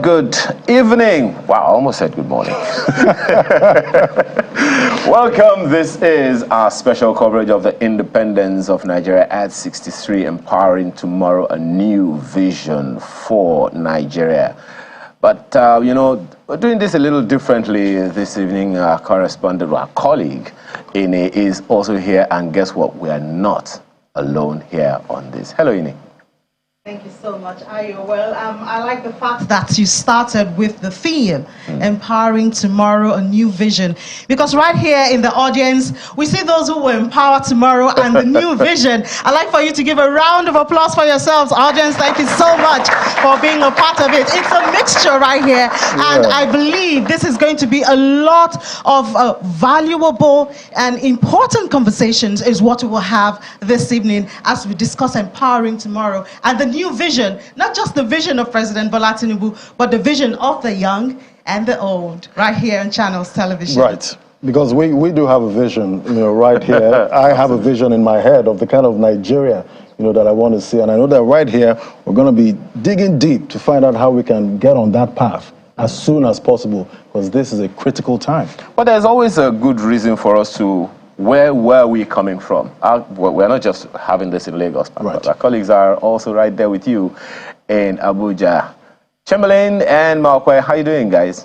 good evening. Wow, I almost said good morning. Welcome. This is our special coverage of the independence of Nigeria at 63, empowering tomorrow, a new vision for Nigeria. But, you know, we're doing this a little differently this evening. Our correspondent, our colleague, Ine, is also here. And guess what? We are not alone here on this. Hello, Ine. Thank you so much, Ayo. Well, I like the fact that you started with the theme, empowering tomorrow, a new vision. Because right here in the audience, we see those who will empower tomorrow and the new vision. I'd like for you to give a round of applause for yourselves, audience. Thank you so much for being a part of it. It's a mixture right here. And I believe this is going to be a lot of valuable and important conversations is what we will have this evening as we discuss empowering tomorrow and the new vision, not just the vision of President Bola Tinubu, but the vision of the young and the old, right here on Channels Television. Right, because we do have a vision, you know, right here. I have a vision in my head of the kind of Nigeria, you know, that I want to see. And I know that right here, we're going to be digging deep to find out how we can get on that path as soon as possible, because this is a critical time. But there's always a good reason for us to where were we coming from? We're not just having this in Lagos, but our colleagues are also right there with you in Abuja. Chamberlain and Malkwe, how are you doing, guys?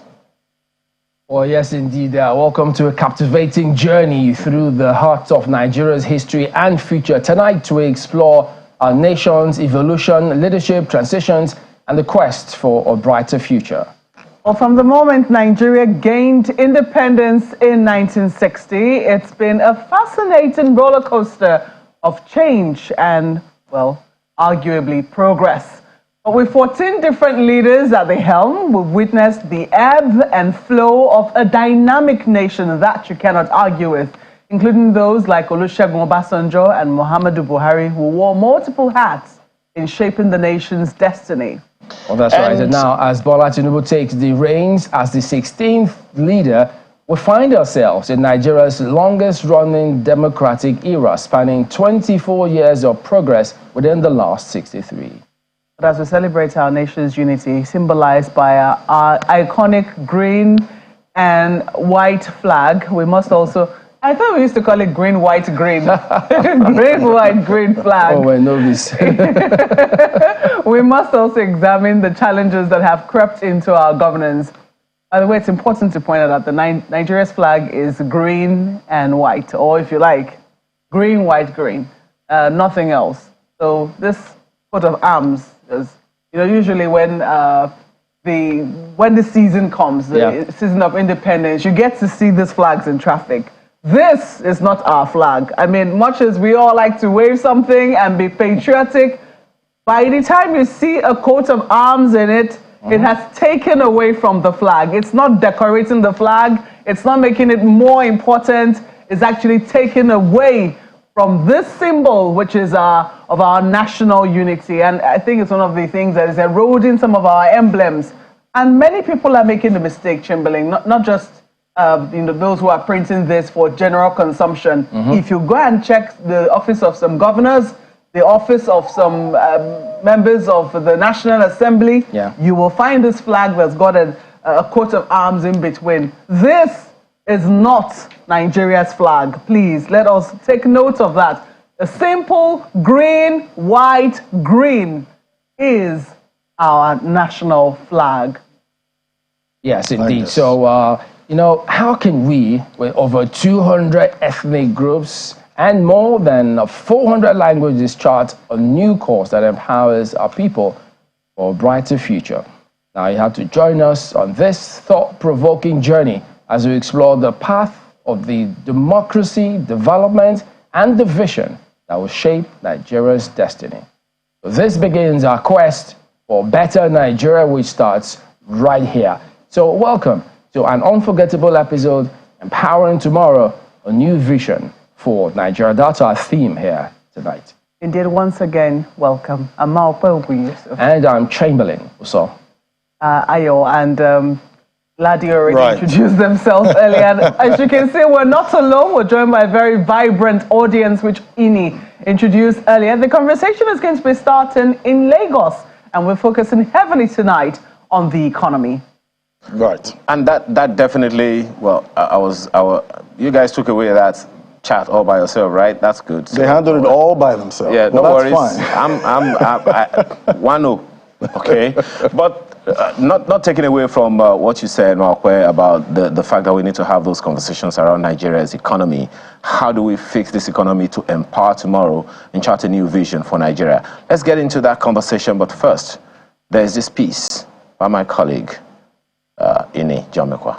Well, yes, indeed. Welcome to a captivating journey through the heart of Nigeria's history and future. Tonight, we explore our nation's evolution, leadership, transitions, and the quest for a brighter future. Well, from the moment Nigeria gained independence in 1960, it's been a fascinating roller coaster of change and, well, arguably progress. But with 14 different leaders at the helm, we've witnessed the ebb and flow of a dynamic nation that you cannot argue with, including those like Olusegun Obasanjo and Muhammadu Buhari, who wore multiple hats in shaping the nation's destiny. Well, that's right. And now, as Bola Tinubu takes the reins as the 16th leader, we find ourselves in Nigeria's longest-running democratic era, spanning 24 years of progress within the last 63. But as we celebrate our nation's unity, symbolized by our iconic green and white flag, we must also... I thought we used to call it green, white, green. Green, white, green flag. Oh, we're novice. We must also examine the challenges that have crept into our governance. By the way, it's important to point out that the Nigeria's flag is green and white, or if you like, green, white, green, nothing else. So this coat of arms is, you know, usually when the season comes, the season of independence, you get to see these flags in traffic. This is not our flag. I mean, much as we all like to wave something and be patriotic, by the time you see a coat of arms in it, it has taken away from the flag. It's not decorating the flag. It's not making it more important. It's actually taken away from this symbol, which is of our national unity. And I think it's one of the things that is eroding some of our emblems. And many people are making the mistake, Chamberlain, not just you know, those who are printing this for general consumption. If you go and check the office of some governors, the office of some members of the National Assembly, you will find this flag that's got a coat of arms in between. This is not Nigeria's flag. Please, let us take note of that. A simple green, white, green is our national flag. Yes, indeed. So, you know, how can we, with over 200 ethnic groups and more than 400 languages, chart a new course that empowers our people for a brighter future? Now, you have to join us on this thought-provoking journey as we explore the path of the democracy, development, and the vision that will shape Nigeria's destiny. So this begins our quest for better Nigeria, which starts right here. So welcome to an unforgettable episode, Empowering Tomorrow, a new vision for Nigeria. That's our theme here tonight. Indeed, once again, welcome. I'm Malkwe Yusuf. And I'm Chamberlain. So, Ayo and Ladi already introduced themselves earlier. And as you can see, we're not alone. We're joined by a very vibrant audience, which Ini introduced earlier. The conversation is going to be starting in Lagos, and we're focusing heavily tonight on the economy. Right. And that definitely, well, you guys took away that chat all by yourself, right? That's good. They handled it all by themselves. Yeah, well, no that's worries. fine. I'm 1-0, okay? But not taking away from what you said, Nwakwe, about the fact that we need to have those conversations around Nigeria's economy. How do we fix this economy to empower tomorrow and chart a new vision for Nigeria? Let's get into that conversation, but first, there's this piece by my colleague, Ini Jamekwa.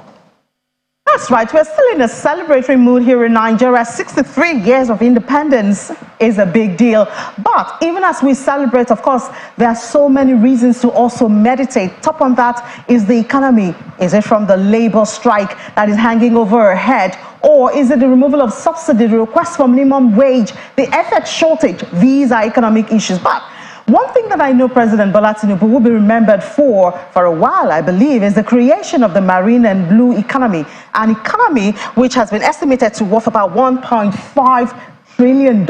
That's right. We're still in a celebratory mood here in Nigeria. 63 years of independence is a big deal. But even as we celebrate, of course, there are so many reasons to also meditate. Top on that is the economy. Is it from the labor strike that is hanging over our head? Or is it the removal of subsidy, the request for minimum wage, the FX shortage? These are economic issues. But one thing that I know President Bola Tinubu will be remembered for a while, I believe, is the creation of the marine and blue economy, an economy which has been estimated to worth about $1.5 trillion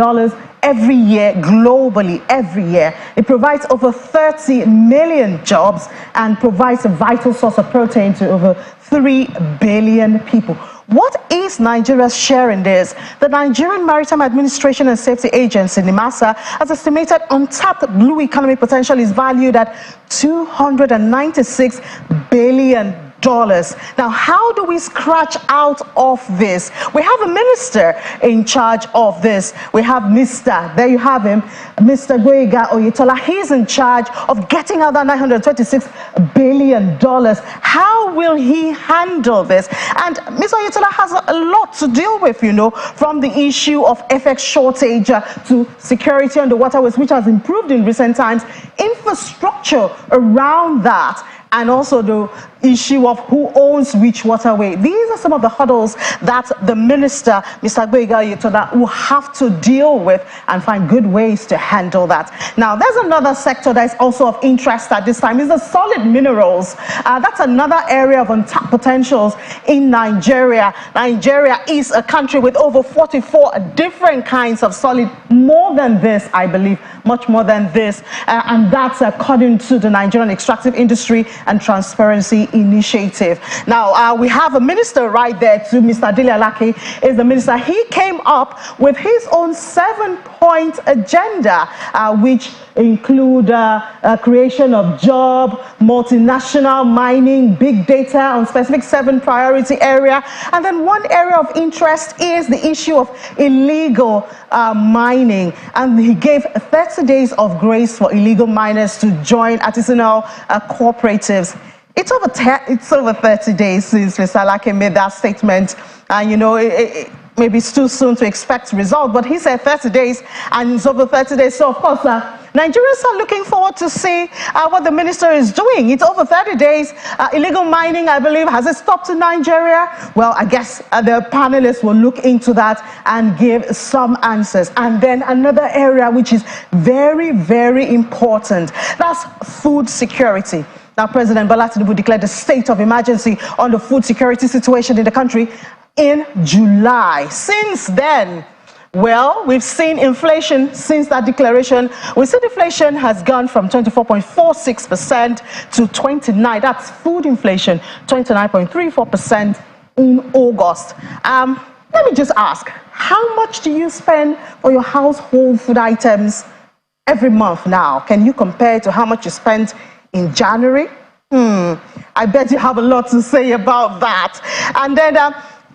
every year, globally, every year. It provides over 30 million jobs and provides a vital source of protein to over 3 billion people. What is Nigeria's share in this? The Nigerian Maritime Administration and Safety Agency, NIMASA, has estimated untapped blue economy potential is valued at $296 billion. Now, how do we scratch out of this? We have a minister in charge of this. We have there you have him, Mr. Gboyega Oyetola. He's in charge of getting out that $926 billion. How will he handle this? And Mr. Oyetola has a lot to deal with, you know, from the issue of FX shortage to security on the waterways, which has improved in recent times, infrastructure around that, and also the issue of who owns which waterway. These are some of the hurdles that the minister, Mr. Gboyega Oyetola, will have to deal with and find good ways to handle that. Now, there's another sector that is also of interest at this time, is the solid minerals. That's another area of untapped potentials in Nigeria. Nigeria is a country with over 44 different kinds of solid, more than this, I believe, much more than this. And that's according to the Nigerian Extractive Industry and Transparency Initiative. Now, we have a minister right there too, Mr. Dele Alake is the minister. He came up with his own 7-point agenda, which include creation of job, multinational mining, big data on specific 7 priority area. And then one area of interest is the issue of illegal mining. And he gave 30 days of grace for illegal miners to join artisanal cooperatives. It's over 30 days since Mr. Alake made that statement. And, you know, maybe it's too soon to expect results, but he said 30 days, and it's over 30 days. So, of course, Nigerians are looking forward to see what the minister is doing. It's over 30 days. Illegal mining, I believe, has it stopped in Nigeria? Well, I guess the panelists will look into that and give some answers. And then another area which is very, very important, that's food security. Now, President Bola Tinubu declared a state of emergency on the food security situation in the country in July. Since then, well, we've seen inflation since that declaration. We see inflation has gone from 24.46% to 29%. That's food inflation, 29.34% in August. Let me just ask, how much do you spend for your household food items every month now? Can you compare it to how much you spent in January? I bet you have a lot to say about that. And then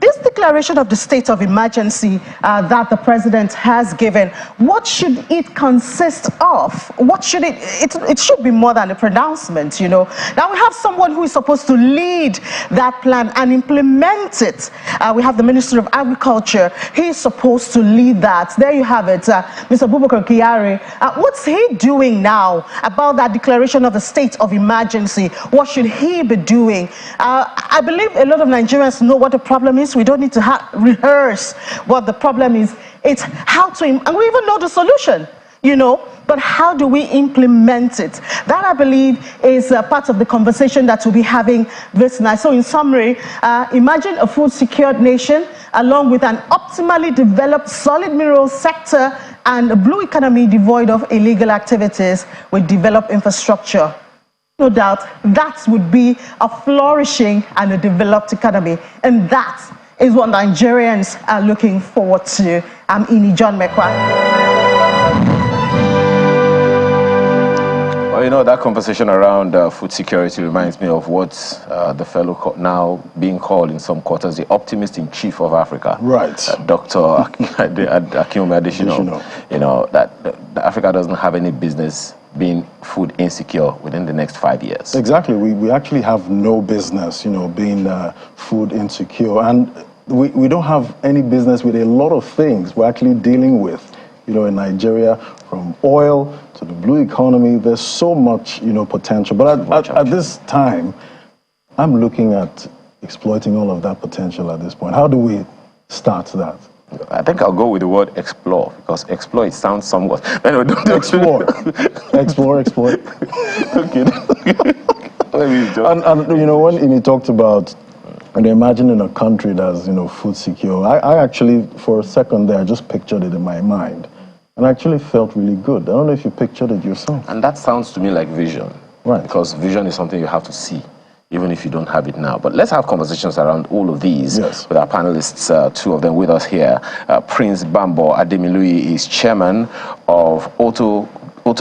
this declaration of the state of emergency that the president has given, what should it consist of? What should it should be more than a pronouncement, you know. Now we have someone who is supposed to lead that plan and implement it. We have the Minister of Agriculture. He is supposed to lead that. There you have it, Mr. Bubakar Kyari. What's he doing now about that declaration of the state of emergency? What should he be doing? I believe a lot of Nigerians know what the problem is. We don't need to rehearse what the problem is. It's how to, and we even know the solution, you know, but how do we implement it? That, I believe, is part of the conversation that we'll be having this night. So in summary, imagine a food-secured nation along with an optimally developed solid mineral sector and a blue economy devoid of illegal activities with developed infrastructure. no doubt that would be a flourishing and a developed economy. And that is what Nigerians are looking forward to. I'm Ini John Mekwa. Well, you know, that conversation around food security reminds me of what the fellow now being called in some quarters the optimist in chief of Africa. Right. Dr. Akinwumi Adesina. You know, that Africa doesn't have any business being food insecure within the next 5 years. Exactly. We actually have no business, you know, being food insecure. And we don't have any business with a lot of things we're actually dealing with, you know, in Nigeria, from oil to the blue economy. There's so much, you know, potential. But at this time, I'm looking at exploiting all of that potential at this point. How do we start that? I think I'll go with the word explore, because exploit sounds somewhat. Anyway, don't Explore. explore. Okay. And you know, when he talked about imagining a country that's, you know, food secure, I actually, for a second there, I just pictured it in my mind. And I actually felt really good. I don't know if you pictured it yourself. And that sounds to me like vision. Right. Because vision is something you have to see, even if you don't have it now. But let's have conversations around all of these with our panelists, two of them with us here. Prince Bambo Ademilui is chairman of Auto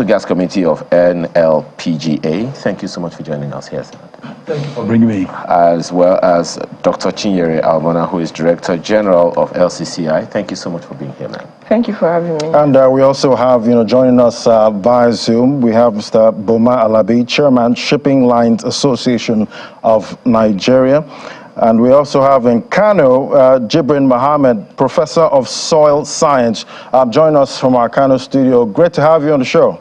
Gas Committee of NLPGA. Thank you so much for joining us here, Senator. Thank you for bringing me. As well as Dr. Chinyere Almona, who is Director General of LCCI. Thank you so much for being here, man. Thank you for having me. And we also have, you know, joining us via Zoom, we have Mr. Boma Alabi, Chairman, Shipping Lines Association of Nigeria. And we also have in Kano, Jibrin Mohammed, Professor of Soil Science. Join us from our Kano studio. Great to have you on the show.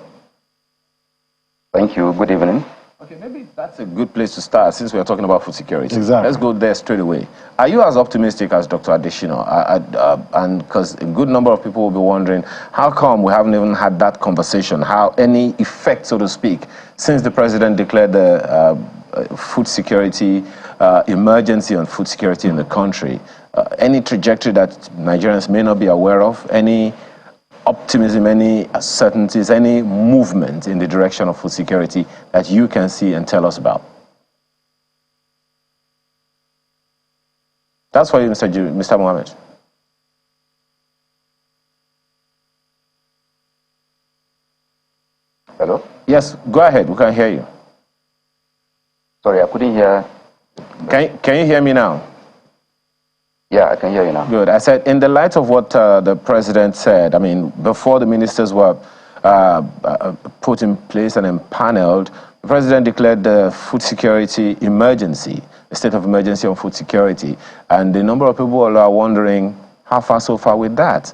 Thank you. Good evening. Okay, maybe that's a good place to start since we are talking about food security. Exactly. Let's go there straight away. Are you as optimistic as Dr. Adesina? And because a good number of people will be wondering, how come we haven't even had that conversation? How any effect, so to speak, since the president declared the food security emergency on food security in the country? Any trajectory that Nigerians may not be aware of? Any optimism, any certainties, any movement in the direction of food security that you can see and tell us about? That's for you, Mr. Mohammed. Hello? Yes, go ahead. We can hear you. Sorry, I couldn't hear. Can you hear me now? Yeah, I can hear you now. Good. I said, in the light of what the president said, I mean, before the ministers were put in place and empaneled, the president declared the food security emergency, a state of emergency on food security. And the number of people are wondering, how far so far with that?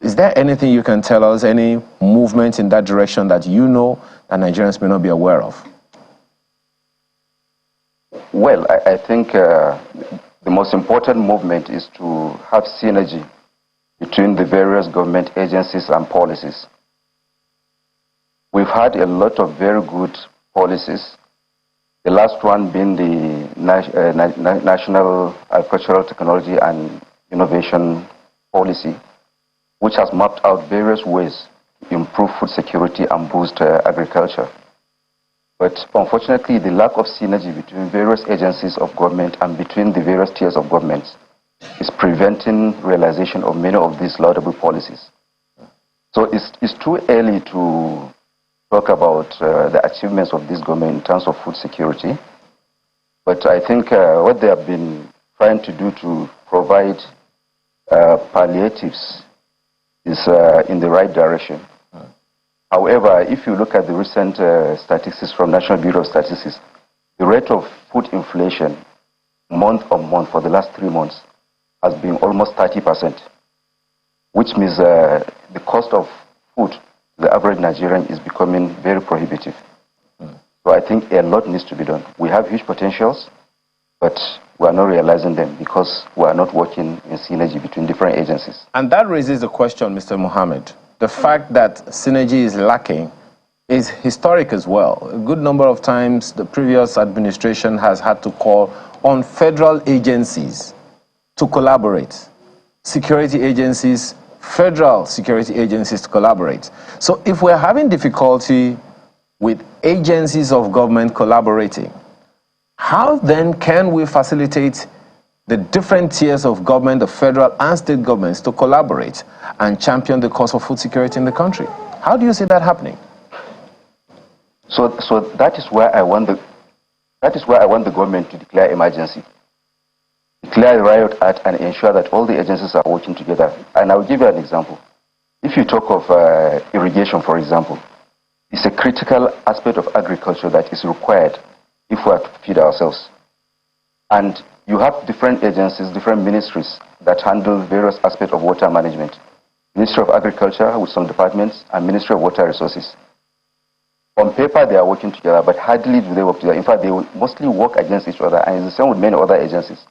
Is there anything you can tell us, any movement in that direction that you know that Nigerians may not be aware of? Well, I think the most important movement is to have synergy between the various government agencies and policies. We've had a lot of very good policies, the last one being the National Agricultural Technology and Innovation Policy, which has mapped out various ways to improve food security and boost agriculture. But unfortunately, the lack of synergy between various agencies of government and between the various tiers of governments is preventing realization of many of these laudable policies. So it's too early to talk about the achievements of this government in terms of food security. But I think what they have been trying to do to provide palliatives is in the right direction. However, if you look at the recent statistics from National Bureau of Statistics, the rate of food inflation month on month for the last 3 months has been almost 30%, which means the cost of food to the average Nigerian is becoming very prohibitive. So I think a lot needs to be done. We have huge potentials, but we are not realizing them because we are not working in synergy between different agencies. And that raises the question, Mr. Mohammed. The fact that synergy is lacking is historic as well. A good number of times the previous administration has had to call on federal agencies to collaborate. Security agencies, federal security agencies to collaborate. So if we're having difficulty with agencies of government collaborating. How then can we facilitate the different tiers of government, the federal and state governments, to collaborate and champion the cause of food security in the country? How do you see that happening? So that is where I want the government to declare emergency, declare the riot act, and ensure that all the agencies are working together. And I'll give you an example. If you talk of irrigation, for example, it's a critical aspect of agriculture that is required if we are to feed ourselves. And you have different agencies, different ministries that handle various aspects of water management. Ministry of Agriculture with some departments and Ministry of Water Resources. On paper, they are working together, but hardly do they work together. In fact, they will mostly work against each other, and it's the same with many other agencies.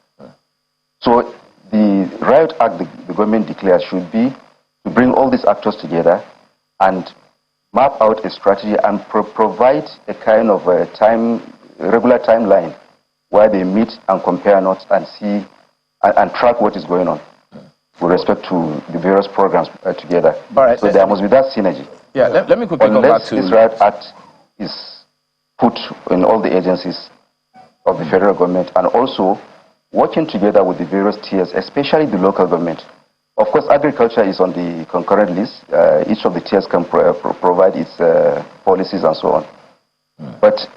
So the Riot Act the government declares should be to bring all these actors together and map out a strategy and provide a kind of a regular timeline where they meet and compare notes and see and track what is going on with respect to the various programs together. Right, so there must be that synergy. Yeah, let me quickly come back to... Unless this Riot Act is put in all the agencies of the federal government and also working together with the various tiers, especially the local government. Of course, agriculture is on the concurrent list. Each of the tiers can provide its policies and so on. But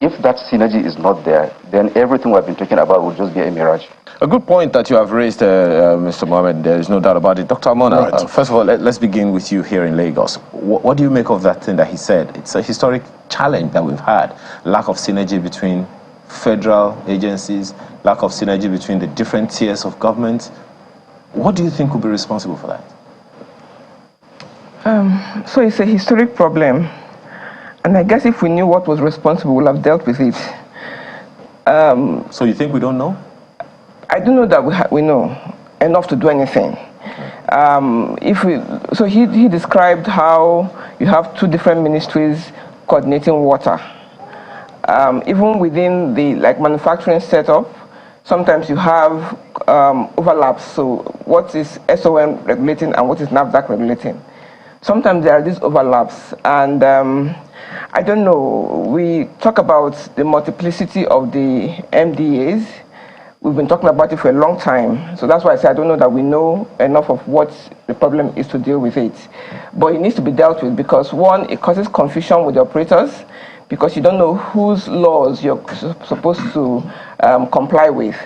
if that synergy is not there, then everything we've been talking about will just be a mirage. A good point that you have raised, Mr. Mohammed, there is no doubt about it. Dr. Amona, Right. First of all, let's begin with you here in Lagos. What do you make of that thing that he said? It's a historic challenge that we've had. Lack of synergy between federal agencies, lack of synergy between the different tiers of government. What do you think will be responsible for that? So it's a historic problem. And I guess if we knew what was responsible, we would have dealt with it. So you think we don't know? I don't know that we know enough to do anything. So he described how you have two different ministries coordinating water. Even within the manufacturing setup, sometimes you have overlaps. So what is SOM regulating and what is NAFDAC regulating? Sometimes there are these overlaps, and I don't know. We talk about the multiplicity of the MDAs. We've been talking about it for a long time. So that's why I say I don't know that we know enough of what the problem is to deal with it. But it needs to be dealt with because, one, it causes confusion with the operators because you don't know whose laws you're supposed to comply with.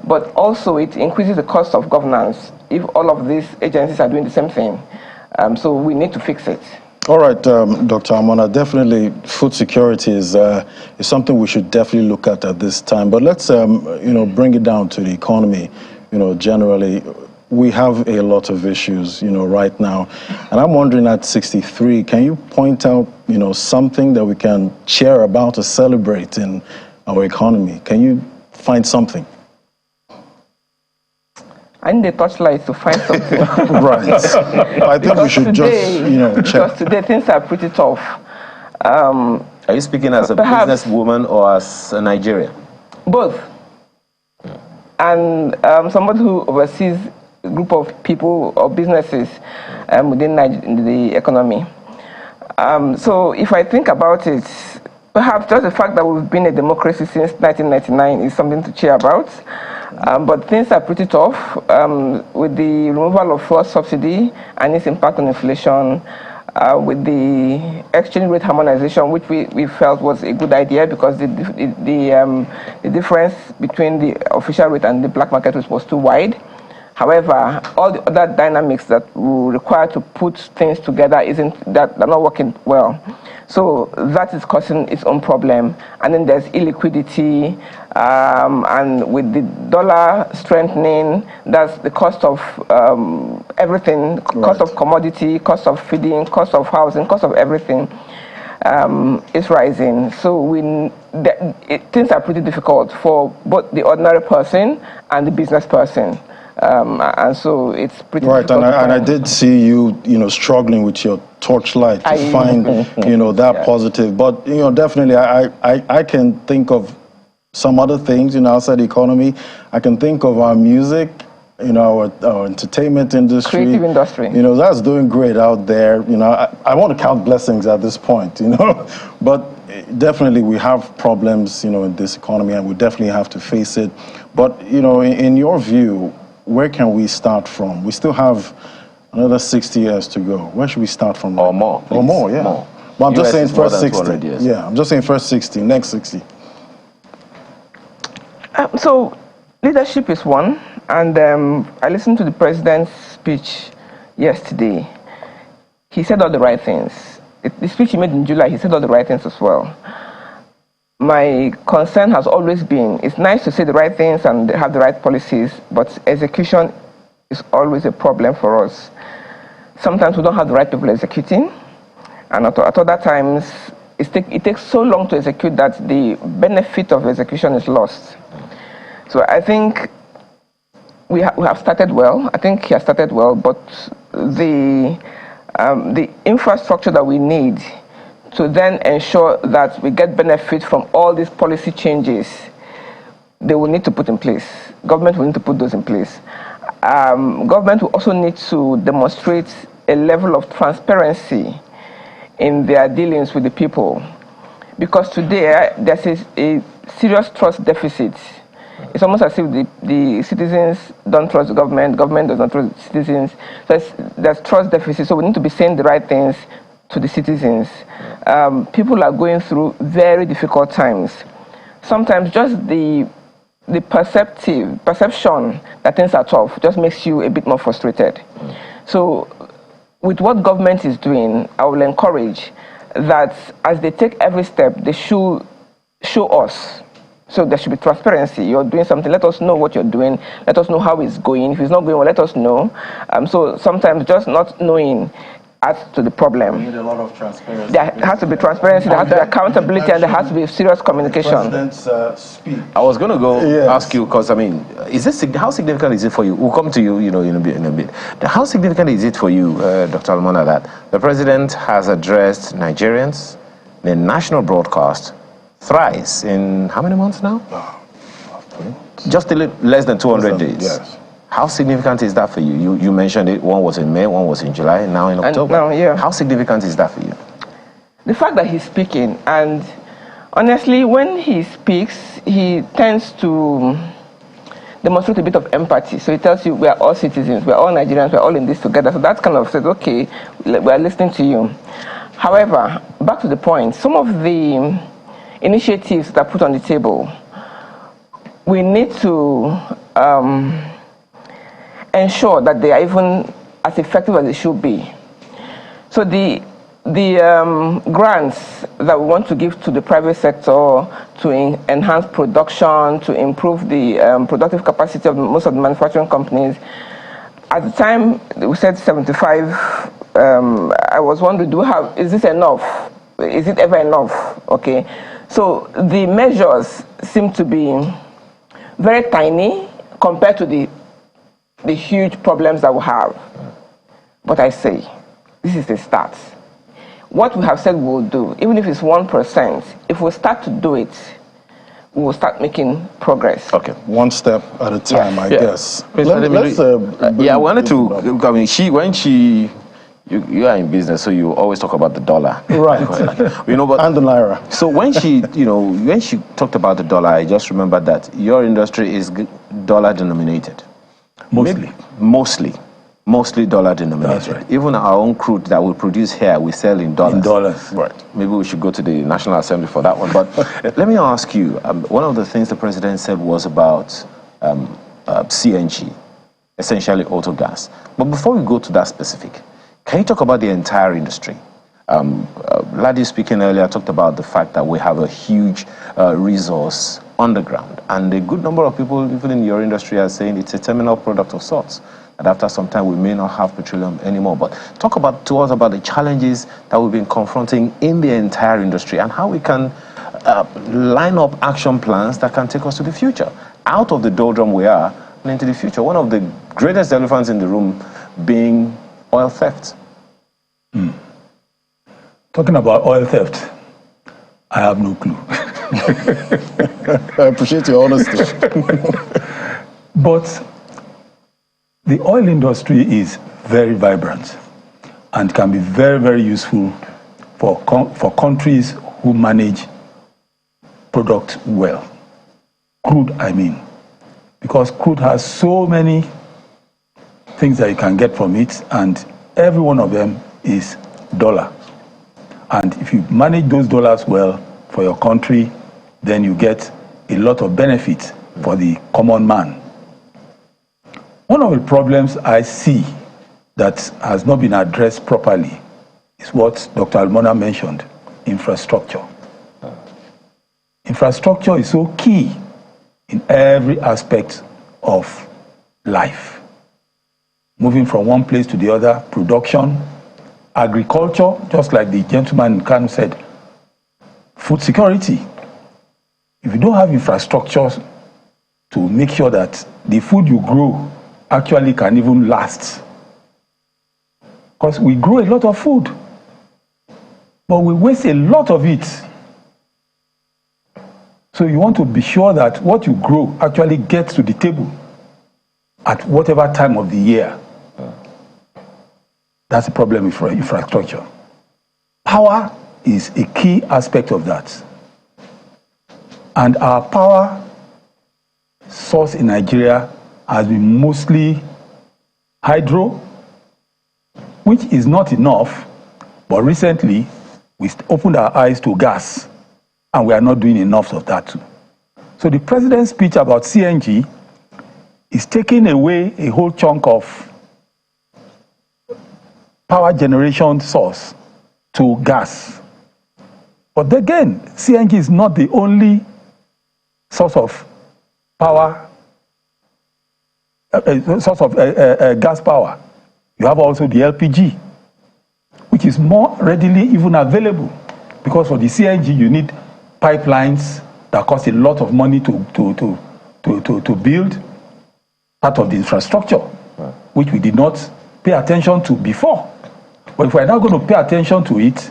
But also it increases the cost of governance if all of these agencies are doing the same thing. So we need to fix it. All right, Dr. Amona, definitely food security is something we should definitely look at this time. But let's, bring it down to the economy. Generally, we have a lot of issues, right now. And I'm wondering at 63, can you point out, something that we can cheer about or celebrate in our economy? Can you find something? I need a torchlight to find something. Right. I think we should today, check. Because today things are pretty tough. Are you speaking as a businesswoman or as a Nigerian? Both. And somebody who oversees a group of people or businesses within the economy. So if I think about it, perhaps just the fact that we've been a democracy since 1999 is something to cheer about. But things are pretty tough with the removal of fuel subsidy and its impact on inflation, with the exchange rate harmonization, which we felt was a good idea because the difference between the official rate and the black market rate was too wide. However, all the other dynamics that we require to put things together they're not working well. So that is causing its own problem. And then there's illiquidity, and with the dollar strengthening, that's the cost of everything, cost of commodity, cost of feeding, cost of housing, cost of everything is rising. So things are pretty difficult for both the ordinary person and the business person. And so it's pretty difficult. Right, and I did see you, struggling with your torchlight to find, that positive. But, definitely I can think of some other things, outside the economy. I can think of our music, you know, our entertainment industry. Creative industry. You know, that's doing great out there. You know, I want to count blessings at this point, you know, but definitely we have problems, you know, in this economy, and we definitely have to face it. But, you know, in your view, where can we start from? We still have another 60 years to go. Where should we start from? Or more. Or more, yeah. More. But I'm just saying is more first than 60. 200 years. Yeah, I'm just saying first 60, next 60. So leadership is one, and I listened to the president's speech yesterday. He said all the right things. The speech he made in July, he said all the right things as well. My concern has always been, it's nice to say the right things and have the right policies, but execution is always a problem for us. Sometimes we don't have the right people executing, and at other times, it takes so long to execute that the benefit of execution is lost. So I think we have started well. I think he has started well, but the infrastructure that we need to then ensure that we get benefit from all these policy changes, they will need to put in place. Government will need to put those in place. Government will also need to demonstrate a level of transparency in their dealings with the people. Because today, there's a serious trust deficit. It's almost as if the citizens don't trust the government does not trust the citizens. So there's trust deficit, so we need to be saying the right things to the citizens. People are going through very difficult times. Sometimes just the perception that things are tough just makes you a bit more frustrated. So with what government is doing, I will encourage that as they take every step, they should show us. So there should be transparency. You're doing something, let us know what you're doing. Let us know how it's going. If it's not going well, let us know. So sometimes just not knowing adds to the problem. We need a lot of transparency. There has to be transparency, there has to be accountability, and there has to be serious communication. President's speech. I was going to go Yes. ask you, because I mean, how significant is it for you? We'll come to you, you know, in a bit. How significant is it for you, Dr. Almona, that the president has addressed Nigerians, the national broadcast, thrice in how many months now? Just less than 200 days. Yes. How significant is that for you? You mentioned it. One was in May, one was in July, and now in October. Now, yeah. How significant is that for you? The fact that he's speaking, and honestly, when he speaks, he tends to demonstrate a bit of empathy. So he tells you, we are all citizens, we are all Nigerians, we are all in this together. So that kind of says, okay, we are listening to you. However, back to the point, some of the initiatives that are put on the table, we need to ensure that they are even as effective as they should be. So the grants that we want to give to the private sector to enhance production, to improve the productive capacity of most of the manufacturing companies, at the time we said 75. I was wondering, is this enough? Is it ever enough? Okay, so the measures seem to be very tiny compared to the huge problems that we have. But I say, this is a start. What we have said we will do, even if it's 1%, if we start to do it, we will start making progress. Okay. One step at a time, I guess. I wanted to, you are in business, so you always talk about the dollar. Right. You know, but, and the naira. So when she talked about the dollar, I just remembered that your industry is dollar denominated. Mostly dollar denominated. That's right. Even our own crude that we produce here, we sell in dollars. In dollars. Right. Maybe we should go to the National Assembly for that one. But let me ask you, one of the things the president said was about CNG, essentially auto gas. But before we go to that specific, can you talk about the entire industry? Ladi speaking earlier talked about the fact that we have a huge resource underground, and a good number of people, even in your industry, are saying it's a terminal product of sorts, and after some time we may not have petroleum anymore. But talk to us about the challenges that we've been confronting in the entire industry and how we can line up action plans that can take us to the future, out of the doldrum we are and into the future. One of the greatest elephants in the room being oil theft. Talking about oil theft, I have no clue. I appreciate your honesty. But The oil industry is very vibrant and can be very, very useful for countries who manage products well. Crude, I mean. Because crude has so many things that you can get from it, and every one of them is dollar. And if you manage those dollars well for your country, then you get a lot of benefit for the common man. One of the problems I see that has not been addressed properly is what Dr. Almona mentioned, infrastructure. Infrastructure is so key in every aspect of life. Moving from one place to the other, production, agriculture, just like the gentleman in Kano said, food security. If you don't have infrastructure to make sure that the food you grow actually can even last, because we grow a lot of food, but we waste a lot of it. So you want to be sure that what you grow actually gets to the table at whatever time of the year. That's the problem with infrastructure. Power is a key aspect of that. And our power source in Nigeria has been mostly hydro, which is not enough, but recently we opened our eyes to gas, and we are not doing enough of that too. So the president's speech about CNG is taking away a whole chunk of power generation source to gas. But again, CNG is not the only source of power, gas power. You have also the LPG, which is more readily even available, because for the CNG you need pipelines that cost a lot of money to build, part of the infrastructure, which we did not pay attention to before. But if we're not going to pay attention to it,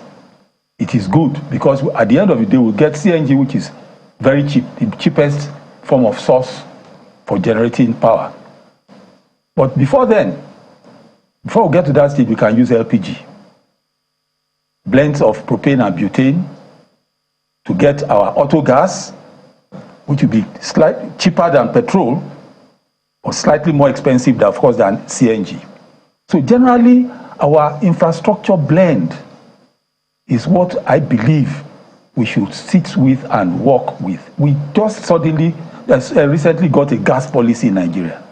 it is good, because at the end of the day we'll get CNG, which is very cheap, the cheapest form of source for generating power. But before then, before we get to that stage, we can use LPG. Blends of propane and butane to get our auto gas, which will be slightly cheaper than petrol, or slightly more expensive, of course, than CNG. So generally, our infrastructure blend is what I believe we should sit with and work with. We just suddenly, recently got a gas policy in Nigeria.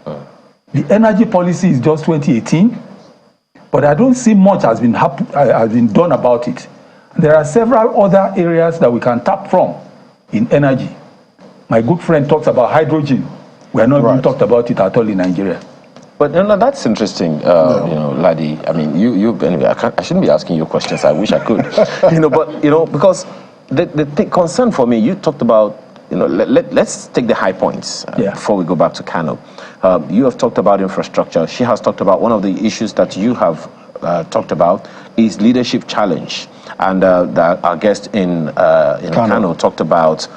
The energy policy is just 2018, but I don't see much has been done about it. There are several other areas that we can tap from in energy. My good friend talks about hydrogen. We are not even talked about it at all in Nigeria. But that's interesting, Ladi. I mean, anyway, I shouldn't be asking you questions. I wish I could, because the concern for me, you talked about, let's take the high points before we go back to Kano. You have talked about infrastructure. She has talked about one of the issues that you have talked about is leadership challenge, and our guest in Kano talked about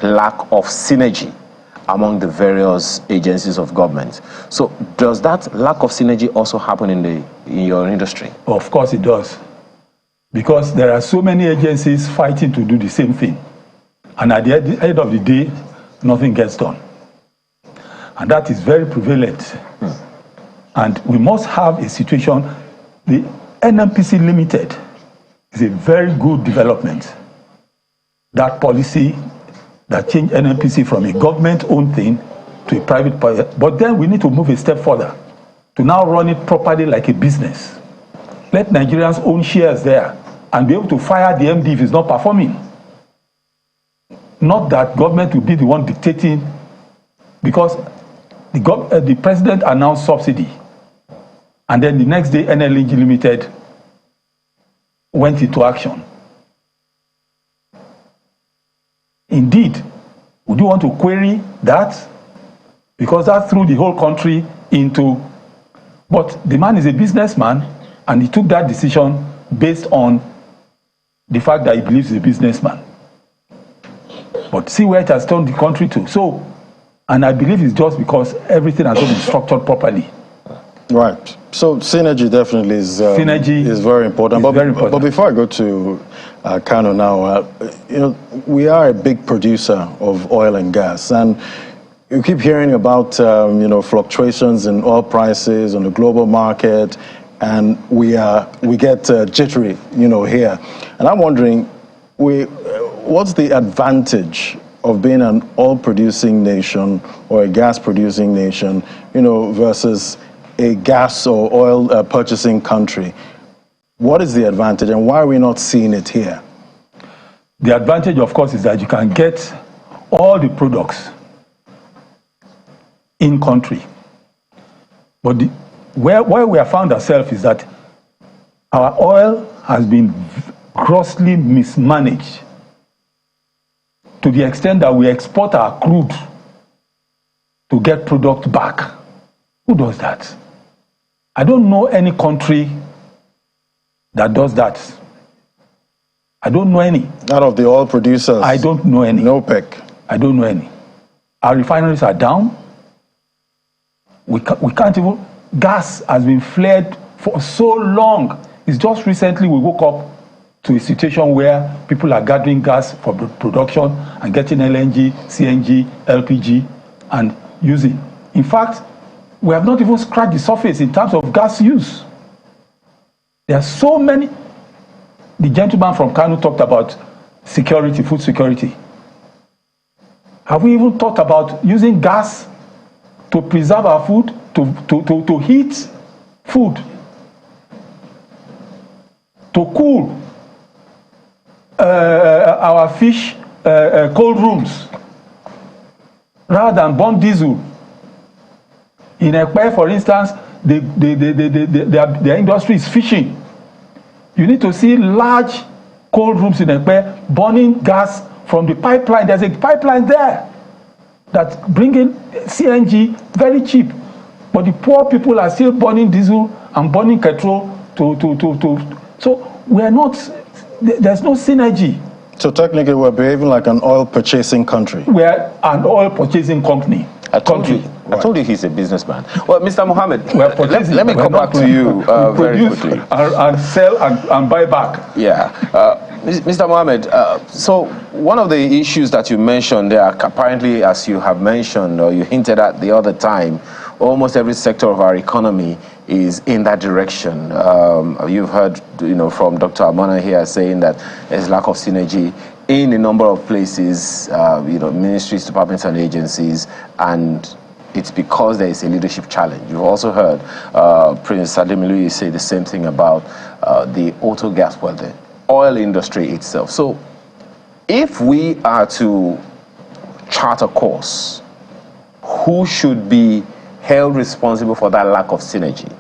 lack of synergy among the various agencies of government. So does that lack of synergy also happen in your industry? Of course it does. Because there are so many agencies fighting to do the same thing. And at the end of the day, nothing gets done. And that is very prevalent. And we must have a situation. The NNPC Limited is a very good development. That policy that changed NNPC from a government-owned thing to a private project. But then we need to move a step further to now run it properly like a business. Let Nigerians own shares there and be able to fire the MD if he's not performing. Not that government will be the one dictating, because the president announced subsidy, and then the next day NLNG Limited went into action. Indeed, would you want to query that? Because that threw the whole country into... But the man is a businessman, and he took that decision based on the fact that he believes he's a businessman. But see where it has turned the country to. So, and I believe it's just because everything has not been structured properly. Right. So synergy definitely is Synergy is very important. is very important. But before I go to Kano now, we are a big producer of oil and gas, and you keep hearing about fluctuations in oil prices on the global market, and we get jittery here, and I'm wondering, what's the advantage of being an oil-producing nation or a gas-producing nation, versus a gas or oil purchasing country? What is the advantage, and why are we not seeing it here? The advantage, of course, is that you can get all the products in country. But where we have found ourselves is that our oil has been grossly mismanaged to the extent that we export our crude to get product back. Who does that? I don't know any country that does that. I don't know any. Out of the oil producers? I don't know any. No OPEC? I don't know any. Our refineries are down. We can't even... Gas has been flared for so long. It's just recently we woke up to a situation where people are gathering gas for production and getting LNG, CNG, LPG, and using. In fact, we have not even scratched the surface in terms of gas use. There are so many. The gentleman from Kano talked about security, food security. Have we even thought about using gas to preserve our food, to heat food, to cool our fish cold rooms, rather than burn diesel? In Ekpe, for instance, their industry is fishing. You need to see large cold rooms in Ekpe burning gas from the pipeline. There's a pipeline there that's bringing CNG very cheap. But the poor people are still burning diesel and burning petrol so we're not, there's no synergy. So technically we're behaving like an oil purchasing country. We're an oil purchasing company. I told you he's a businessman. Well, Mr. Mohammed, let me come back to you very quickly. And sell and buy back. Yeah. Mr. Mohammed, so one of the issues that you mentioned there, apparently, as you have mentioned or you hinted at the other time, almost every sector of our economy is in that direction. You've heard, from Dr. Amana here saying that there's lack of synergy in a number of places, ministries, departments, and agencies, and it's because there is a leadership challenge. You've also heard Prince Ademilu say the same thing about the auto gas, well, the oil industry itself. So if we are to chart a course, who should be held responsible for that lack of synergy?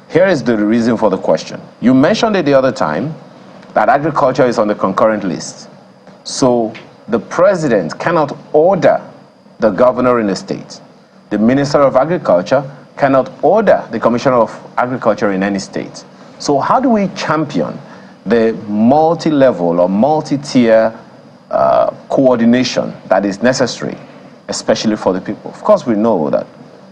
Here is the reason for the question. You mentioned it the other time that agriculture is on the concurrent list. So the president cannot order the governor in the state. The minister of agriculture cannot order the commissioner of agriculture in any state. So how do we champion the multi-level or multi-tier coordination that is necessary, especially for the people? Of course, we know that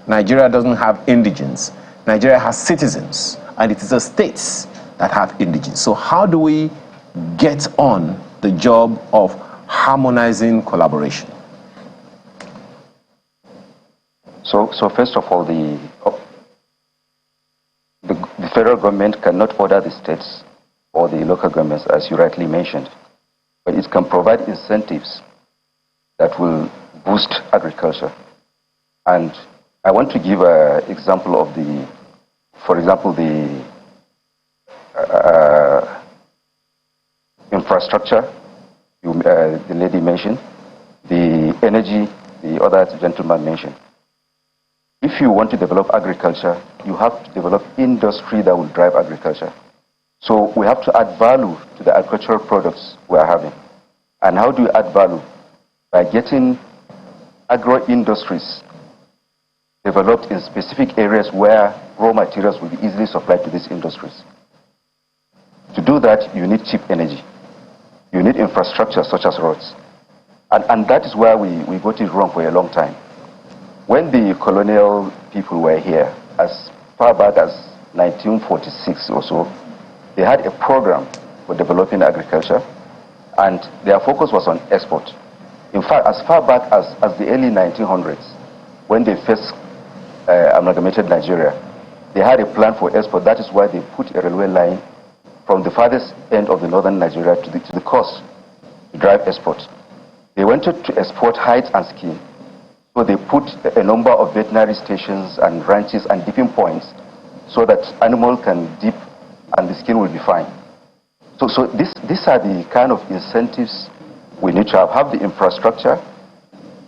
Nigeria doesn't have indigents. Nigeria has citizens, and it is the states that have indigents. So how do we get on the job of harmonizing collaboration? So first of all, the federal government cannot order the states or the local governments, as you rightly mentioned, but it can provide incentives that will boost agriculture. And I want to give an example of for example, the infrastructure the lady mentioned, the energy the other gentleman mentioned. If you want to develop agriculture, you have to develop industry that will drive agriculture. So we have to add value to the agricultural products we are having. And how do you add value? By getting agro-industries developed in specific areas where raw materials will be easily supplied to these industries. To do that, you need cheap energy. You need infrastructure such as roads. And that is where we got it wrong for a long time. When the colonial people were here, as far back as 1946 or so, they had a program for developing agriculture, and their focus was on export. In fact, as far back as the early 1900s, when they first amalgamated Nigeria, they had a plan for export. That is why they put a railway line from the farthest end of the northern Nigeria to the coast to drive export. They wanted to export hides and skin, so they put a number of veterinary stations and ranches and dipping points so that animal can dip and the skin will be fine. So these are the kind of incentives we need to have the infrastructure,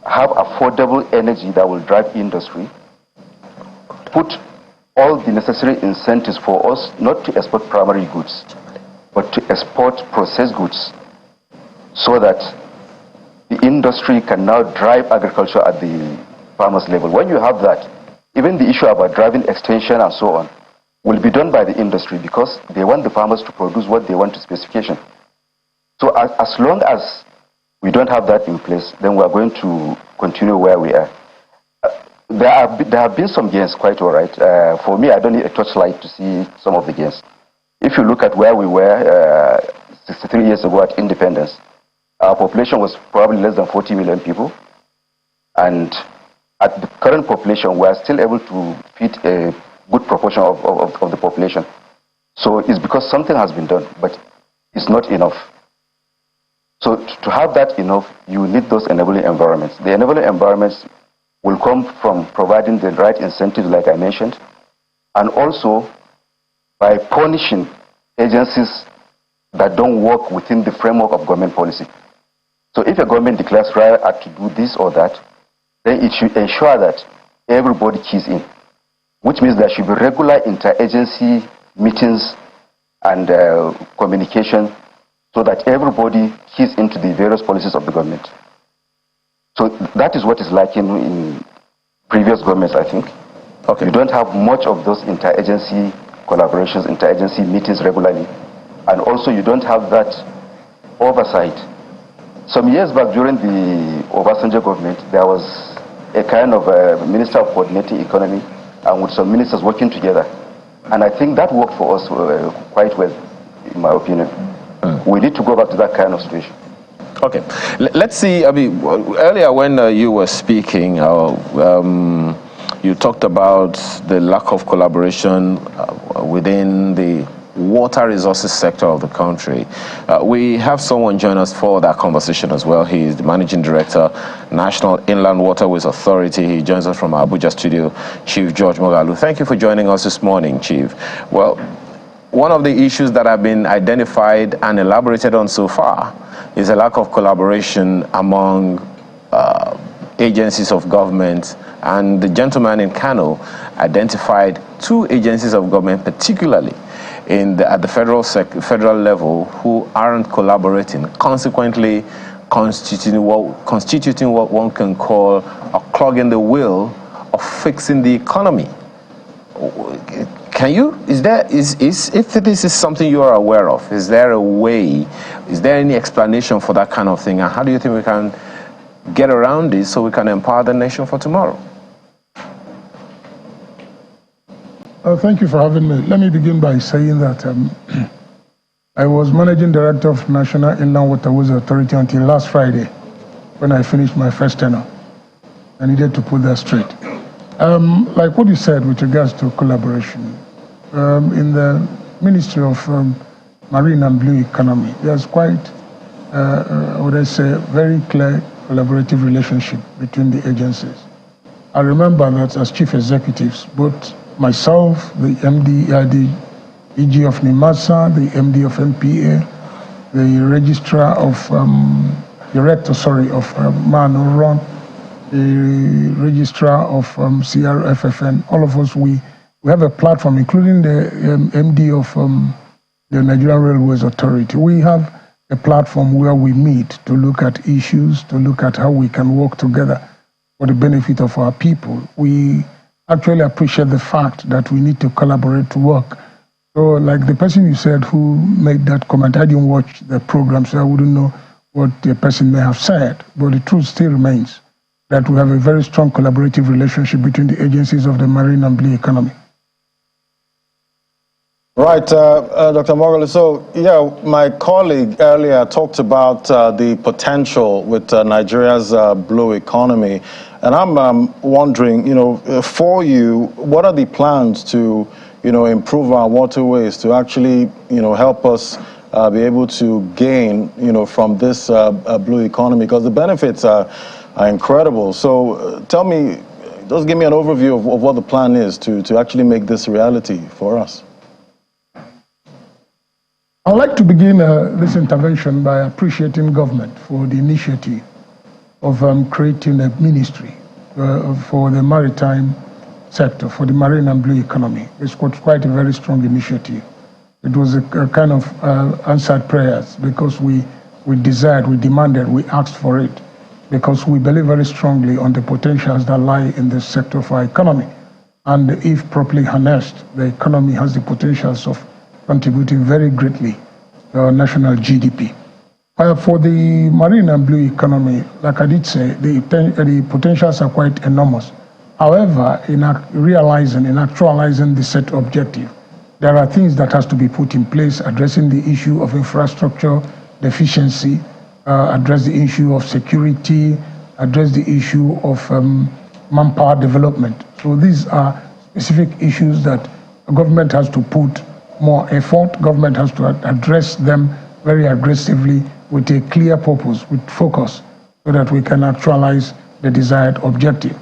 have affordable energy that will drive industry, put all the necessary incentives for us not to export primary goods, but to export processed goods, so that the industry can now drive agriculture at the farmers level. When you have that, even the issue about driving extension and so on will be done by the industry, because they want the farmers to produce what they want to specification. So as long as we don't have that in place, then we are going to continue where we are. There have been some gains, quite all right. For me, I don't need a torchlight to see some of the gains. If you look at where we were 63 years ago at independence, our population was probably less than 40 million people. And at the current population, we are still able to feed a good proportion of the population. So it's because something has been done, but it's not enough. So to have that enough, you need those enabling environments. The enabling environments will come from providing the right incentives, like I mentioned, and also by punishing agencies that don't work within the framework of government policy. So if a government declares right to do this or that, then it should ensure that everybody keys in, which means there should be regular interagency meetings and communication, so that everybody keys into the various policies of the government. So that is what is lacking in previous governments, I think. Okay. You don't have much of those interagency collaborations, interagency meetings regularly. And also you don't have that oversight. Some years back during the Obasanjo government, there was a kind of a Minister of Coordinating Economy, and with some ministers working together. And I think that worked for us quite well, in my opinion. We need to go back to that kind of situation. Okay, let's see. I mean, earlier when you were speaking, you talked about the lack of collaboration within the water resources sector of the country. We have someone join us for that conversation as well. He is the Managing Director, National Inland Waterways Authority. He joins us from our Abuja studio, Chief George Mogalu. Thank you for joining us this morning, Chief. Well, one of the issues that have been identified and elaborated on so far is a lack of collaboration among agencies of government, and the gentleman in Kano identified two agencies of government, particularly at the federal level, who aren't collaborating, consequently constituting what one can call a clog in the wheel of fixing the economy. If this is something you are aware of, is there a way, is there any explanation for that kind of thing? And how do you think we can get around this so we can empower the nation for tomorrow? Thank you for having me. Let me begin by saying that I was Managing Director of National Inland Waterways Authority until last Friday, when I finished my first tenure. I needed to put that straight. Like what you said with regards to collaboration, in the Ministry of Marine and Blue Economy, there's quite, what I say, very clear collaborative relationship between the agencies. I remember that as chief executives, both myself, the MD, the EG of NIMASA, the MD of MPA, the registrar of, director, of MANORON, the registrar of CRFFN, all of us, we have a platform, including the MD of the Nigerian Railways Authority. We have a platform where we meet to look at issues, to look at how we can work together for the benefit of our people. We actually appreciate the fact that we need to collaborate to work. So like the person you said who made that comment, I didn't watch the program, so I wouldn't know what the person may have said, but the truth still remains that we have a very strong collaborative relationship between the agencies of the marine and blue economy. Right, Dr. Morgan. So, yeah, my colleague earlier talked about the potential with Nigeria's blue economy. And I'm wondering, for you, what are the plans to, improve our waterways to actually, help us be able to gain, from this blue economy? Because the benefits are incredible. So tell me, just give me an overview of what the plan is to actually make this reality for us. I'd like to begin this intervention by appreciating government for the initiative of creating a ministry for the maritime sector, for the marine and blue economy. It's quite a very strong initiative. It was a kind of answered prayers because we desired, we demanded, we asked for it because we believe very strongly on the potentials that lie in this sector of our economy. And if properly harnessed, the economy has the potentials of contributing very greatly to our national GDP. For the marine and blue economy, like I did say, the potentials are quite enormous. However, in actualizing the set objective, there are things that has to be put in place, addressing the issue of infrastructure deficiency, address the issue of security, address the issue of manpower development. So these are specific issues that government has to put more effort. Government has to address them very aggressively with a clear purpose, with focus, so that we can actualize the desired objective.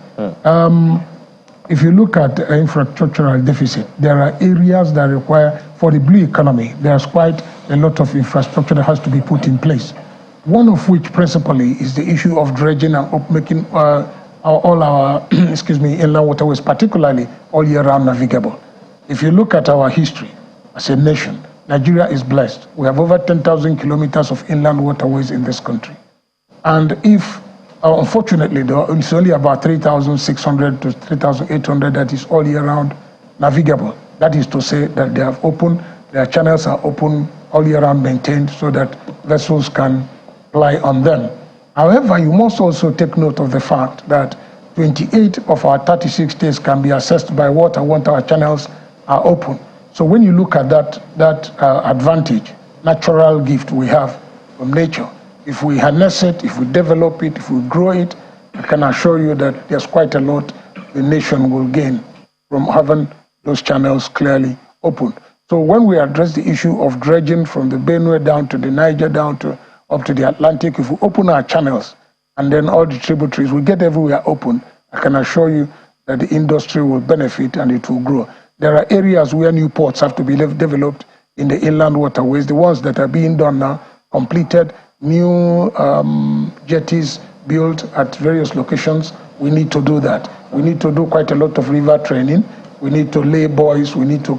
If you look at infrastructural deficit, there are areas that require, for the blue economy, there's quite a lot of infrastructure that has to be put in place. One of which principally is the issue of dredging and making all our inland waterways, particularly all year round navigable. If you look at our history as a nation, Nigeria is blessed. We have over 10,000 kilometers of inland waterways in this country. And if, unfortunately, it's only about 3,600 to 3,800 that is all year round navigable. That is to say that they have opened, their channels are open, all year round maintained, so that vessels can ply on them. However, you must also take note of the fact that 28 of our 36 states can be accessed by water once our channels are open. So when you look at that advantage, natural gift we have from nature, if we harness it, if we develop it, if we grow it, I can assure you that there's quite a lot the nation will gain from having those channels clearly open. So when we address the issue of dredging from the Benue down to the Niger, up to the Atlantic, if we open our channels and then all the tributaries, we get everywhere open, I can assure you that the industry will benefit and it will grow. There are areas where new ports have to be developed in the inland waterways, the ones that are being done now, completed, new jetties built at various locations. We need to do that. We need to do quite a lot of river training. We need to lay buoys. We need to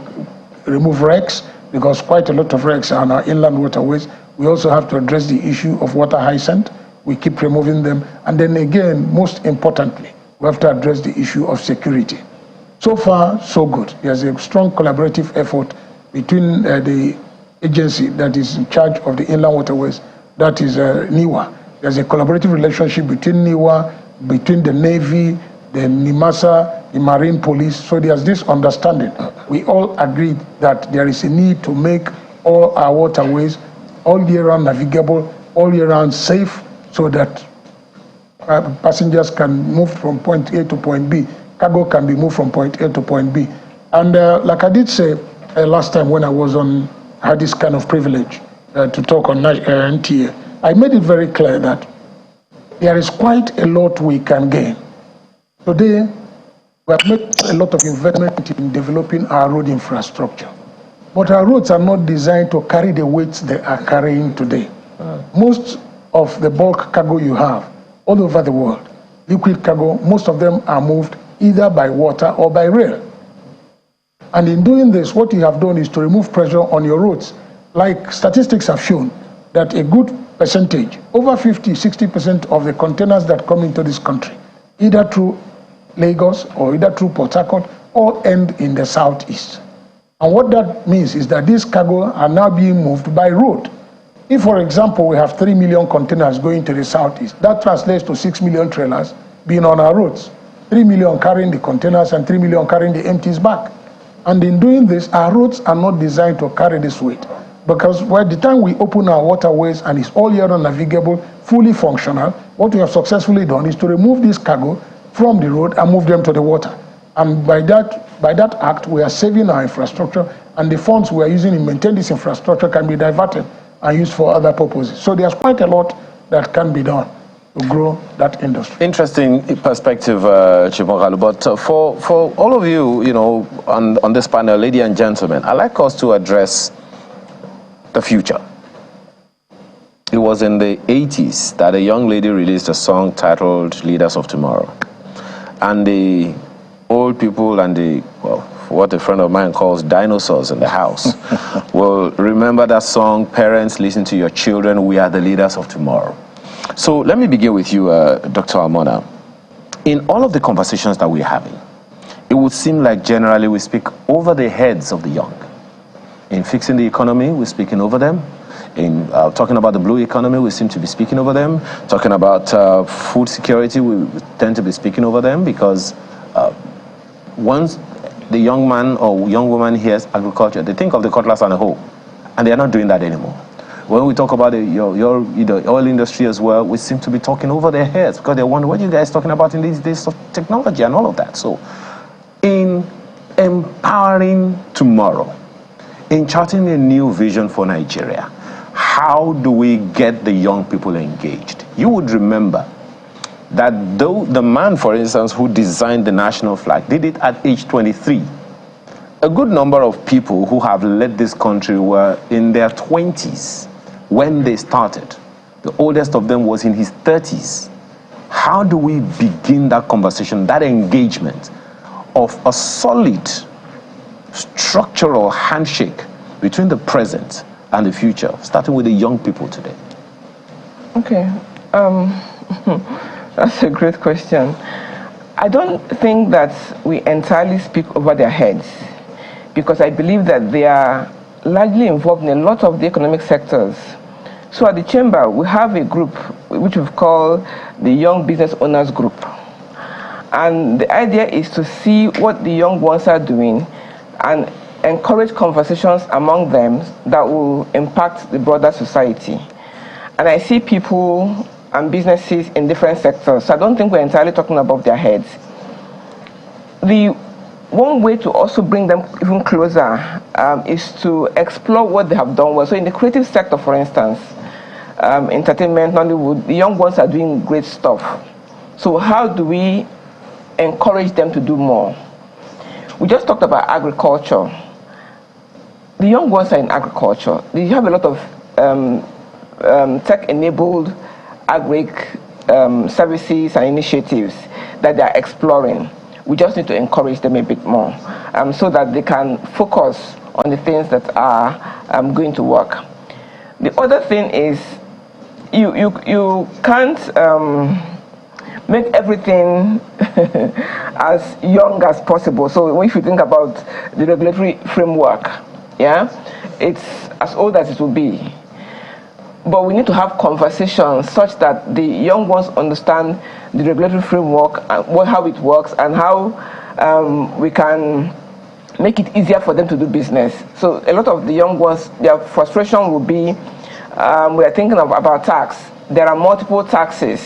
remove wrecks because quite a lot of wrecks are on our inland waterways. We also have to address the issue of water hyacinth. We keep removing them. And then again, most importantly, we have to address the issue of security. So far, so good. There's a strong collaborative effort between the agency that is in charge of the inland waterways, that is NIWA. There's a collaborative relationship between NIWA, between the Navy, the NIMASA, the Marine Police. So there's this understanding. We all agreed that there is a need to make all our waterways all year round navigable, all year round safe, so that passengers can move from point A to point B. Cargo can be moved from point A to point B. And like I did say last time when I was on, had this kind of privilege to talk on NTA, I made it very clear that there is quite a lot we can gain. Today, we have made a lot of investment in developing our road infrastructure. But our roads are not designed to carry the weights they are carrying today. Most of the bulk cargo you have all over the world, liquid cargo, most of them are moved either by water or by rail. And in doing this, what you have done is to remove pressure on your roads. Like statistics have shown that a good percentage, over 50, 60% of the containers that come into this country, either through Lagos or either through Port Harcourt, all end in the southeast. And what that means is that these cargo are now being moved by road. If, for example, we have 3 million containers going to the southeast, that translates to 6 million trailers being on our roads. 3 million carrying the containers and 3 million carrying the empties back. And in doing this, our roads are not designed to carry this weight. Because by the time we open our waterways and it's all year round navigable, fully functional, what we have successfully done is to remove this cargo from the road and move them to the water. And by that act, we are saving our infrastructure, and the funds we are using to maintain this infrastructure can be diverted and used for other purposes. So there's quite a lot that can be done to grow that industry. Interesting perspective, Chimongalu. But for all of you, on this panel, ladies and gentlemen, I'd like us to address the future. It was in the 80s that a young lady released a song titled Leaders of Tomorrow. And the old people and what a friend of mine calls dinosaurs in the house will remember that song. Parents, listen to your children. We are the leaders of tomorrow. So let me begin with you, Dr. Amona. In all of the conversations that we're having, it would seem like generally we speak over the heads of the young. In fixing the economy, we're speaking over them. In talking about the blue economy, we seem to be speaking over them. Talking about food security, we tend to be speaking over them because once the young man or young woman hears agriculture, they think of the cutlass and a hoe, and they are not doing that anymore. When we talk about your oil industry as well, we seem to be talking over their heads because they wonder what you guys talking about in these days of technology and all of that. So, in empowering tomorrow, in charting a new vision for Nigeria, how do we get the young people engaged? You would remember that though the man, for instance, who designed the national flag did it at age 23, a good number of people who have led this country were in their 20s when they started. The oldest of them was in his 30s. How do we begin that conversation, that engagement of a solid structural handshake between the present and the future, starting with the young people today? Okay, that's a great question. I don't think that we entirely speak over their heads, because I believe that they are largely involved in a lot of the economic sectors. So at the Chamber, we have a group which we've called the Young Business Owners Group. And the idea is to see what the young ones are doing and encourage conversations among them that will impact the broader society. And I see people and businesses in different sectors, so I don't think we're entirely talking above their heads. The one way to also bring them even closer is to explore what they have done well. So in the creative sector, for instance, entertainment, Nollywood, the young ones are doing great stuff. So how do we encourage them to do more? We just talked about agriculture. The young ones are in agriculture. They have a lot of tech-enabled agric services and initiatives that they are exploring. We just need to encourage them a bit more so that they can focus on the things that are going to work. The other thing is you can't make everything as young as possible. So if you think about the regulatory framework, it's as old as it will be. But we need to have conversations such that the young ones understand the regulatory framework, and how it works, and how we can make it easier for them to do business. So a lot of the young ones, their frustration will be, we are thinking about tax. There are multiple taxes.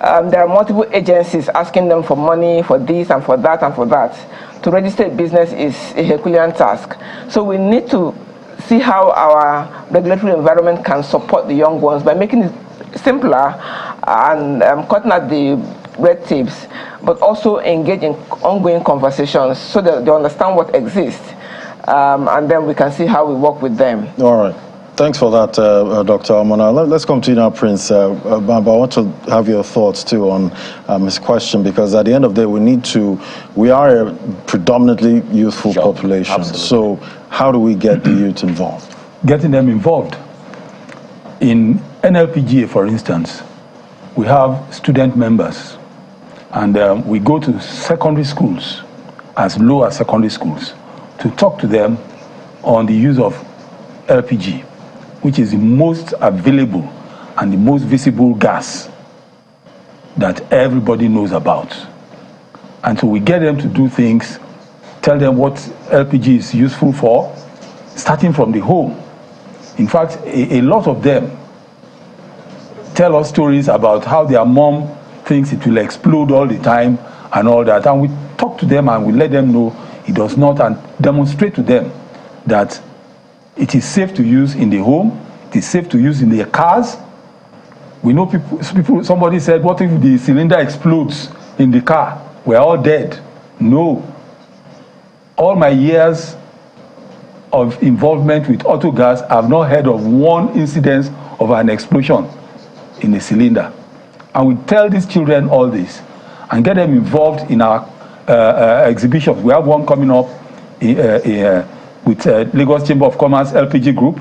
There are multiple agencies asking them for money for this and for that and for that. To register a business is a Herculean task. So we need to see how our regulatory environment can support the young ones by making it simpler and cutting out the red tapes, but also engage in ongoing conversations so that they understand what exists, and then we can see how we work with them. All right. Thanks for that, Dr. Amona. Let's come to you now, Prince. But I want to have your thoughts, too, on his question, because at the end of the day, we are a predominantly youthful population. Absolutely. So how do we get the youth involved? Getting them involved. In NLPGA, for instance, we have student members, and we go to secondary schools, as low as secondary schools, to talk to them on the use of LPG, which is the most available and the most visible gas that everybody knows about. And so we get them to do things tell them what LPG is useful for, starting from the home. In fact, a lot of them tell us stories about how their mom thinks it will explode all the time and all that. And we talk to them and we let them know it does not, and demonstrate to them that it is safe to use in the home, it is safe to use in their cars. We know somebody said, what if the cylinder explodes in the car? We're all dead. No. All my years of involvement with auto gas, I've not heard of one incident of an explosion in a cylinder. And we tell these children all this and get them involved in our exhibitions. We have one coming up with Lagos Chamber of Commerce LPG Group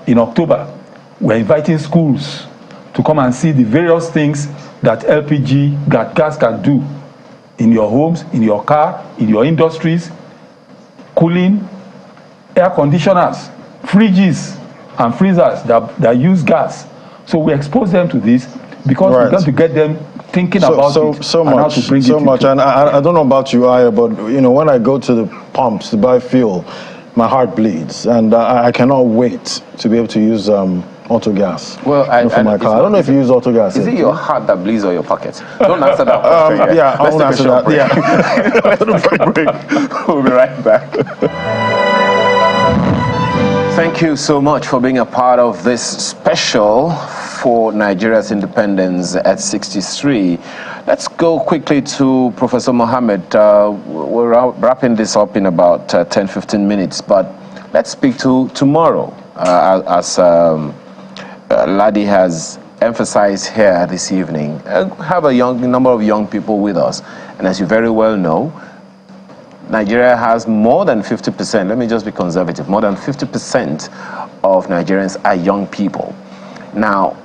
in October. We're inviting schools to come and see the various things that LPG, that gas can do in your homes, in your car, in your industries, cooling, air conditioners, fridges, and freezers that use gas. So we expose them to this because we got to get them thinking about it and how to bring it much. And I don't know about you, Aya, but when I go to the pumps to buy fuel, my heart bleeds, and I cannot wait to be able to use auto gas for my car. I don't know if you use auto gas. Is it your heart that bleeds or your pocket? Don't answer that question. Yeah, I won't answer that. We'll be right back. Thank you so much for being a part of this special for Nigeria's independence at 63. Let's go quickly to Professor Mohammed. We're wrapping this up in about 10-15 minutes, but let's speak to tomorrow. As Ladi has emphasized here this evening, have a number of young people with us. And as you very well know, Nigeria has more than 50%, let me just be conservative, more than 50% of Nigerians are young people. Now,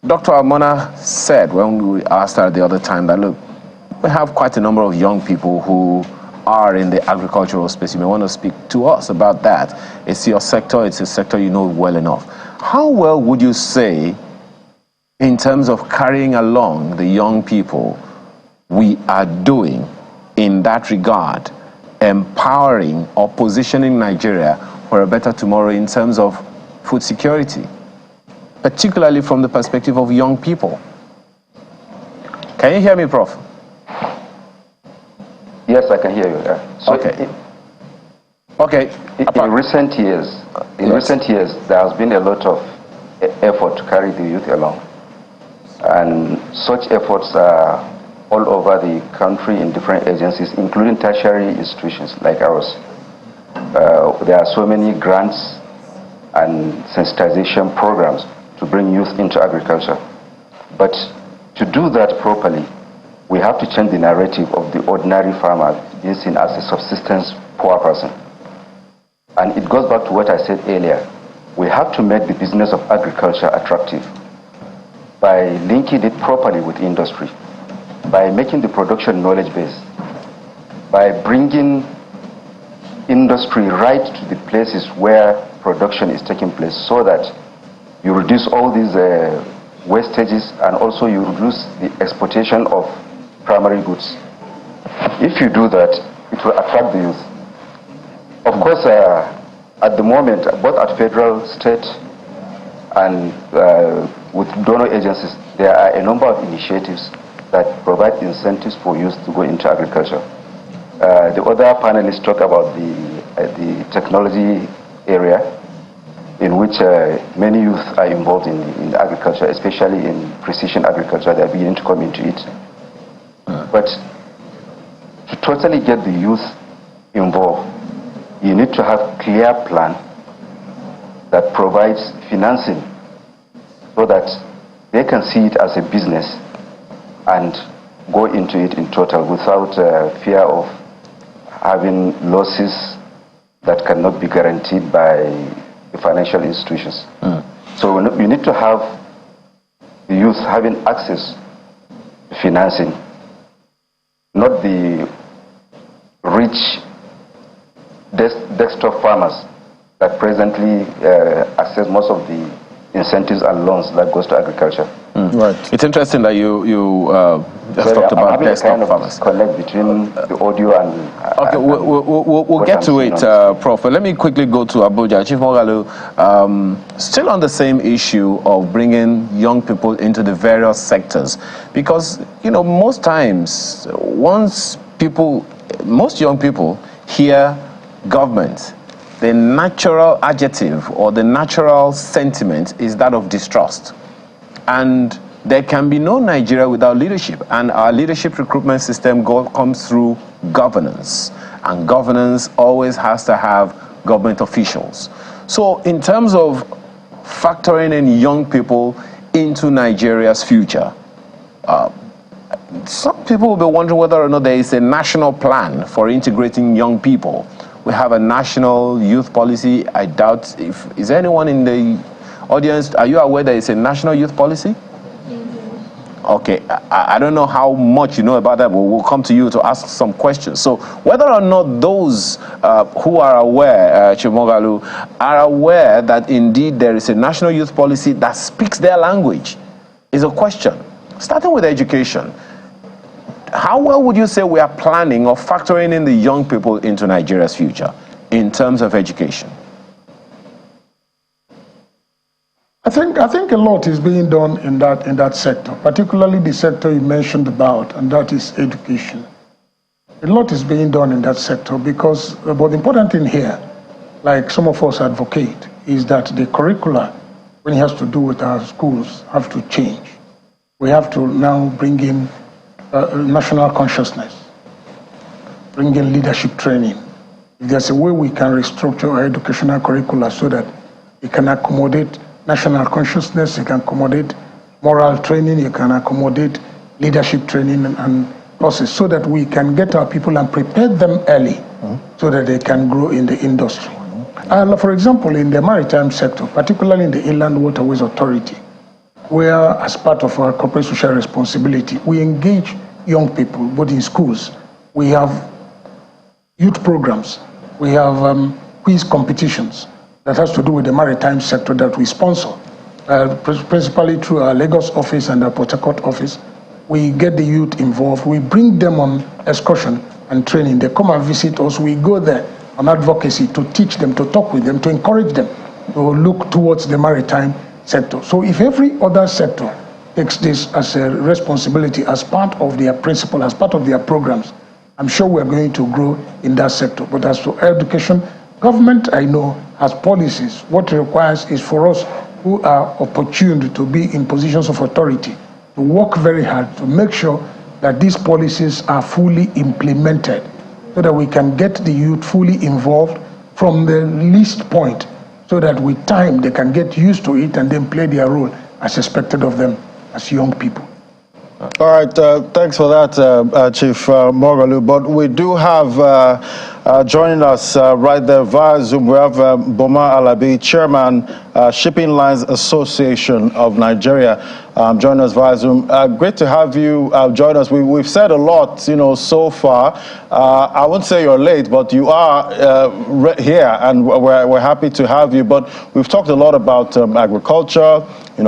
Dr. Amona said when we asked her the other time that, look, we have quite a number of young people who are in the agricultural space. You may want to speak to us about that. It's your sector, it's a sector you know well enough. How well would you say, in terms of carrying along the young people, we are doing in that regard, empowering or positioning Nigeria for a better tomorrow in terms of food security, particularly from the perspective of young people? Can you hear me, Prof? Yes, I can hear you. So in recent years, there has been a lot of effort to carry the youth along, and such efforts are all over the country in different agencies, including tertiary institutions like ours. There are so many grants and sensitization programs to bring youth into agriculture. But to do that properly, we have to change the narrative of the ordinary farmer being seen as a subsistence poor person. And it goes back to what I said earlier. We have to make the business of agriculture attractive by linking it properly with industry, by making the production knowledge-based, by bringing industry right to the places where production is taking place, so that you reduce all these wastages, and also you reduce the exportation of primary goods. If you do that, it will attract the youth. Of course, at the moment, both at federal, state, and with donor agencies, there are a number of initiatives that provide incentives for youth to go into agriculture. The other panelists talk about the technology area, in which many youth are involved in agriculture, especially in precision agriculture. They're beginning to come into it. But to totally get the youth involved, you need to have a clear plan that provides financing so that they can see it as a business and go into it in total without fear of having losses that cannot be guaranteed by the financial institutions. So you need to have the youth having access to financing, not the rich desktop farmers that presently access most of the incentives and loans that goes to agriculture. Right. It's interesting that you just talked about desktop kind of farmers. Connect between the audio and... Okay, we'll get to it, Prof. Let me quickly go to Abuja. Chief Mogalu, still on the same issue of bringing young people into the various sectors. Because, most times, most young people hear government, the natural adjective or the natural sentiment is that of distrust. And there can be no Nigeria without leadership, and our leadership recruitment system comes through governance, and governance always has to have government officials. So in terms of factoring in young people into Nigeria's future, some people will be wondering whether or not there is a national plan for integrating young people. We have a national youth policy. I doubt is there anyone in the audience, are you aware there is a national youth policy? Okay, I don't know how much you know about that, but we'll come to you to ask some questions. So whether or not those who are aware, Chief Mogalu, are aware that indeed there is a national youth policy that speaks their language is a question. Starting with education, how well would you say we are planning or factoring in the young people into Nigeria's future in terms of education? I think a lot is being done in that sector, particularly the sector you mentioned about, and that is education. A lot is being done in that sector because, but the important thing here, like some of us advocate, is that the curricula, when it has to do with our schools, have to change. We have to now bring in national consciousness, bring in leadership training. If there's a way we can restructure our educational curricula so that it can accommodate national consciousness, you can accommodate moral training, you can accommodate leadership training and process so that we can get our people and prepare them early so that they can grow in the industry. For example, in the maritime sector, particularly in the Inland Waterways Authority, where as part of our corporate social responsibility, we engage young people, both in schools. We have youth programs, we have quiz competitions, that has to do with the maritime sector that we sponsor, principally through our Lagos office and our Port Harcourt office. We get the youth involved, we bring them on excursion and training. They come and visit us, we go there on advocacy to teach them, to talk with them, to encourage them to look towards the maritime sector. So if every other sector takes this as a responsibility, as part of their principle, as part of their programs, I'm sure we're going to grow in that sector. But as to education, government, I know, has policies. What it requires is for us who are opportuned to be in positions of authority to work very hard to make sure that these policies are fully implemented so that we can get the youth fully involved from the least point so that with time they can get used to it and then play their role as expected of them as young people. All right, thanks for that, Chief Mogalu. But we do have joining us right there via Zoom, we have Boma Alabi, Chairman, Shipping Lines Association of Nigeria, join us via Zoom. Great to have you join us. We've said a lot, so far. I wouldn't say you're late, but you are here, and we're happy to have you. But we've talked a lot about agriculture,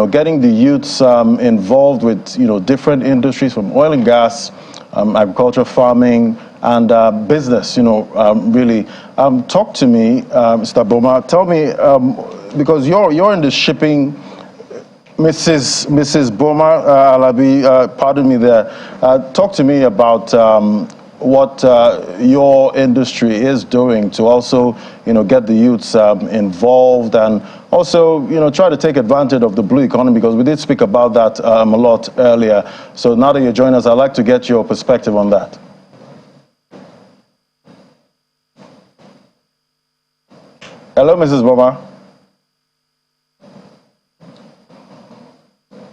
getting the youths involved with, different industries from oil and gas, agriculture, farming, and business, really. Talk to me, Mr. Boma. Tell me, because you're in the shipping, Mrs. Boma Alabi, pardon me there. Talk to me about what your industry is doing to also, get the youths involved and also, try to take advantage of the blue economy, because we did speak about that a lot earlier. So now that you join us, I'd like to get your perspective on that. Hello, Mrs. Boma.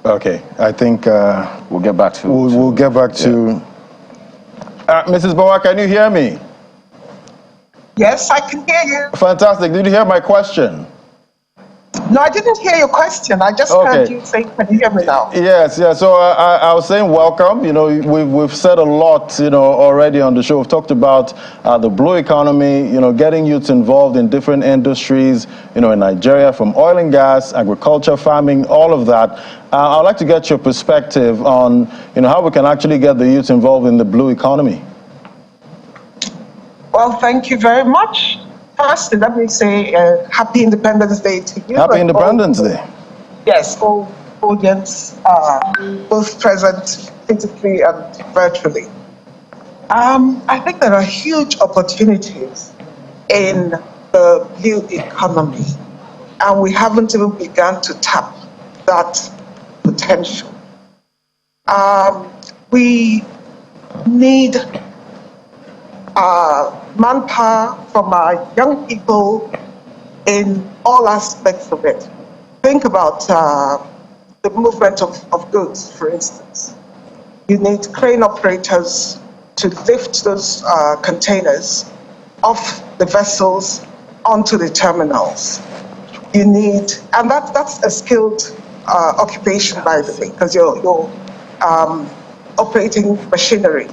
Okay, I think we'll get back to. We'll get back to. Mrs. Boma, can you hear me? Yes, I can hear you. Fantastic. Did you hear my question? No, I didn't hear your question. I just heard you say, can you hear me now? Yes, yeah. So I was saying welcome. You know, we've said a lot, you know, already on the show. We've talked about the blue economy, you know, getting youths involved in different industries, you know, in Nigeria, from oil and gas, agriculture, farming, all of that. I'd like to get your perspective on, you know, how we can actually get the youths involved in the blue economy. Well, thank you very much. First, let me say Happy Independence Day to you. Happy Independence Day. Yes, all audience, both present physically and virtually. I think there are huge opportunities in the blue economy, and we haven't even begun to tap that potential. We need manpower from our young people in all aspects of it. Think about the movement of goods, for instance. You need crane operators to lift those containers off the vessels onto the terminals. You need, and that's a skilled occupation, by the way, because you're operating machinery.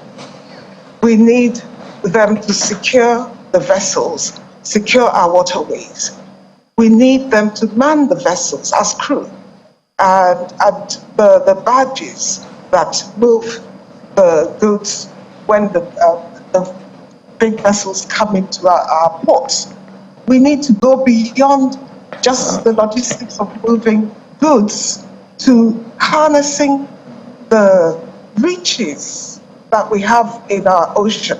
We need them to secure the vessels, secure our waterways. We need them to man the vessels as crew, and the barges that move the goods when the big vessels come into our ports. We need to go beyond just the logistics of moving goods to harnessing the riches that we have in our ocean.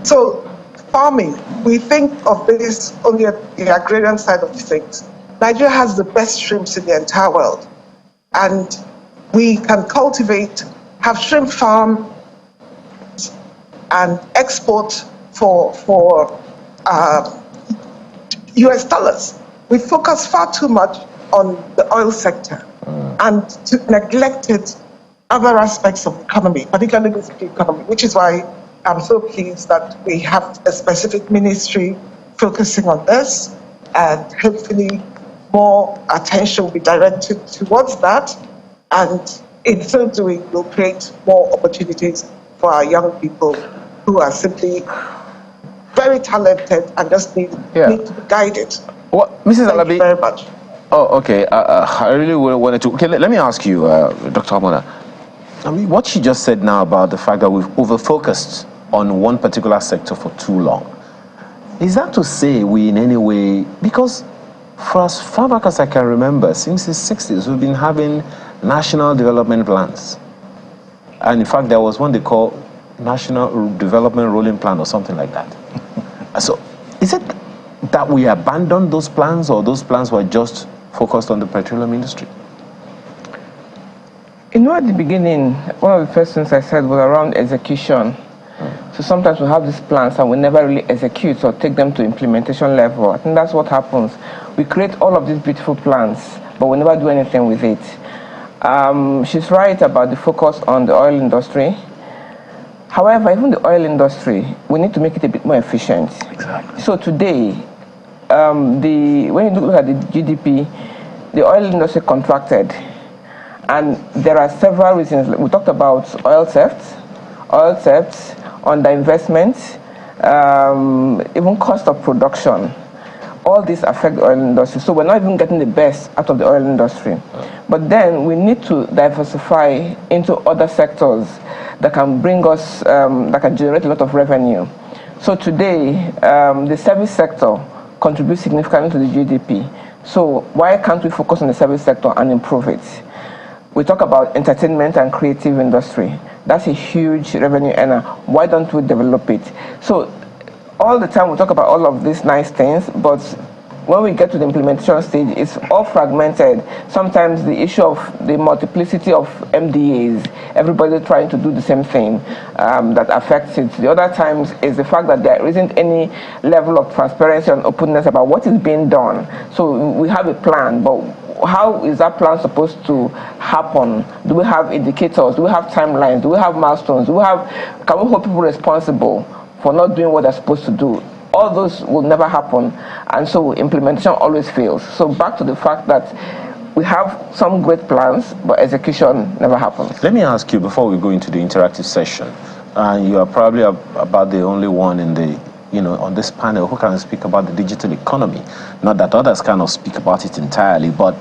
So farming, we think of this only at the agrarian side of things. Nigeria has the best shrimps in the entire world, and we can cultivate, have shrimp farm and export for US dollars. We focus far too much on the oil sector and neglected other aspects of the economy, particularly the economy, which is why I'm so pleased that we have a specific ministry focusing on this, and hopefully more attention will be directed towards that, and in so doing will create more opportunities for our young people who are simply very talented and just need to be guided. Well, Mrs. Thank you very much. Oh, okay. I really wanted to. Okay, let me ask you, Dr. Amona. I mean, what she just said now about the fact that we've over-focused on one particular sector for too long, is that to say we in any way, because for as far back as I can remember, since the 60s, we've been having national development plans. And in fact, there was one they call National Development Rolling Plan or something like that. So is it that we abandoned those plans, or those plans were just focused on the petroleum industry? You know, at the beginning, one of the first things I said was around execution. So sometimes we have these plans and we never really execute or take them to implementation level. I think that's what happens. We create all of these beautiful plans, but we never do anything with it. She's right about the focus on the oil industry. However, even the oil industry, we need to make it a bit more efficient. Exactly. So today, when you look at the GDP, the oil industry contracted. And there are several reasons. We talked about oil theft, underinvestment, even cost of production. All these affect the oil industry. So we're not even getting the best out of the oil industry. But then we need to diversify into other sectors that can bring us, that can generate a lot of revenue. So today, the service sector contributes significantly to the GDP. So why can't we focus on the service sector and improve it? We talk about entertainment and creative industry. That's a huge revenue earner. Why don't we develop it? So all the time we talk about all of these nice things, but when we get to the implementation stage, it's all fragmented. Sometimes the issue of the multiplicity of MDAs, everybody trying to do the same thing, that affects it. The other times is the fact that there isn't any level of transparency and openness about what is being done. So we have a plan, but how is that plan supposed to happen? Do we have indicators? Do we have timelines? Do we have milestones? Can we hold people responsible for not doing what they're supposed to do? all those will never happen, and so implementation always fails. So back to the fact that we have some great plans, but execution never happens. Let me ask you before we go into the interactive session, and you are probably about the only one in the, on this panel who can speak about the digital economy. Not that others cannot speak about it entirely, but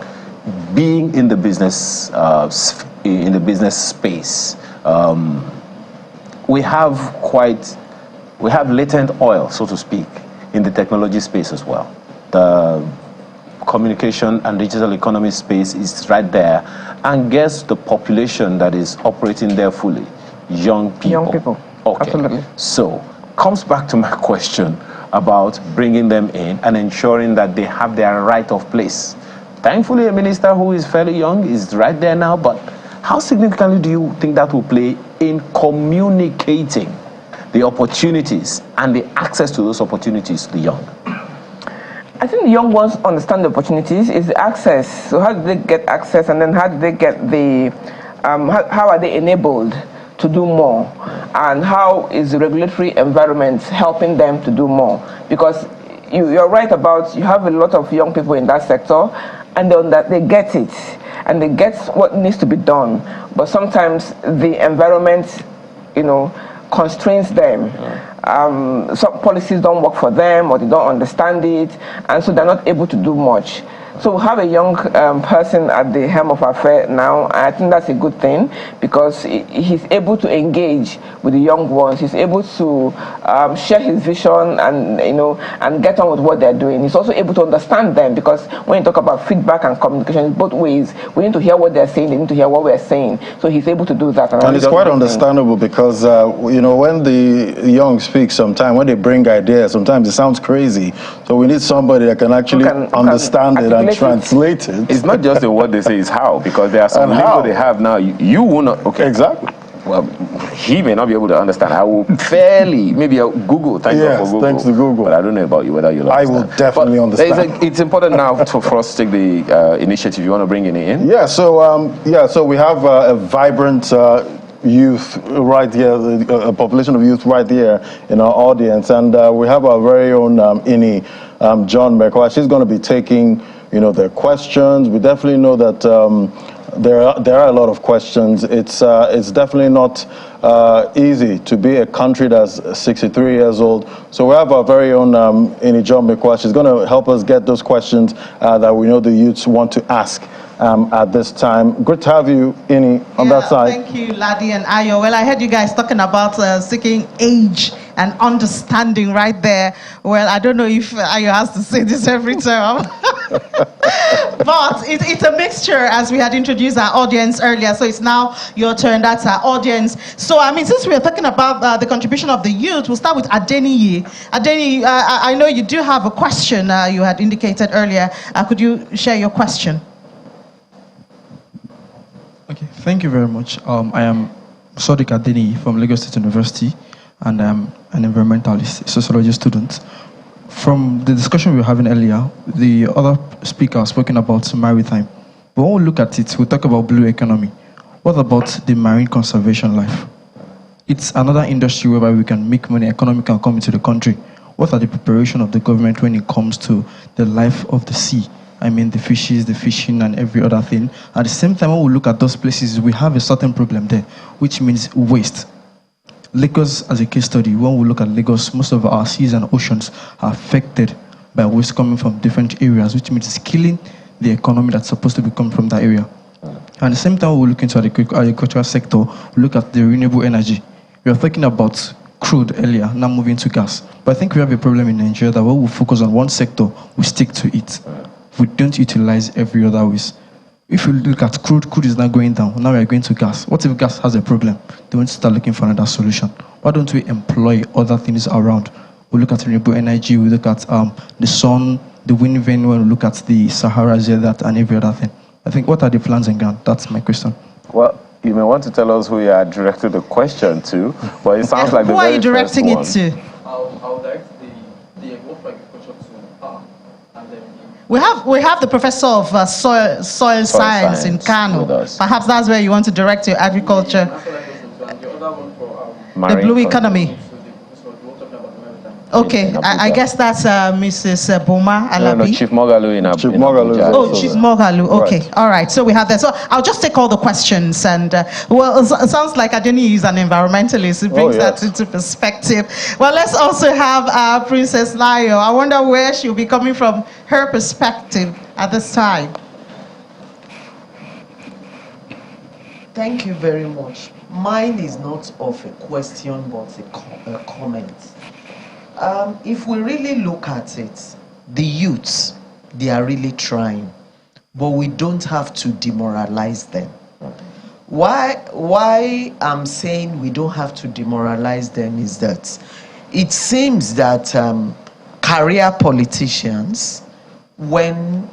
being in the business space, we have latent oil, so to speak, in the technology space as well. The communication and digital economy space is right there, and guess the population that is operating there fully? Young people. Young people. Okay. Absolutely. So, comes back to my question about bringing them in and ensuring that they have their right of place. Thankfully, a minister who is fairly young is right there now, but how significantly do you think that will play in communicating the opportunities and the access to those opportunities to the young? I think the young ones understand the opportunities, is the access. So how do they get access, and then how do they get the, how are they enabled to do more? And how is the regulatory environment helping them to do more? Because you're right about, you have a lot of young people in that sector, and they get it, and they get what needs to be done. But sometimes the environment, constrains them. Some policies don't work for them, or they don't understand it, and so they're not able to do much. So we have a young person at the helm of our affair now. I think that's a good thing, because he's able to engage with the young ones. He's able to share his vision and get on with what they're doing. He's also able to understand them, because when you talk about feedback and communication, both ways. We need to hear what they're saying, they need to hear what we're saying. So he's able to do that. And it's quite understandable, because when the young speak, sometimes when they bring ideas, sometimes it sounds crazy. So we need somebody that can actually understand it and translate it. It's not just what they say, it's how, because there are some lingo they have now. You will not. Okay. Exactly. Well, he may not be able to understand. I will maybe I'll Google. Thank you for Google. Thanks to Google. But I don't know about you, whether you'll understand. I will definitely understand. It's important now for us to take the initiative. You want to bring it in? Yeah. So we have a vibrant youth right here, a population of youth right here in our audience, and we have our very own Ini, John Mekwa. She's going to be taking their questions. We definitely know that there are a lot of questions. It's definitely not easy to be a country that's 63 years old. So we have our very own Ini John Mekwa. She's going to help us get those questions that we know the youths want to ask at this time. Good to have you, Ini, on that side. Thank you, Ladi and Ayo. Well, I heard you guys talking about seeking age and understanding right there. Well, I don't know if Ayo has to say this every time. But it's a mixture, as we had introduced our audience earlier. So it's now your turn. That's our audience. So, since we're talking about the contribution of the youth, we'll start with Adeniyi. Adeniyi, I know you do have a question you had indicated earlier. Could you share your question? Okay, thank you very much. I am Sadiq Adeniyi from Lagos State University, and I'm an environmentalist, sociology student. From the discussion we were having earlier, the other speaker spoken about maritime. But when we look at it, we talk about blue economy. What about the marine conservation life? It's another industry whereby we can make money, economy can come into the country. What are the preparation of the government when it comes to the life of the sea? The fishes, the fishing, and every other thing. At the same time, when we look at those places, we have a certain problem there, which means waste. Lagos, as a case study, when we look at Lagos, most of our seas and oceans are affected by waste coming from different areas, which means it's killing the economy that's supposed to be coming from that area. And at the same time, when we look into the agricultural sector, we look at the renewable energy. We were talking about crude earlier, now moving to gas. But I think we have a problem in Nigeria that when we focus on one sector, we stick to it. We don't utilize every other waste. If you look at crude is now going down. Now we are going to gas. What if gas has a problem? They want to start looking for another solution. Why don't we employ other things around? We look at renewable energy, we look at the sun, the wind vane, we look at the Sahara Desert and every other thing. I think, what are the plans in ground? That's my question. Well, you may want to tell us who you are directing the question to, but it sounds like the very first one. Who are you directing it to? I'll direct the World Agriculture to and then we have the professor of soil science in Kano. Perhaps that's where you want to direct your agriculture. the other one for the blue economy. Okay, I guess that's Mrs. Boma Alabi. No, Chief Mogalu in Chief in Mogalu. Abuja. Oh, Chief Mogalu. Okay, Right. all right. So we have that. So I'll just take all the questions. And well, it sounds like Adeni is an environmentalist. It brings yes. that into perspective. Well, let's also have Princess Layo. I wonder where she'll be coming from, her perspective at this time. Thank you very much. Mine is not of a question, but a comment. If we really look at it, the youths, they are really trying, but we don't have to demoralize them. Why I'm saying we don't have to demoralize them is that it seems that career politicians, when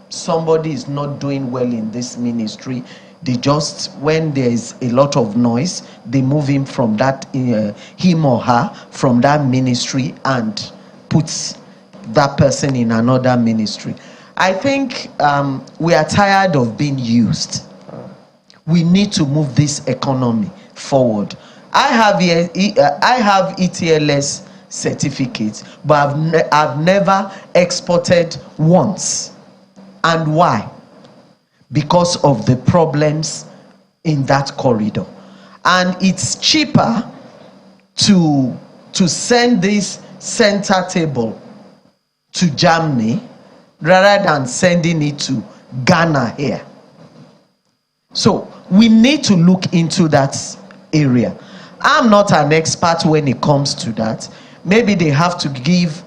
somebody is not doing well in this ministry, they just, when there's a lot of noise, they move him from that, him or her, from that ministry and puts that person in another ministry. I think we are tired of being used. We need to move this economy forward. I have ETLS certificates, but I've never exported once. And why? Because of the problems in that corridor. And it's cheaper to send this center table to Germany rather than sending it to Ghana here. So we need to look into that area. I'm not an expert when it comes to that. Maybe they have to give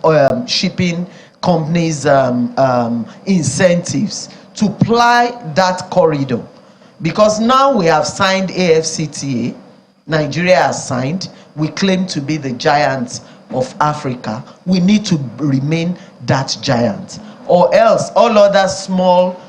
shipping companies incentives to ply that corridor, because now we have signed AFCTA. Nigeria has signed. We claim to be the giant of Africa. We need to remain that giant, or else all other small,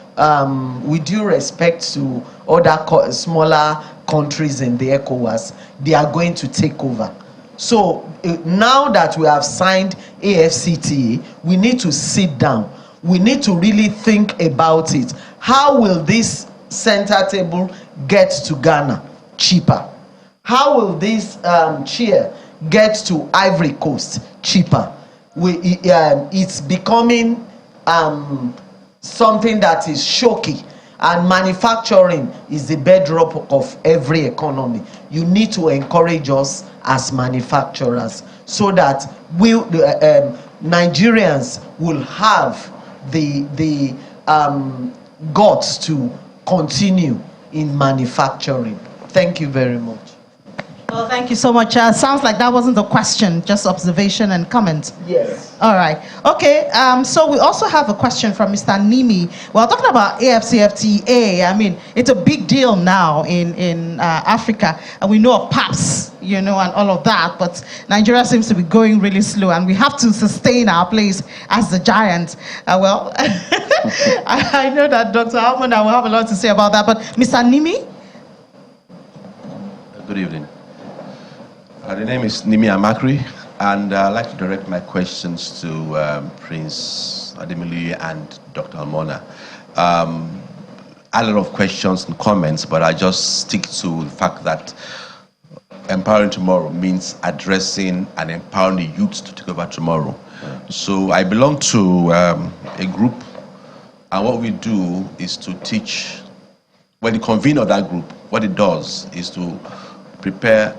with due respect to other smaller countries in the ECOWAS, they are going to take over. So now that we have signed AFCTA, we need to sit down. We need to really think about it. How will this center table get to Ghana cheaper? How will this chair get to Ivory Coast cheaper? It's becoming something that is shocky, and manufacturing is the bedrock of every economy. You need to encourage us as manufacturers so that Nigerians will have the guts to continue in manufacturing. Thank you very much. Well, thank you so much. Sounds like that wasn't a question, just observation and comment. Yes. All right. Okay. So we also have a question from Mr. Nimi. We're talking about AFCFTA. I mean, it's a big deal now in Africa, and we know of PAPS, and all of that. But Nigeria seems to be going really slow, and we have to sustain our place as the giant. Well, I know that Dr. Almond will have a lot to say about that. But Mr. Nimi. Good evening. The name is Nimi Amakri, and I'd like to direct my questions to Prince Ademili and Dr. Almona. A lot of questions and comments, but I just stick to the fact that empowering tomorrow means addressing and empowering the youth to take over tomorrow. So I belong to a group, and what we do is to teach. When the convener of that group, what it does is to prepare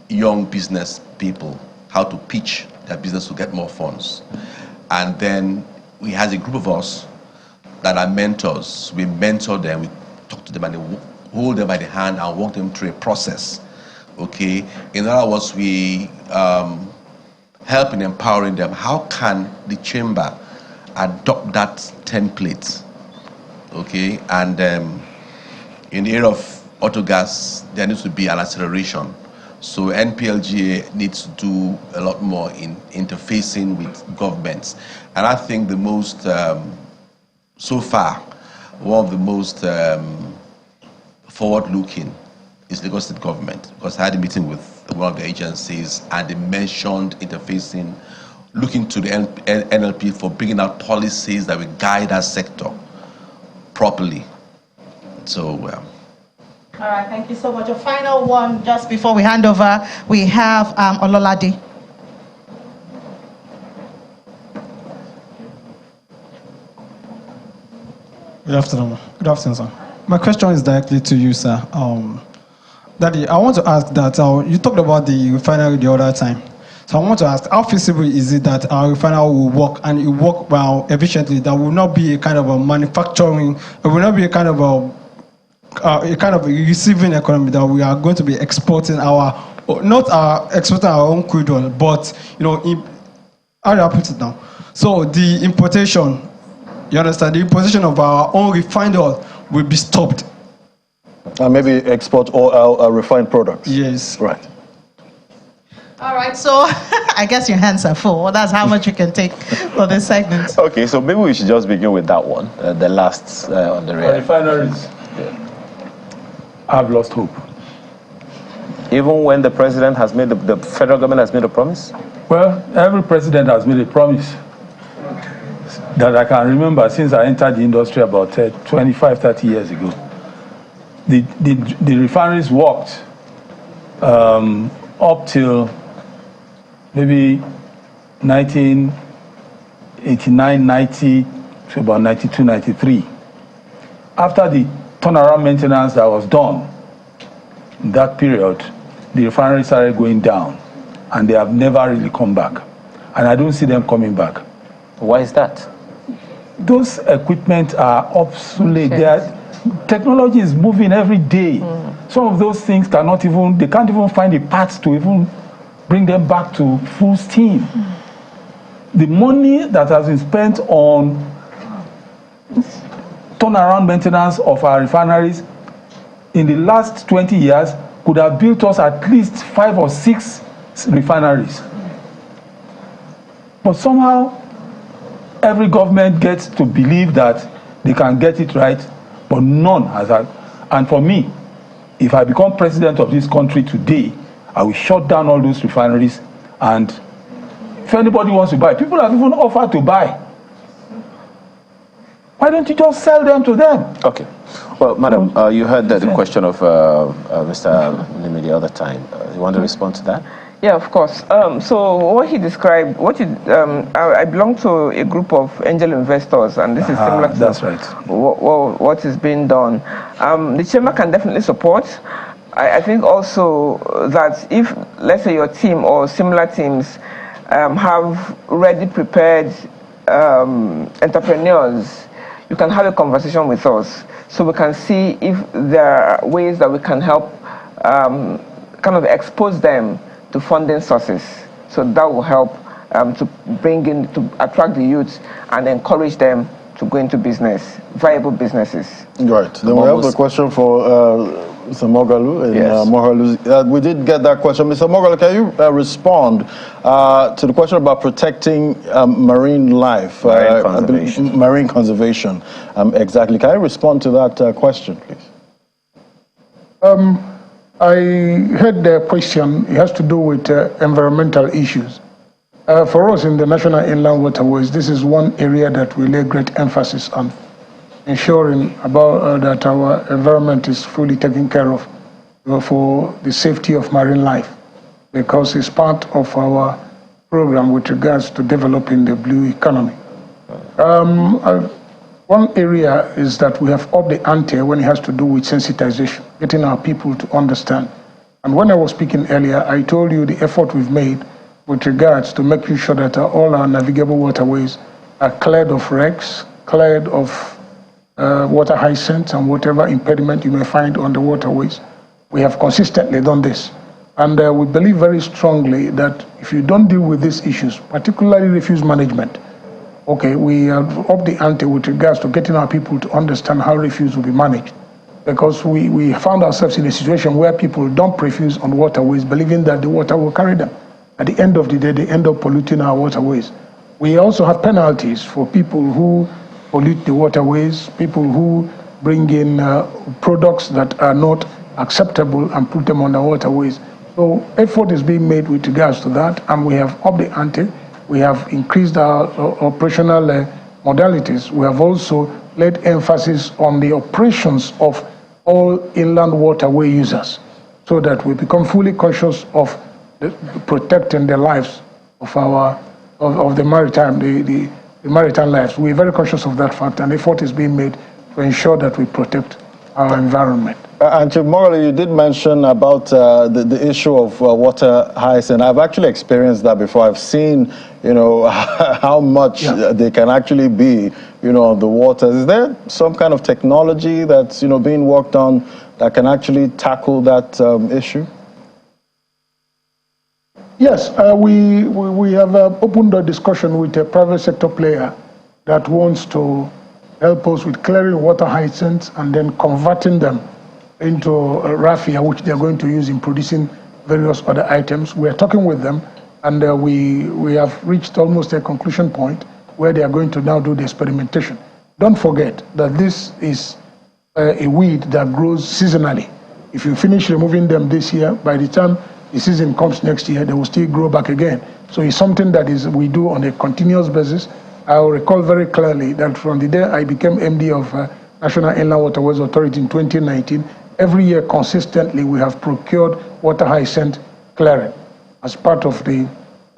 young business people how to pitch their business to get more funds. And then we have a group of us that are mentors. We mentor them, we talk to them, and we hold them by the hand and walk them through a process. Okay? In other words, we help in empowering them. How can the chamber adopt that template? Okay? And in the area of autogas, there needs to be an acceleration. So NPLGA needs to do a lot more in interfacing with governments. And I think the most, so far, one of the most forward-looking is Lagos State government. Because I had a meeting with one of the agencies, and they mentioned interfacing, looking to the NLP for bringing out policies that will guide our sector properly. So, all right, thank you so much. A final one just before we hand over. We have Ololade. Good afternoon. Good afternoon, sir. My question is directly to you, sir. Daddy, I want to ask that you talked about the refinery the other time. So I want to ask, how feasible is it that our refinery will work and it work well efficiently? That will not be a kind of a manufacturing, it will not be a kind of a receiving economy that we are going to be exporting exporting our own crude oil, but how do I put it now? So the importation, you understand, the importation of our own refined oil will be stopped. And maybe export all our refined products. Yes. Right. All right, so I guess your hands are full. That's how much you can take for this segment. Okay, so maybe we should just begin with that one, the last on the rear. Refineries. I've lost hope. Even when the president has made, the federal government has made a promise? Well, every president has made a promise that I can remember since I entered the industry about 25, 30 years ago. The refineries worked up till maybe 1989, 90 to about 92, 93. After the turnaround maintenance that was done in that period, the refinery started going down, and they have never really come back. And I don't see them coming back. Why is that? Those equipment are obsolete. Technology is moving every day. Some of those things they can't even find the parts to even bring them back to full steam. The money that has been spent on turnaround maintenance of our refineries in the last 20 years could have built us at least 5 or 6 refineries. But somehow, every government gets to believe that they can get it right, but none has had. And for me, if I become president of this country today, I will shut down all those refineries, and if anybody wants to buy, people have even offered to buy. Why don't you just sell them to them? Okay. Well, madam, you heard the question of Mr. Nimi the other time. You want to respond to that? Yeah, of course. So what he described, I belong to a group of angel investors, and this is similar to what is being done. The chamber can definitely support. I think also that if, let's say, your team or similar teams have ready prepared entrepreneurs, you can have a conversation with us so we can see if there are ways that we can help kind of expose them to funding sources. So that will help to attract the youth and encourage them to go into business, viable businesses. Right. Then we have a question for Mr. Mogalu. Yes. We did get that question. Mr. Mogalu, can you respond to the question about protecting marine life? Marine conservation. Exactly. Can you respond to that question, please? I heard the question. It has to do with environmental issues. For us in the National Inland Waterways, this is one area that we lay great emphasis on, ensuring that our environment is fully taken care of for the safety of marine life, because it's part of our program with regards to developing the blue economy. One area is that we have upped the ante when it has to do with sensitization, getting our people to understand. And when I was speaking earlier, I told you the effort we've made with regards to making sure that all our navigable waterways are cleared of wrecks, cleared of water hyacinths and whatever impediment you may find on the waterways. We have consistently done this. And we believe very strongly that if you don't deal with these issues, particularly refuse management, okay, we have upped the ante with regards to getting our people to understand how refuse will be managed. Because we found ourselves in a situation where people dump refuse on waterways, believing that the water will carry them. At the end of the day, they end up polluting our waterways. We also have penalties for people who pollute the waterways, people who bring in products that are not acceptable and put them on the waterways. So effort is being made with regards to that, and we have upped the ante. We have increased our operational modalities. We have also laid emphasis on the operations of all inland waterway users, so that we become fully conscious of protecting the lives of the maritime lives. We're very conscious of that fact, and effort is being made to ensure that we protect our environment. And Chief Morley, you did mention about the issue of water hyacinth. I've actually experienced that before. I've seen, how much they can actually be, on the waters. Is there some kind of technology that's, being worked on that can actually tackle that issue? Yes, we have opened a discussion with a private sector player that wants to help us with clearing water hyacinths and then converting them into raffia, which they're going to use in producing various other items. We're talking with them, and we have reached almost a conclusion point where they are going to now do the experimentation. Don't forget that this is a weed that grows seasonally. If you finish removing them this year, by the time the season comes next year, they will still grow back again. So it's something that we do on a continuous basis. I recall very clearly that from the day I became MD of National Inland Waterways Authority in 2019, every year consistently we have procured water hyacinth clearing as part of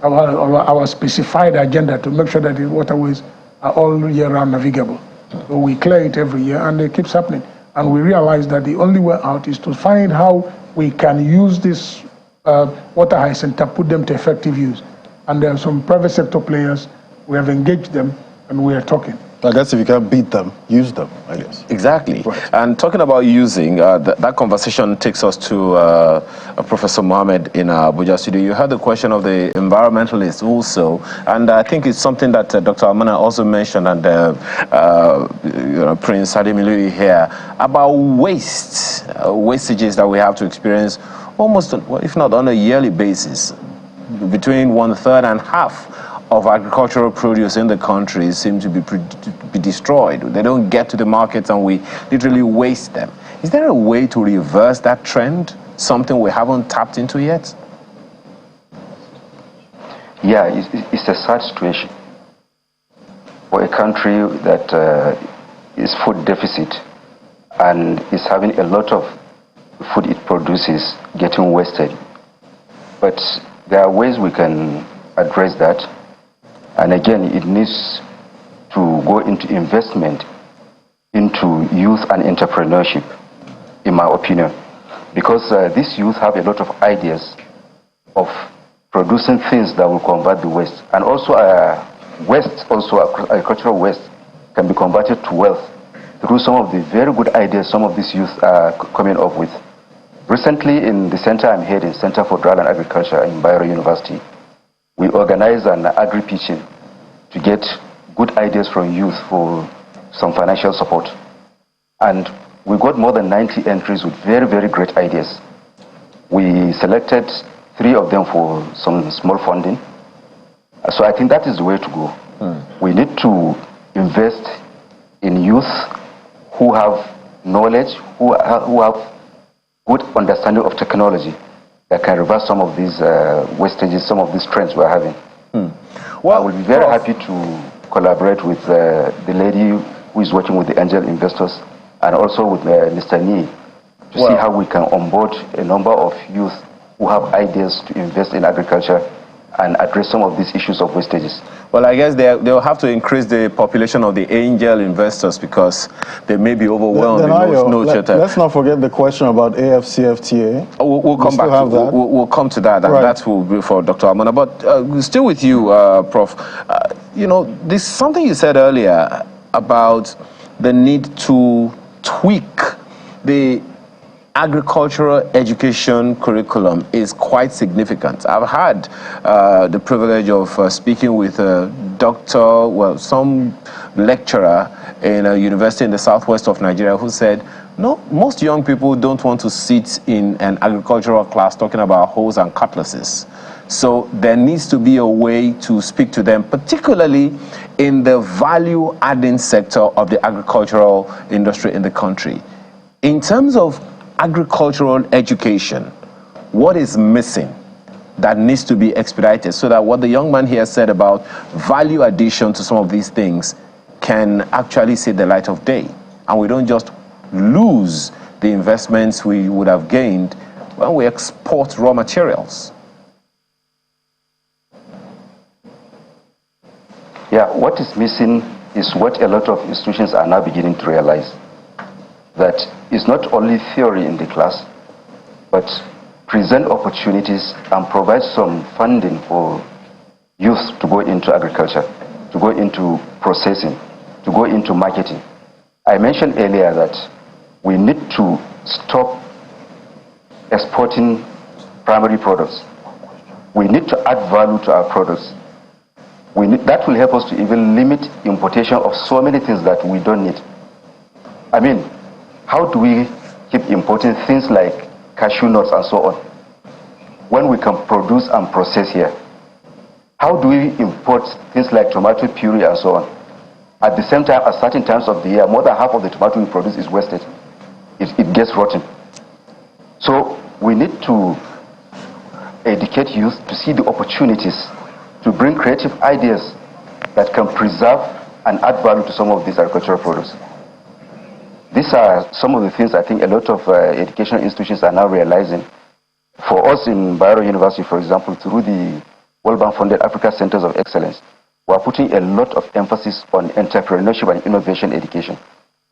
our specified agenda to make sure that the waterways are all year round navigable. So we clear it every year, and it keeps happening. And we realize that the only way out is to find how we can use this water hyacinth to put them to effective use. And there are some private sector players, we have engaged them, and we are talking. I guess if you can't beat them, use them, I guess. Exactly. Right. And talking about using, that conversation takes us to Professor Mohammed in Abuja studio. You heard the question of the environmentalists also, and I think it's something that Dr. Almana also mentioned, and Prince Ademilu here, about wastages that we have to experience almost, if not on a yearly basis, between 1/3 and half of agricultural produce in the country seem to be destroyed. They don't get to the markets, and we literally waste them. Is there a way to reverse that trend? Something we haven't tapped into yet? Yeah, it's a sad situation for a country that is food deficit and is having a lot of food it produces getting wasted. But there are ways we can address that. And again, it needs to go into investment into youth and entrepreneurship, in my opinion. Because these youth have a lot of ideas of producing things that will convert the waste. And also agricultural waste can be converted to wealth through some of the very good ideas some of these youth are coming up with. Recently, in the center I'm heading, Center for Dry Land Agriculture in Bayero University, we organized an agri-pitching to get good ideas from youth for some financial support. And we got more than 90 entries with very, very great ideas. We selected 3 of them for some small funding. So I think that is the way to go. We need to invest in youth who have knowledge, who have good understanding of technology that can reverse some of these wastages, some of these trends we're having. Well, I will be very happy to collaborate with the lady who is working with the angel investors, and also with Mr. Ni, to see how we can onboard a number of youth who have ideas to invest in agriculture and address some of these issues of wastages. Well, I guess they'll have to increase the population of the angel investors because they may be overwhelmed. Let's not forget the question about AFCFTA. We'll come back. We'll come to that, and that will be for Dr. Almana. But still with you, Prof. There's something you said earlier about the need to tweak the agricultural education curriculum is quite significant. I've had the privilege of speaking with a doctor, some lecturer in a university in the southwest of Nigeria who said, no, most young people don't want to sit in an agricultural class talking about hoes and cutlasses. So there needs to be a way to speak to them, particularly in the value-adding sector of the agricultural industry in the country. In terms of agricultural education, what is missing that needs to be expedited so that what the young man here said about value addition to some of these things can actually see the light of day, and we don't just lose the investments we would have gained when we export raw materials? Yeah, what is missing is what a lot of institutions are now beginning to realize. that is not only theory in the class, but present opportunities and provide some funding for youth to go into agriculture, to go into processing, to go into marketing. I mentioned earlier that we need to stop exporting primary products. We need to add value to our products. That will help us to even limit importation of so many things that we don't need. I mean, how do we keep importing things like cashew nuts and so on when we can produce and process here? How do we import things like tomato puree and so on? At the same time, at certain times of the year, more than half of the tomato we produce is wasted. It gets rotten. So we need to educate youth to see the opportunities, to bring creative ideas that can preserve and add value to some of these agricultural products. These are some of the things I think a lot of educational institutions are now realizing. For us in Bayero University, for example, through the World Bank funded Africa Centers of Excellence, we are putting a lot of emphasis on entrepreneurship and innovation education.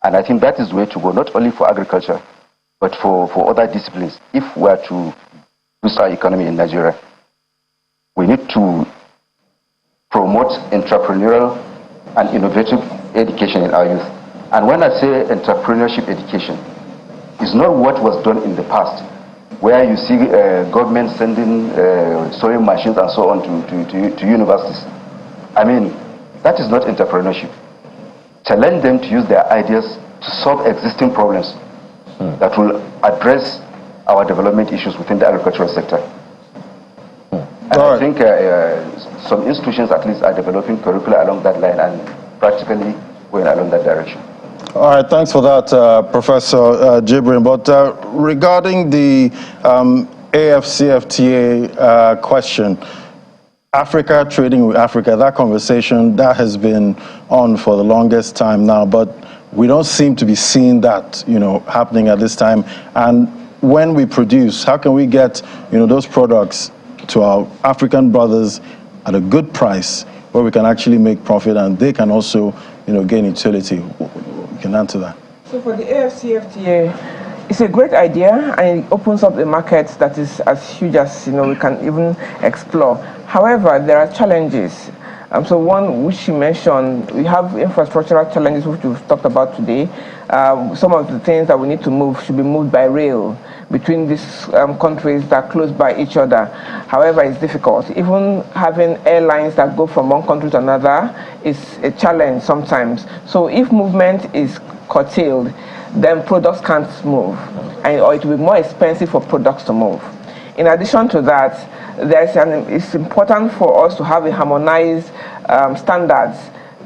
And I think that is the way to go, not only for agriculture, but for other disciplines. If we are to boost our economy in Nigeria, we need to promote entrepreneurial and innovative education in our youth. And when I say entrepreneurship education, it's not what was done in the past, where you see government sending sewing machines and so on to universities. I mean, that is not entrepreneurship. Challenge them to use their ideas to solve existing problems that will address our development issues within the agricultural sector. And I think some institutions at least are developing curricula along that line and practically going along that direction. All right, thanks for that, Professor Jibrin. But regarding the AFCFTA question, Africa trading with Africa, that conversation, that has been on for the longest time now, but we don't seem to be seeing that, happening at this time. And when we produce, how can we get, those products to our African brothers at a good price where we can actually make profit and they can also, gain utility? We can answer that. So for the AFCFTA, it's a great idea and it opens up a market that is as huge as we can even explore. However, there are challenges. So one which you mentioned, we have infrastructural challenges which we've talked about today. Some of the things that we need to move should be moved by rail between these countries that are close by each other. However, it's difficult. Even having airlines that go from one country to another is a challenge sometimes. So if movement is curtailed, then products can't move, or it will be more expensive for products to move. In addition to that, it's important for us to have a harmonized standards.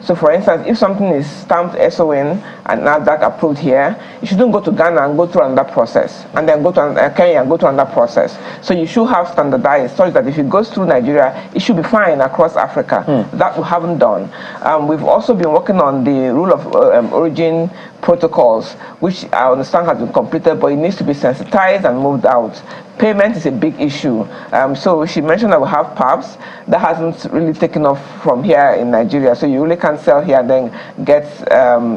So for instance, if something is stamped SON and NAFDAC approved here, you shouldn't go to Ghana and go through another process, and then go to Kenya and go through another process. So you should have standardized such that if it goes through Nigeria, it should be fine across Africa. That we haven't done. We've also been working on the rule of origin protocols, which I understand has been completed, but it needs to be sensitized and moved out. Payment is a big issue. So she mentioned that we have PABs. That hasn't really taken off from here in Nigeria. So you really can't sell here and then get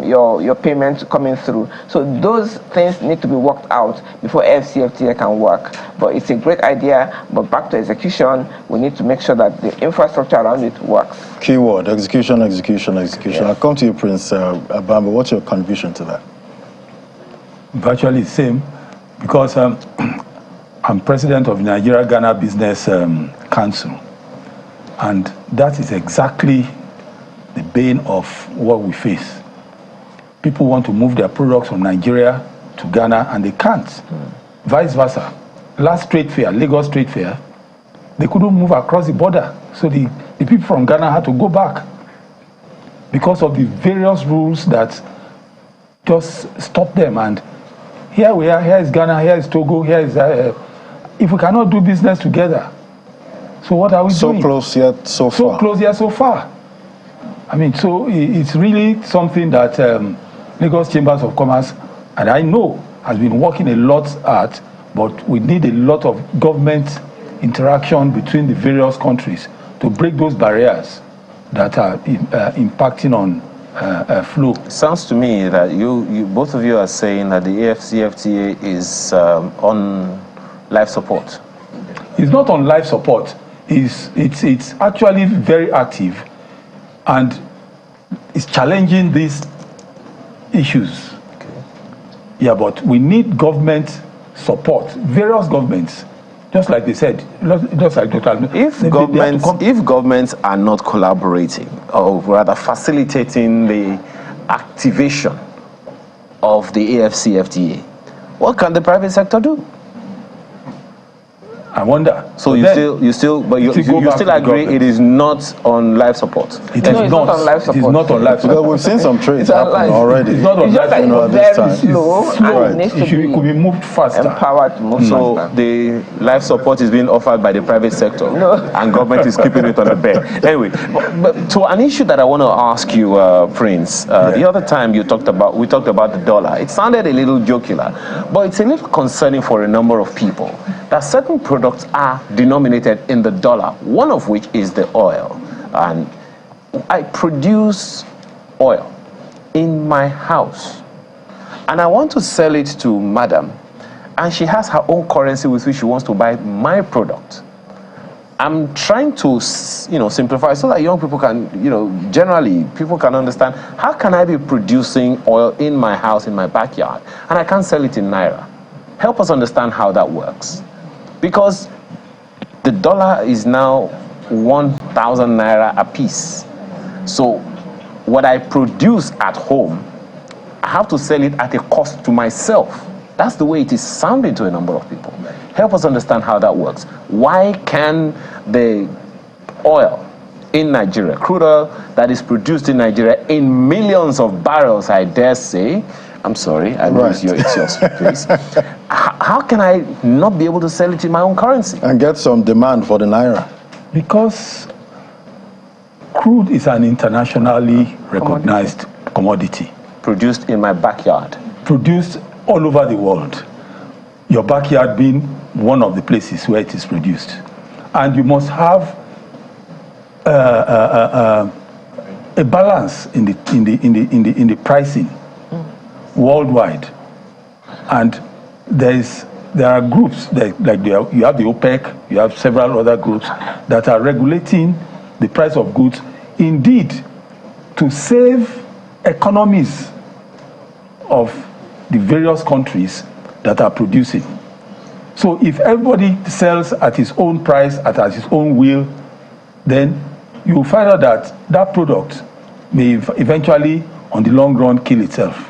your payment coming through. So those things need to be worked out before FCFTA can work. But it's a great idea, but back to execution, we need to make sure that the infrastructure around it works. Keyword, execution, execution, execution. I'll come to you, Prince Bamba. What's your contribution to that? Virtually the same, because I'm president of Nigeria-Ghana Business Council, and that is exactly the bane of what we face. People want to move their products from Nigeria to Ghana, and they can't. Vice versa. Last trade fair, Lagos Trade Fair, they couldn't move across the border, so the people from Ghana had to go back because of the various rules that just stop them. And here we are, here is Ghana, here is Togo, here is... if we cannot do business together, so what are we doing? So close yet so far. So close yet so far. I mean, so it's really something that Lagos Chambers of Commerce, and I know, has been working a lot at, but we need a lot of government interaction between the various countries to break those barriers that are impacting on flow. Sounds to me that you both of you are saying that the AFCFTA is on life support. It's not on life support. It's actually very active, and it's challenging these issues. Okay. Yeah, but we need government support, various governments. Just like they said, just like Dr. If governments are not collaborating, or rather facilitating the activation of the AFCFTA, what can the private sector do? I wonder. So you still agree it is not on life support. It is not on life support. It is not on life support. Well, we've seen some trades happen already. It's not on life support. Very slow. Right. It could be moved faster. Empowered to move faster. The life support is being offered by the private sector, and government is keeping it on the bed. Anyway, but to an issue that I want to ask you, Prince. The other time we talked about the dollar. It sounded a little jocular, but it's a little concerning for a number of people that certain products are denominated in the dollar, one of which is the oil. And I produce oil in my house, and I want to sell it to madam, and she has her own currency with which she wants to buy my product. I'm trying to, simplify so that young people can, generally people can understand, how can I be producing oil in my house, in my backyard, and I can't sell it in Naira? Help us understand how that works. Because the dollar is now 1,000 Naira a piece. So what I produce at home, I have to sell it at a cost to myself. That's the way it is sounding to a number of people. Help us understand how that works. Why can the oil in Nigeria, crude oil that is produced in Nigeria in millions of barrels, I dare say, I'm sorry, I know it's yours, please. How can I not be able to sell it in my own currency? And get some demand for the Naira? Because crude is an internationally recognized commodity. Produced in my backyard. Produced all over the world. Your backyard being one of the places where it is produced. And you must have a balance in the pricing worldwide. And there are groups you have the OPEC, you have several other groups that are regulating the price of goods, indeed to save economies of the various countries that are producing. So if everybody sells at his own price, at his own will, then you will find out that that product may eventually, on the long run, kill itself.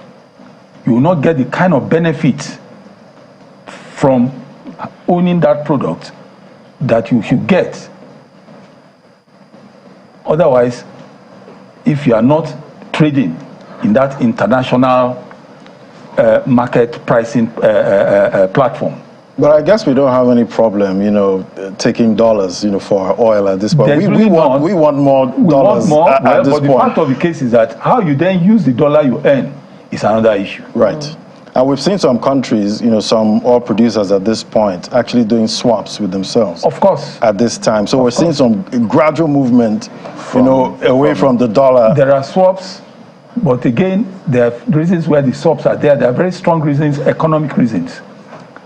You will not get the kind of benefit from owning that product that you should get. Otherwise, if you are not trading in that international market pricing platform. But I guess we don't have any problem, taking dollars, for our oil at this point. We want more dollars at this point. But the fact of the case is that how you then use the dollar you earn is another issue. Right. And we've seen some countries, some oil producers at this point actually doing swaps with themselves. Of course. At this time. So we're seeing some gradual movement, away from the dollar. There are swaps, but again, there are reasons where the swaps are there. There are very strong reasons, economic reasons.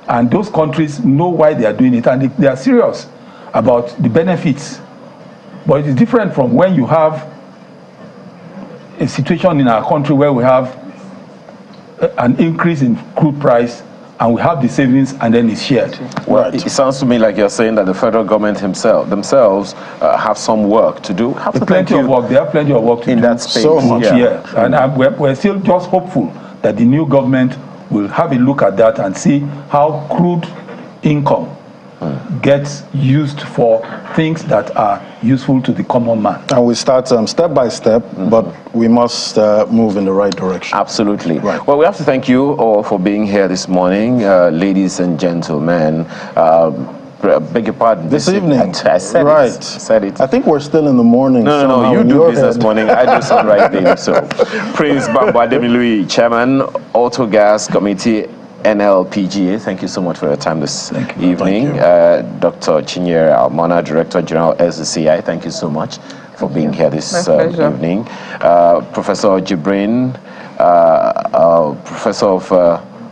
And those countries know why they are doing it, and they are serious about the benefits. But it is different from when you have a situation in our country where we have an increase in crude price and we have the savings and then it's shared. Well, it sounds to me like you're saying that the federal government themselves have some work to do. They have plenty of work to do in that space. So much, And we're still just hopeful that the new government will have a look at that and see how crude income gets used for things that are useful to the common man. And we start step by step, but we must move in the right direction. Absolutely. Right. Well, we have to thank you all for being here this morning, ladies and gentlemen. Beg your pardon. This evening. I said right. it. I said it. I think we're still in the morning. No. You do business morning. I do sunrise day. So, Prince Bamba Ademilui, Chairman, Autogas Committee, NLPGA. Thank you so much for your time this evening. Dr. Chinyere Almona, Director General, SCCI. Thank you so much. for being here this pleasure. evening. Professor Jibrin, Professor of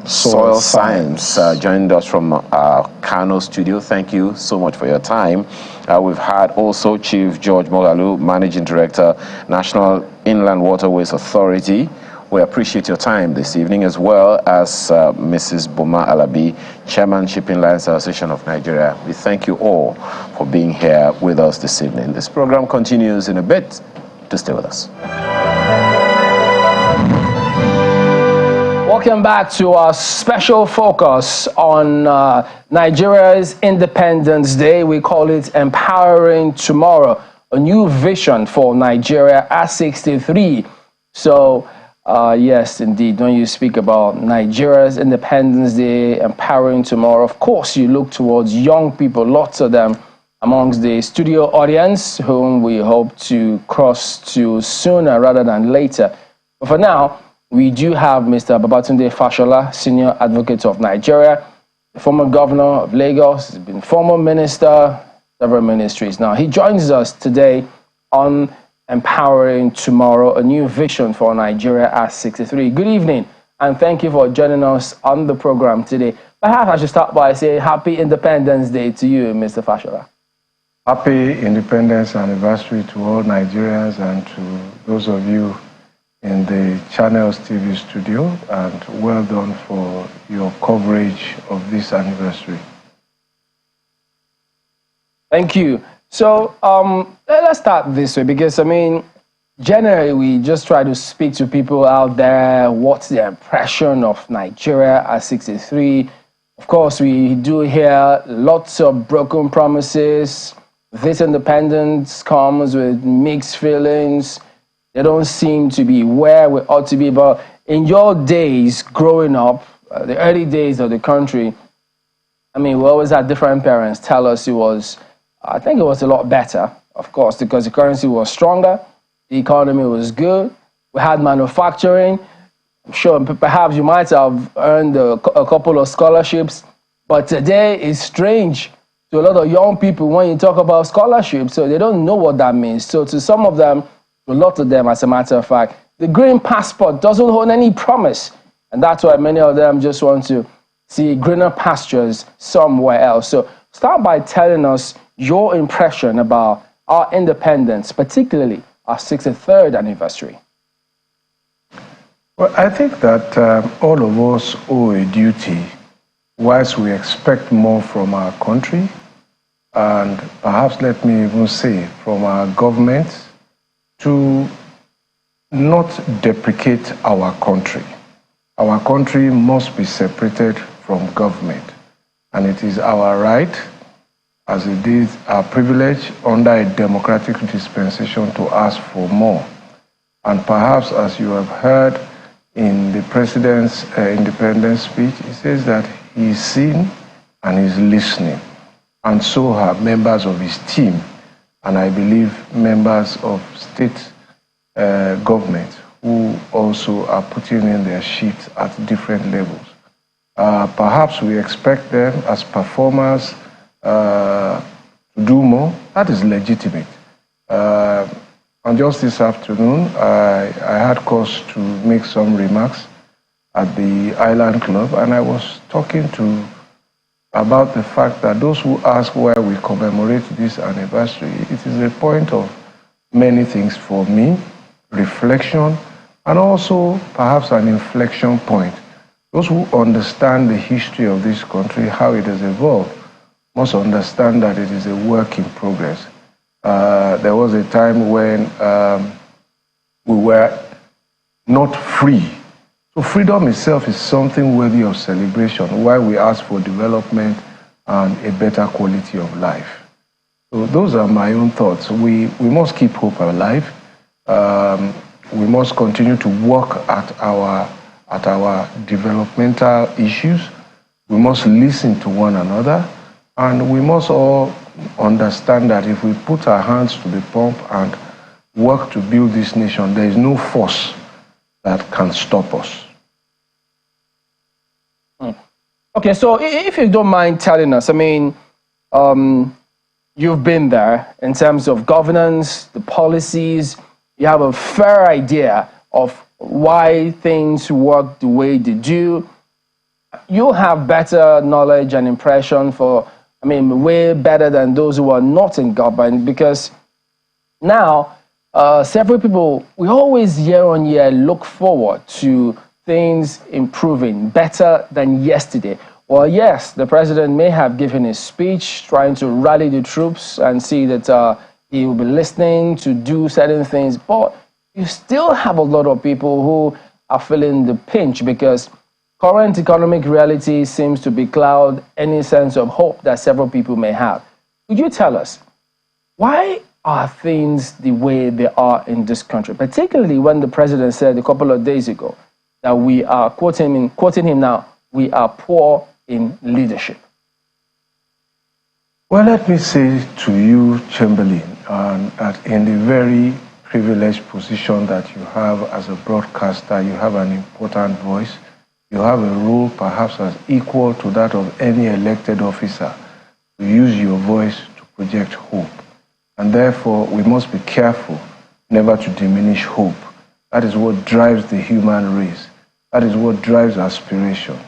Soil Science, joined us from our Kano studio. Thank you so much for your time. We've had also Chief George Mogalu, Managing Director, National Inland Waterways Authority. We appreciate your time this evening, as well as Mrs. Boma Alabi, Chairman, Shipping Lines Association of Nigeria. We thank you all for being here with us this evening. This program continues in a bit. To stay with us. Welcome back to our special focus on Nigeria's Independence Day. We call it Empowering Tomorrow, a new vision for Nigeria at 63. So, yes, indeed, when you speak about Nigeria's Independence Day, Empowering Tomorrow, of course, you look towards young people, lots of them amongst the studio audience, whom we hope to cross to sooner rather than later. But for now, we do have Mr. Babatunde Fashola, Senior Advocate of Nigeria, the former Governor of Lagos, has been former Minister, several ministries. Now, he joins us today on Empowering Tomorrow, a new vision for Nigeria at 63. Good evening, and thank you for joining us on the program today. Perhaps I should start by saying Happy Independence Day to you, Mr. Fashola. Happy Independence Anniversary to all Nigerians and to those of you in the Channels TV studio, and well done for your coverage of this anniversary. Thank you. So let's start this way, because I mean, generally we just try to speak to people out there. What's their impression of Nigeria at 63? Of course, we do hear lots of broken promises. This independence comes with mixed feelings. They don't seem to be where we ought to be. But in your days growing up, the early days of the country, I mean, we always had different parents tell us I think it was a lot better, of course, because the currency was stronger, the economy was good, we had manufacturing. I'm sure perhaps you might have earned a couple of scholarships, but today is strange to a lot of young people when you talk about scholarships, so they don't know what that means. So to some of them, a lot of them, as a matter of fact, the green passport doesn't hold any promise. And that's why many of them just want to see greener pastures somewhere else. So start by telling us your impression about our independence, particularly our 63rd anniversary. Well, I think that all of us owe a duty, whilst we expect more from our country, and perhaps let me even say from our government, to not deprecate our country. Our country must be separated from government, and it is our right, as it is our privilege under a democratic dispensation, to ask for more. And perhaps, as you have heard in the President's independence speech, he says that he is seeing and is listening, and so are members of his team, and I believe members of state government who also are putting in their sheets at different levels. Perhaps we expect them as performers to do more. That is legitimate. And just this afternoon, I had cause to make some remarks at the Island Club, and I was talking about the fact that those who ask why we commemorate this anniversary, it is a point of many things for me, reflection, and also perhaps an inflection point. Those who understand the history of this country, how it has evolved, must understand that it is a work in progress. There was a time when we were not free. So freedom itself is something worthy of celebration, while we ask for development and a better quality of life. So those are my own thoughts. We must keep hope alive. We must continue to work at our developmental issues. We must listen to one another, and we must all understand that if we put our hands to the pump and work to build this nation, there is no force that can stop us. Okay, so if you don't mind telling us, I mean, you've been there in terms of governance, the policies. You have a fair idea of why things work the way they do. You'll have better knowledge and impression way better than those who are not in government, because now several people, we always year on year look forward to things improving better than yesterday. Well, yes, the president may have given his speech trying to rally the troops and see that he will be listening to do certain things, but you still have a lot of people who are feeling the pinch because current economic reality seems to becloud any sense of hope that several people may have. Could you tell us, why are things the way they are in this country, particularly when the president said a couple of days ago that we are, quoting him now, we are poor in leadership? Well, let me say to you, Chamberlain, in the very privileged position that you have as a broadcaster, you have an important voice. You have a role perhaps as equal to that of any elected officer to use your voice to project hope. And therefore, we must be careful never to diminish hope. That is what drives the human race. That is what drives aspiration.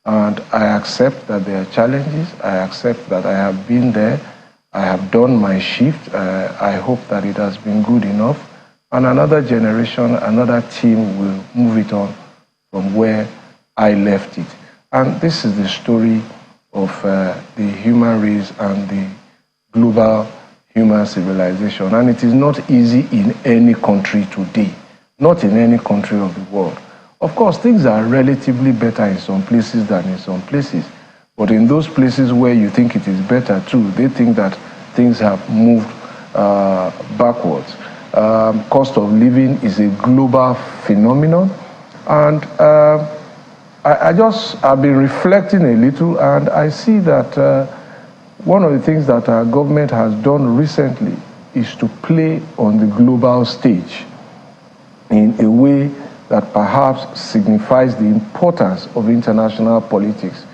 And I accept that there are challenges. I accept that I have been there. I have done my shift. I hope that it has been good enough. And another generation, another team will move it on from where I left it. And this is the story of the human race and the global human civilization. And it is not easy in any country today, not in any country of the world. Of course, things are relatively better in some places than in some places. But in those places where you think it is better too, they think that things have moved backwards. Cost of living is a global phenomenon. And I've been reflecting a little, and I see that one of the things that our government has done recently is to play on the global stage in a way that perhaps signifies the importance of international politics,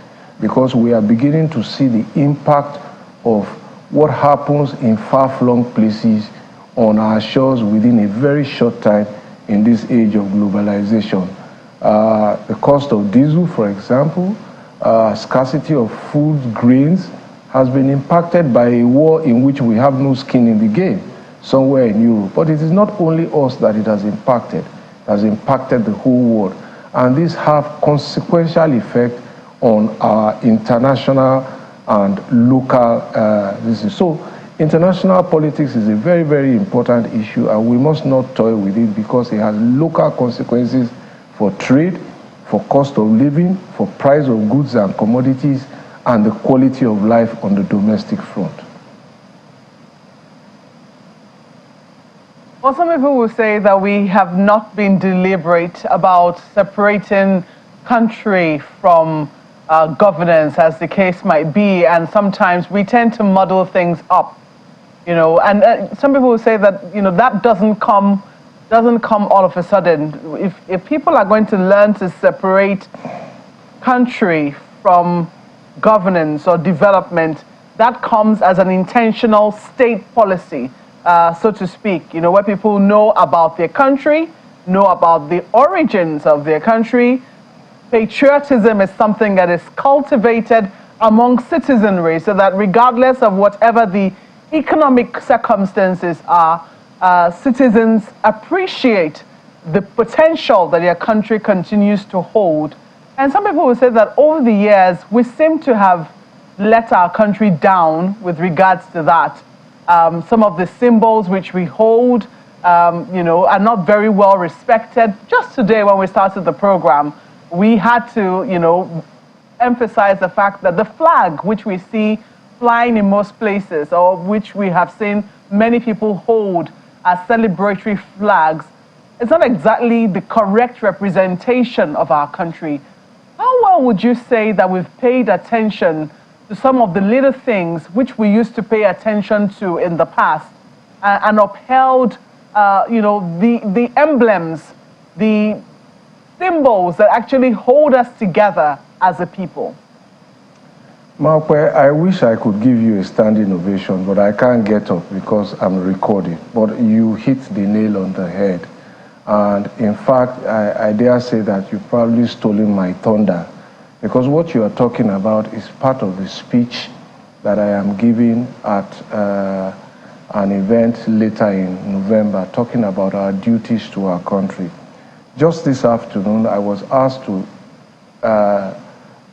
because we are beginning to see the impact of what happens in far-flung places on our shores within a very short time in this age of globalization. The cost of diesel, for example, scarcity of food, grains, has been impacted by a war in which we have no skin in the game somewhere in Europe. But it is not only us that it has impacted the whole world. And this have consequential effect on our international and local business. So international politics is a very, very important issue, and we must not toy with it because it has local consequences for trade, for cost of living, for price of goods and commodities, and the quality of life on the domestic front. Well, some people will say that we have not been deliberate about separating country from governance, as the case might be, and sometimes we tend to muddle things up, and some people will say that, that doesn't come all of a sudden. If people are going to learn to separate country from governance or development, that comes as an intentional state policy, so to speak, where people know about their country, know about the origins of their country. Patriotism is something that is cultivated among citizenry, so that regardless of whatever the economic circumstances are, citizens appreciate the potential that their country continues to hold. And some people will say that over the years, we seem to have let our country down with regards to that. Some of the symbols which we hold, are not very well respected. Just today, when we started the program, we had to, emphasize the fact that the flag, which we see flying in most places, or which we have seen many people hold as celebratory flags, it's not exactly the correct representation of our country. How well would you say that we've paid attention to some of the little things which we used to pay attention to in the past, and upheld, the emblems, the symbols that actually hold us together as a people? Maupe, I wish I could give you a standing ovation, but I can't get up because I'm recording. But you hit the nail on the head. And in fact, I dare say that you've probably stolen my thunder, because what you are talking about is part of the speech that I am giving at an event later in November, talking about our duties to our country. Just this afternoon, I was asked to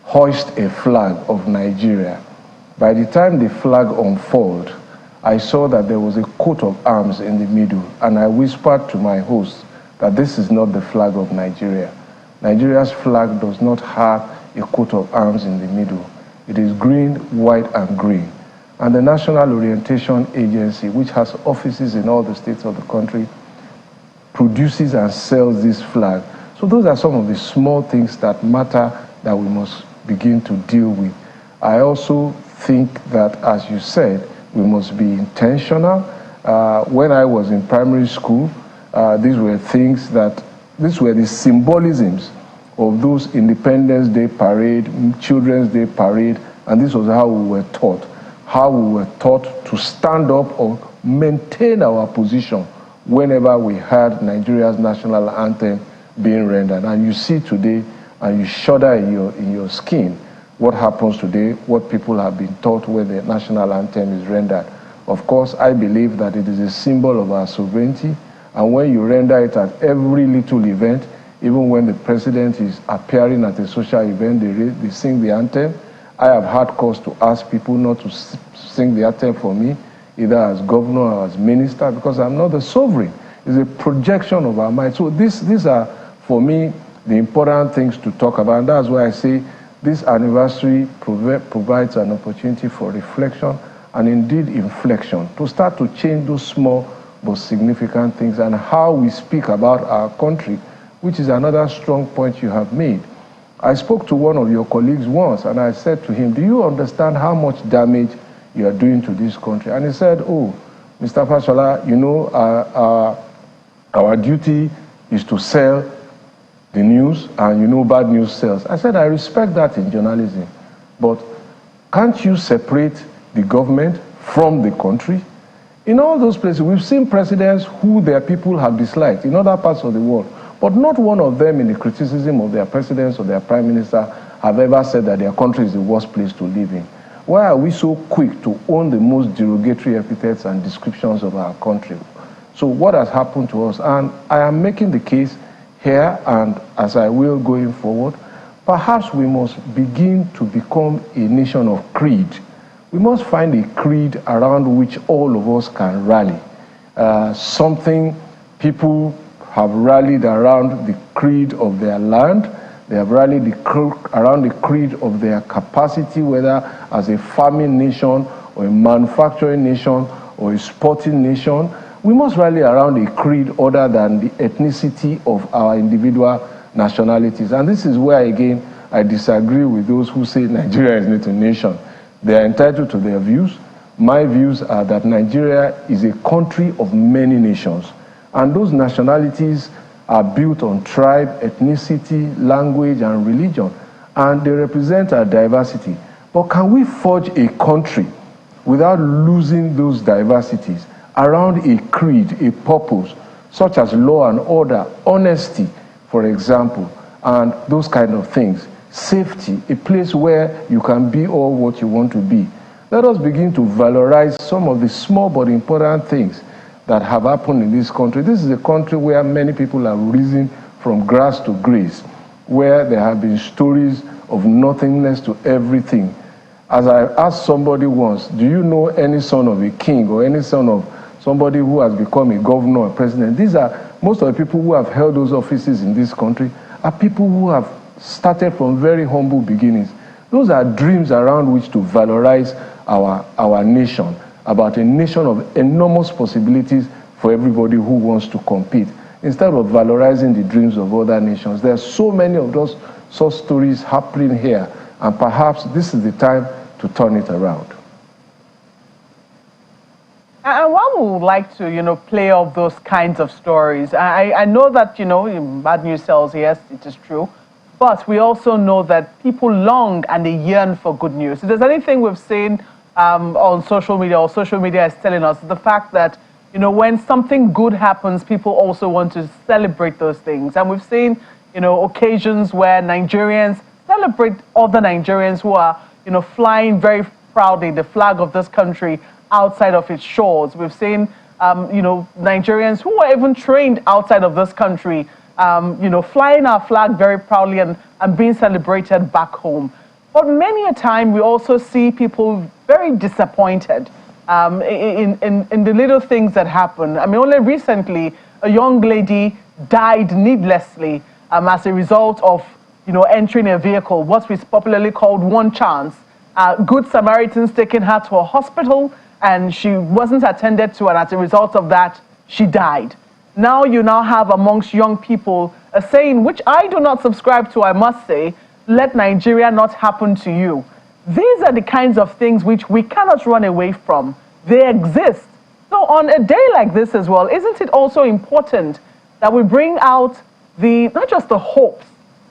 hoist a flag of Nigeria. By the time the flag unfolded, I saw that there was a coat of arms in the middle, and I whispered to my host that this is not the flag of Nigeria. Nigeria's flag does not have a coat of arms in the middle. It is green, white, and green. And the National Orientation Agency, which has offices in all the states of the country, produces and sells this flag. So those are some of the small things that matter that we must begin to deal with. I also think that, as you said, we must be intentional. When I was in primary school, these were the symbolisms of those Independence Day parade, Children's Day parade, and this was how we were taught. How we were taught to stand up or maintain our position whenever we heard Nigeria's national anthem being rendered. And you see today, and you shudder in your skin, what happens today, what people have been taught when the national anthem is rendered. Of course, I believe that it is a symbol of our sovereignty, and when you render it at every little event, even when the president is appearing at a social event, they sing the anthem. I have had cause to ask people not to sing the anthem for me, either as governor or as minister, because I'm not the sovereign. It's a projection of our mind. So these are, for me, the important things to talk about. And that's why I say this anniversary provides an opportunity for reflection and indeed inflection, to start to change those small but significant things, and how we speak about our country, which is another strong point you have made. I spoke to one of your colleagues once, and I said to him, do you understand how much damage you are doing to this country? And he said, oh, Mr. Fashola, you know, our duty is to sell the news, and you know bad news sells. I said, I respect that in journalism, but can't you separate the government from the country? In all those places, we've seen presidents who their people have disliked in other parts of the world, but not one of them in the criticism of their presidents or their prime minister have ever said that their country is the worst place to live in. Why are we so quick to own the most derogatory epithets and descriptions of our country? So what has happened to us? And I am making the case here, and as I will going forward, perhaps we must begin to become a nation of creed. We must find a creed around which all of us can rally. Something people have rallied around the creed of their land. They have rallied around the creed of their capacity, whether as a farming nation or a manufacturing nation or a sporting nation. We must rally around a creed other than the ethnicity of our individual nationalities. And this is where, again, I disagree with those who say Nigeria is not a nation. They are entitled to their views. My views are that Nigeria is a country of many nations. And those nationalities are built on tribe, ethnicity, language, and religion. And they represent our diversity. But can we forge a country without losing those diversities around a creed, a purpose, such as law and order, honesty, for example, and those kind of things? Safety, a place where you can be all what you want to be. Let us begin to valorize some of the small but important things that have happened in this country. This is a country where many people have risen from grass to grace, where there have been stories of nothingness to everything. As I asked somebody once, do you know any son of a king or any son of somebody who has become a governor or president? These are, most of the people who have held those offices in this country are people who have started from very humble beginnings. Those are dreams around which to valorize our nation, about a nation of enormous possibilities for everybody who wants to compete, instead of valorizing the dreams of other nations. There are so many of those such stories happening here, and perhaps this is the time to turn it around. And one would like to, play off those kinds of stories. I know that, bad news sells, yes, it is true. But we also know that people long and they yearn for good news. If there's anything we've seen on social media, or social media is telling us, the fact that, you know, when something good happens, people also want to celebrate those things. And we've seen, you know, occasions where Nigerians celebrate other Nigerians who are, you know, flying very proudly the flag of this country outside of its shores. We've seen, you know, Nigerians who are even trained outside of this country, you know, flying our flag very proudly and being celebrated back home. But many a time we also see people very disappointed in the little things that happen. I mean, only recently, a young lady died needlessly as a result of, you know, entering a vehicle, what is popularly called one chance. Good Samaritans taking her to a hospital, and she wasn't attended to, and as a result of that, she died. Now you now have amongst young people a saying, which I do not subscribe to, I must say, let Nigeria not happen to you. These are the kinds of things which we cannot run away from. They exist. So on a day like this as well, isn't it also important that we bring out not just the hopes,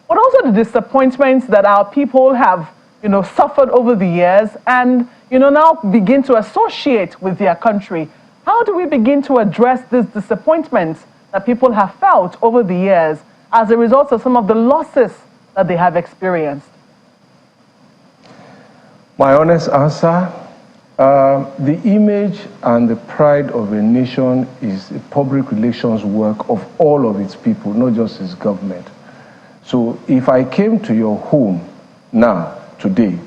but also the disappointments that our people have, you know, suffered over the years and, you know, now begin to associate with their country? How do we begin to address these disappointments that people have felt over the years as a result of some of the losses that they have experienced? My honest answer, the image and the pride of a nation is a public relations work of all of its people, not just its government. So if I came to your home now, today,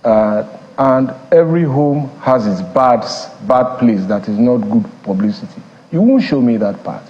and every home has its bad place that is not good publicity, you won't show me that part.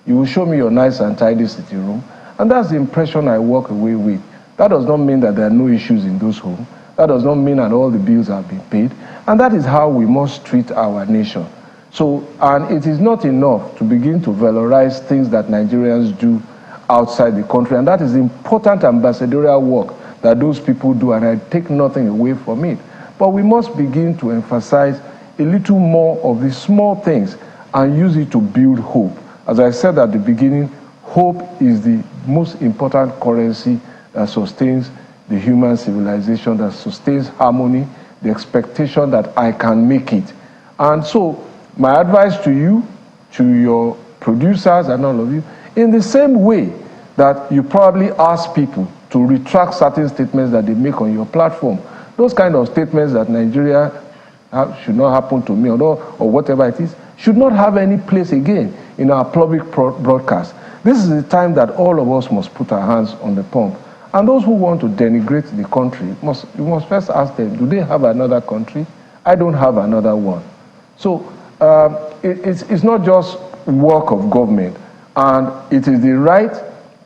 You will show me your nice and tidy sitting room, and that's the impression I walk away with. That does not mean that there are no issues in those homes. That does not mean that all the bills have been paid. And that is how we must treat our nation. So, and it is not enough to begin to valorize things that Nigerians do outside the country. And that is important ambassadorial work that those people do, and I take nothing away from it. But we must begin to emphasize a little more of the small things and use it to build hope. As I said at the beginning, hope is the most important currency that sustains the human civilization, that sustains harmony, the expectation that I can make it. And so my advice to you, to your producers and all of you, in the same way that you probably ask people to retract certain statements that they make on your platform, those kind of statements that Nigeria should not happen to me or whatever it is, should not have any place again in our public broadcast. This is the time that all of us must put our hands on the pump. And those who want to denigrate the country, you must first ask them, do they have another country? I don't have another one. So it's not just work of government, and it is the right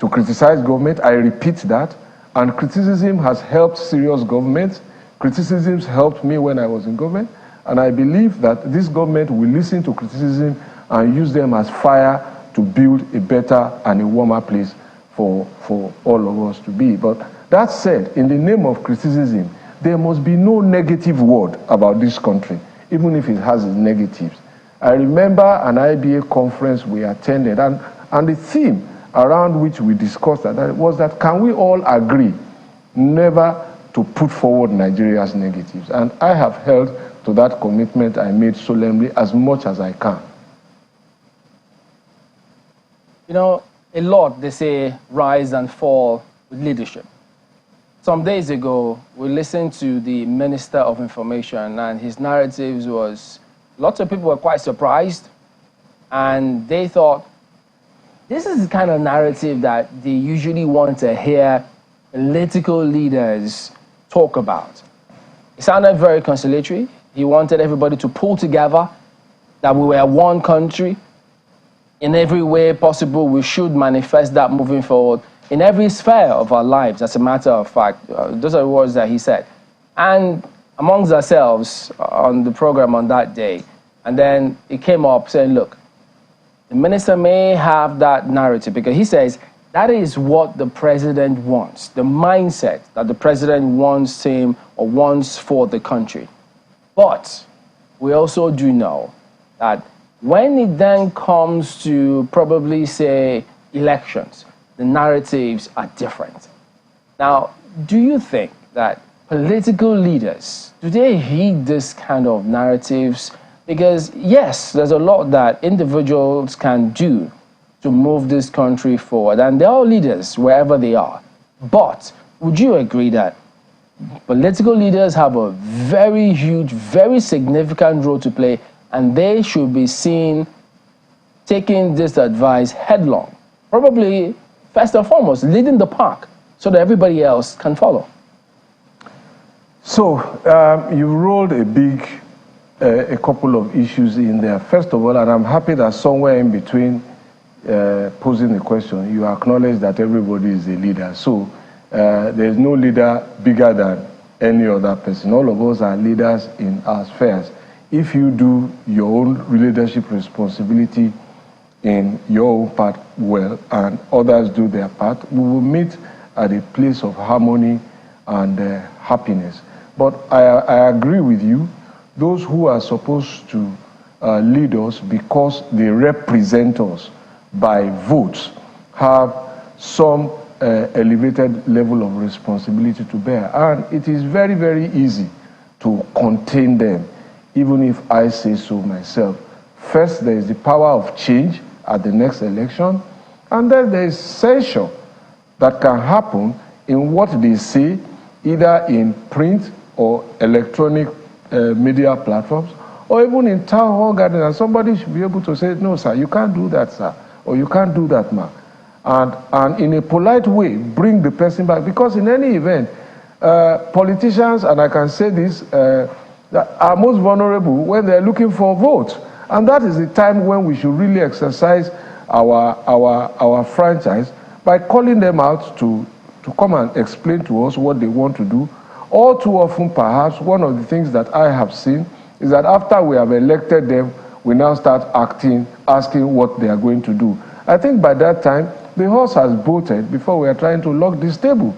to criticize government. I repeat that. And criticism has helped serious governments. Criticisms helped me when I was in government. And I believe that this government will listen to criticism and use them as fire to build a better and a warmer place for all of us to be. But that said, in the name of criticism, there must be no negative word about this country, even if it has its negatives. I remember an IBA conference we attended, and the theme around which we discussed that was that, can we all agree never to put forward Nigeria's negatives? And I have held to that commitment I made solemnly as much as I can. You know, a lot, they say, rise and fall with leadership. Some days ago, we listened to the Minister of Information, and his narratives was, lots of people were quite surprised, and they thought, this is the kind of narrative that they usually want to hear political leaders talk about. It sounded very conciliatory. He wanted everybody to pull together, that we were one country. In every way possible, we should manifest that moving forward in every sphere of our lives, as a matter of fact. Those are the words that he said. And amongst ourselves on the program on that day, and then it came up saying, look, the minister may have that narrative because he says that is what the president wants, the mindset that the president wants him or wants for the country. But we also do know that when it then comes to probably say elections, the narratives are different. Now, do you think that political leaders, do they heed this kind of narratives? Because yes, there's a lot that individuals can do to move this country forward, and they're all leaders wherever they are. But would you agree that political leaders have a very huge, very significant role to play, and they should be seen taking this advice headlong? Probably, first and foremost, leading the pack so that everybody else can follow. So, you rolled a couple of issues in there. First of all, and I'm happy that somewhere in between posing the question, you acknowledge that everybody is a leader. So, there's no leader bigger than any other person. All of us are leaders in our spheres. If you do your own leadership responsibility in your own part well, and others do their part, we will meet at a place of harmony and happiness. But I agree with you. Those who are supposed to lead us because they represent us by votes have some elevated level of responsibility to bear. And it is very, very easy to contain them, even if I say so myself. First, there is the power of change at the next election, and then there is censure that can happen in what they say, either in print or electronic media platforms, or even in town hall gatherings. And somebody should be able to say, no, sir, you can't do that, sir, or you can't do that, ma'am. And in a polite way, bring the person back. Because in any event, politicians, and I can say this, are most vulnerable when they're looking for votes. And that is the time when we should really exercise our franchise by calling them out to come and explain to us what they want to do. All too often, perhaps, one of the things that I have seen is that after we have elected them, we now start asking what they are going to do. I think by that time, the horse has bolted before we are trying to lock this table.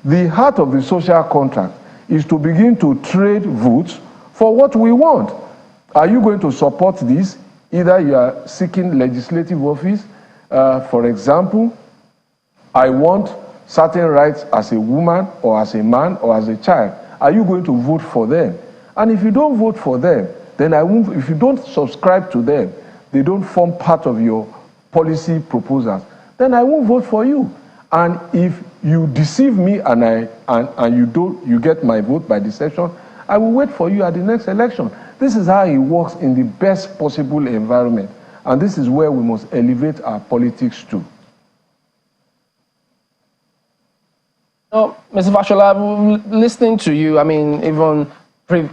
The heart of the social contract is to begin to trade votes for what we want. Are you going to support this? Either you are seeking legislative office. For example, I want certain rights as a woman or as a man or as a child. Are you going to vote for them? And if you don't vote for them, then if you don't subscribe to them, they don't form part of your policy proposals, then I won't vote for you. And if you deceive me and you get my vote by deception, I will wait for you at the next election. This is how it works in the best possible environment. And this is where we must elevate our politics to. So, Mr. Fashola, listening to you, I mean, even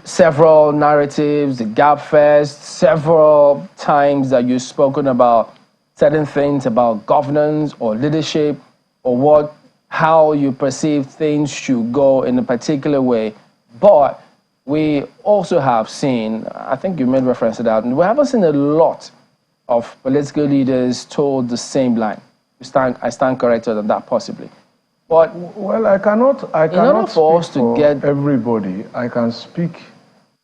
several narratives, the gap fest, several times that you've spoken about certain things about governance or leadership or how you perceive things should go in a particular way. But we also have seen, I think you made reference to that, and we haven't seen a lot of political leaders told the same line. I stand corrected on that possibly. But well, I cannot speak for everybody. I can speak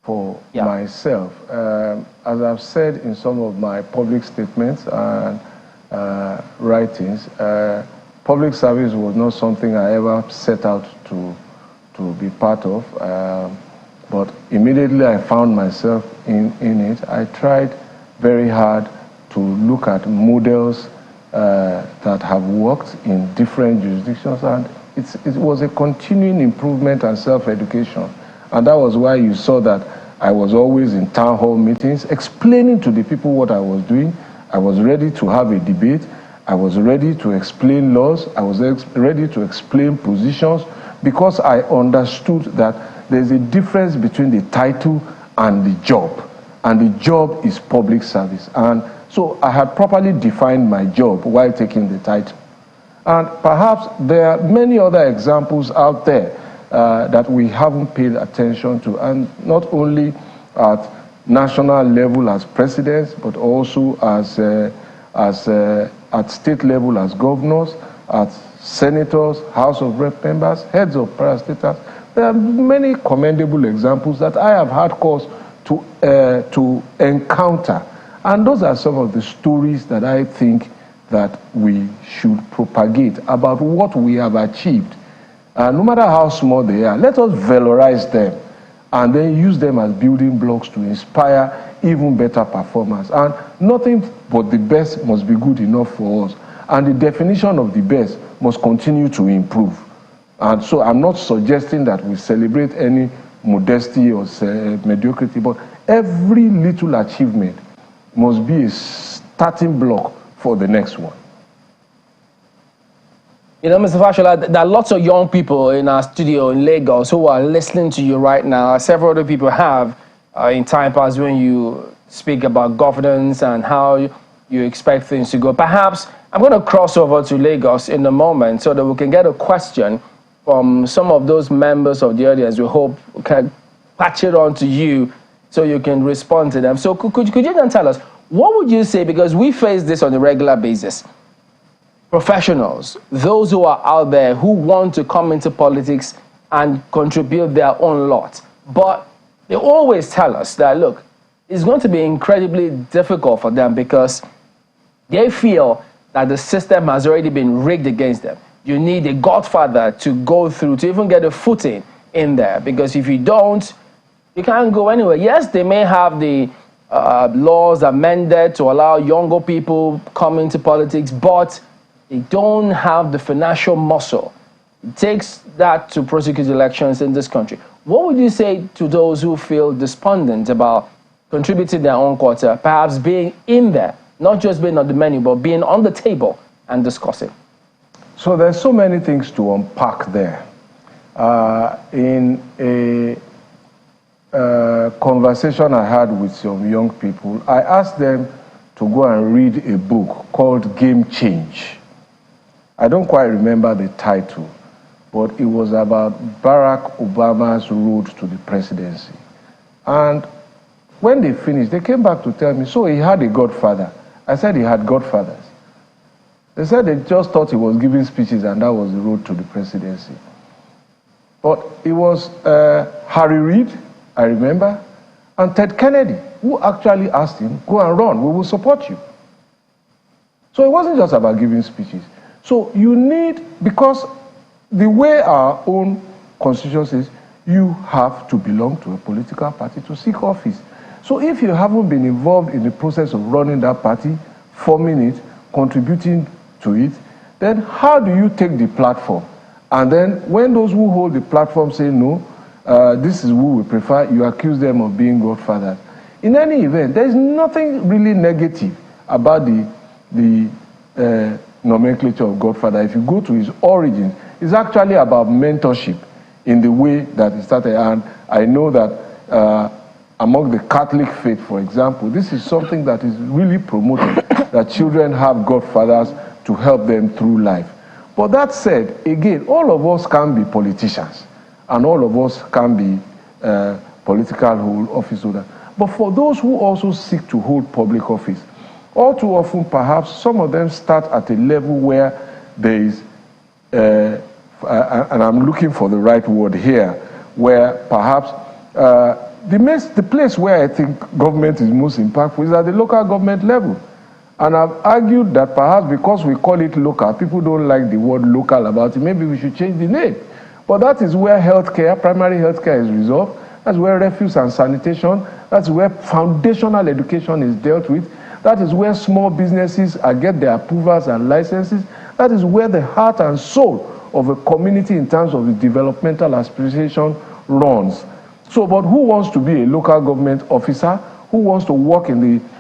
for myself. As I've said in some of my public statements and writings, public service was not something I ever set out to be part of. But immediately I found myself in it. I tried very hard to look at models that have worked in different jurisdictions, and it was a continuing improvement and self-education. And that was why you saw that I was always in town hall meetings explaining to the people what I was doing. I was ready to have a debate. I was ready to explain laws. I was ready to explain positions, because I understood that there's a difference between the title and the job. And the job is public service. And so I had properly defined my job while taking the title. And perhaps there are many other examples out there that we haven't paid attention to, and not only at national level as presidents, but also at state level as governors, at senators, House of Rep members, heads of parastatals. There are many commendable examples that I have had cause to encounter. And those are some of the stories that I think that we should propagate about what we have achieved. no matter how small they are, let us valorize them and then use them as building blocks to inspire even better performance. And nothing but the best must be good enough for us. And the definition of the best must continue to improve. And so I'm not suggesting that we celebrate any modesty or mediocrity, but every little achievement must be a starting block for the next one. You know, Mr. Fashola, there are lots of young people in our studio in Lagos who are listening to you right now. Several other people have in time past when you speak about governance and how you expect things to go. Perhaps I'm going to cross over to Lagos in a moment so that we can get a question from some of those members of the audience. We hope we can patch it on to you so you can respond to them. So could you then tell us, what would you say, because we face this on a regular basis, professionals, those who are out there who want to come into politics and contribute their own lot, but they always tell us that, look, it's going to be incredibly difficult for them because they feel that the system has already been rigged against them. You need a godfather to go through to even get a footing in there, because if you don't, you can't go anywhere. Yes, they may have the laws amended to allow younger people come into politics, but they don't have the financial muscle. It takes that to prosecute elections in this country. What would you say to those who feel despondent about contributing their own quota, perhaps being in there, not just being on the menu, but being on the table and discussing? So there's so many things to unpack there. In a conversation I had with some young people, I asked them to go and read a book called Game Change. I don't quite remember the title, but it was about Barack Obama's road to the presidency. And when they finished, they came back to tell me, so he had a godfather. I said he had godfathers. They said they just thought he was giving speeches and that was the road to the presidency. But it was Harry Reid, I remember, and Ted Kennedy, who actually asked him, go and run, we will support you. So it wasn't just about giving speeches. So you need, because the way our own constitution says, you have to belong to a political party to seek office. So if you haven't been involved in the process of running that party, forming it, contributing to it, then how do you take the platform? And then when those who hold the platform say no, this is who we prefer, you accuse them of being godfathers. In any event, there is nothing really negative about the nomenclature of godfather. If you go to his origins, it's actually about mentorship in the way that it started. And I know that among the Catholic faith, for example, this is something that is really promoted, that children have godfathers to help them through life. But that said, again, all of us can be politicians, and all of us can be political office holders. But for those who also seek to hold public office, all too often, perhaps, some of them start at a level where there is, and I'm looking for the right word here, where perhaps the place where I think government is most impactful is at the local government level. And I've argued that perhaps because we call it local, people don't like the word local about it. Maybe we should change the name. But that is where healthcare, primary healthcare is resolved. That's where refuse and sanitation, that's where foundational education is dealt with. That is where small businesses get their approvals and licenses. That is where the heart and soul of a community in terms of the developmental aspiration runs. So, but who wants to be a local government officer? Who wants to work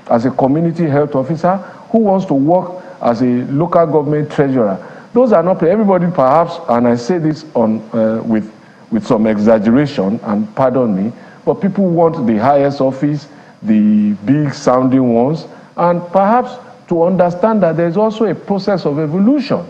as a community health officer? Who wants to work as a local government treasurer? Those are not, everybody perhaps, and I say this with some exaggeration, and pardon me, but people want the highest office, the big sounding ones, and perhaps to understand that there's also a process of evolution.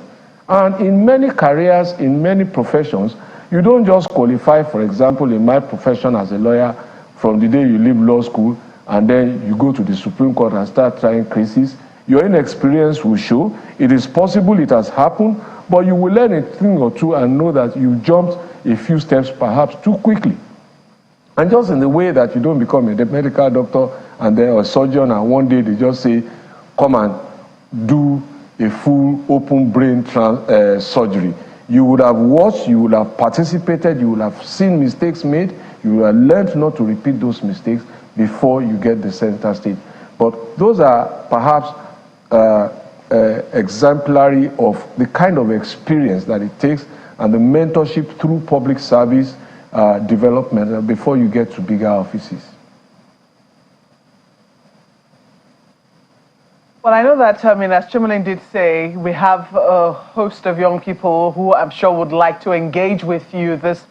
And in many careers, in many professions, you don't just qualify, for example, in my profession as a lawyer, from the day you leave law school, and then you go to the Supreme Court and start trying cases. Your inexperience will show. It is possible, it has happened, but you will learn a thing or two and know that you jumped a few steps perhaps too quickly. And just in the way that you don't become a medical doctor and then a surgeon, and one day they just say, come and do a full open brain surgery. You would have watched, you would have participated, you would have seen mistakes made, you would have learned not to repeat those mistakes before you get the center stage. But those are perhaps exemplary of the kind of experience that it takes and the mentorship through public service development before you get to bigger offices. Well, I know that, as Chimolin did say, we have a host of young people who I'm sure would like to engage with you this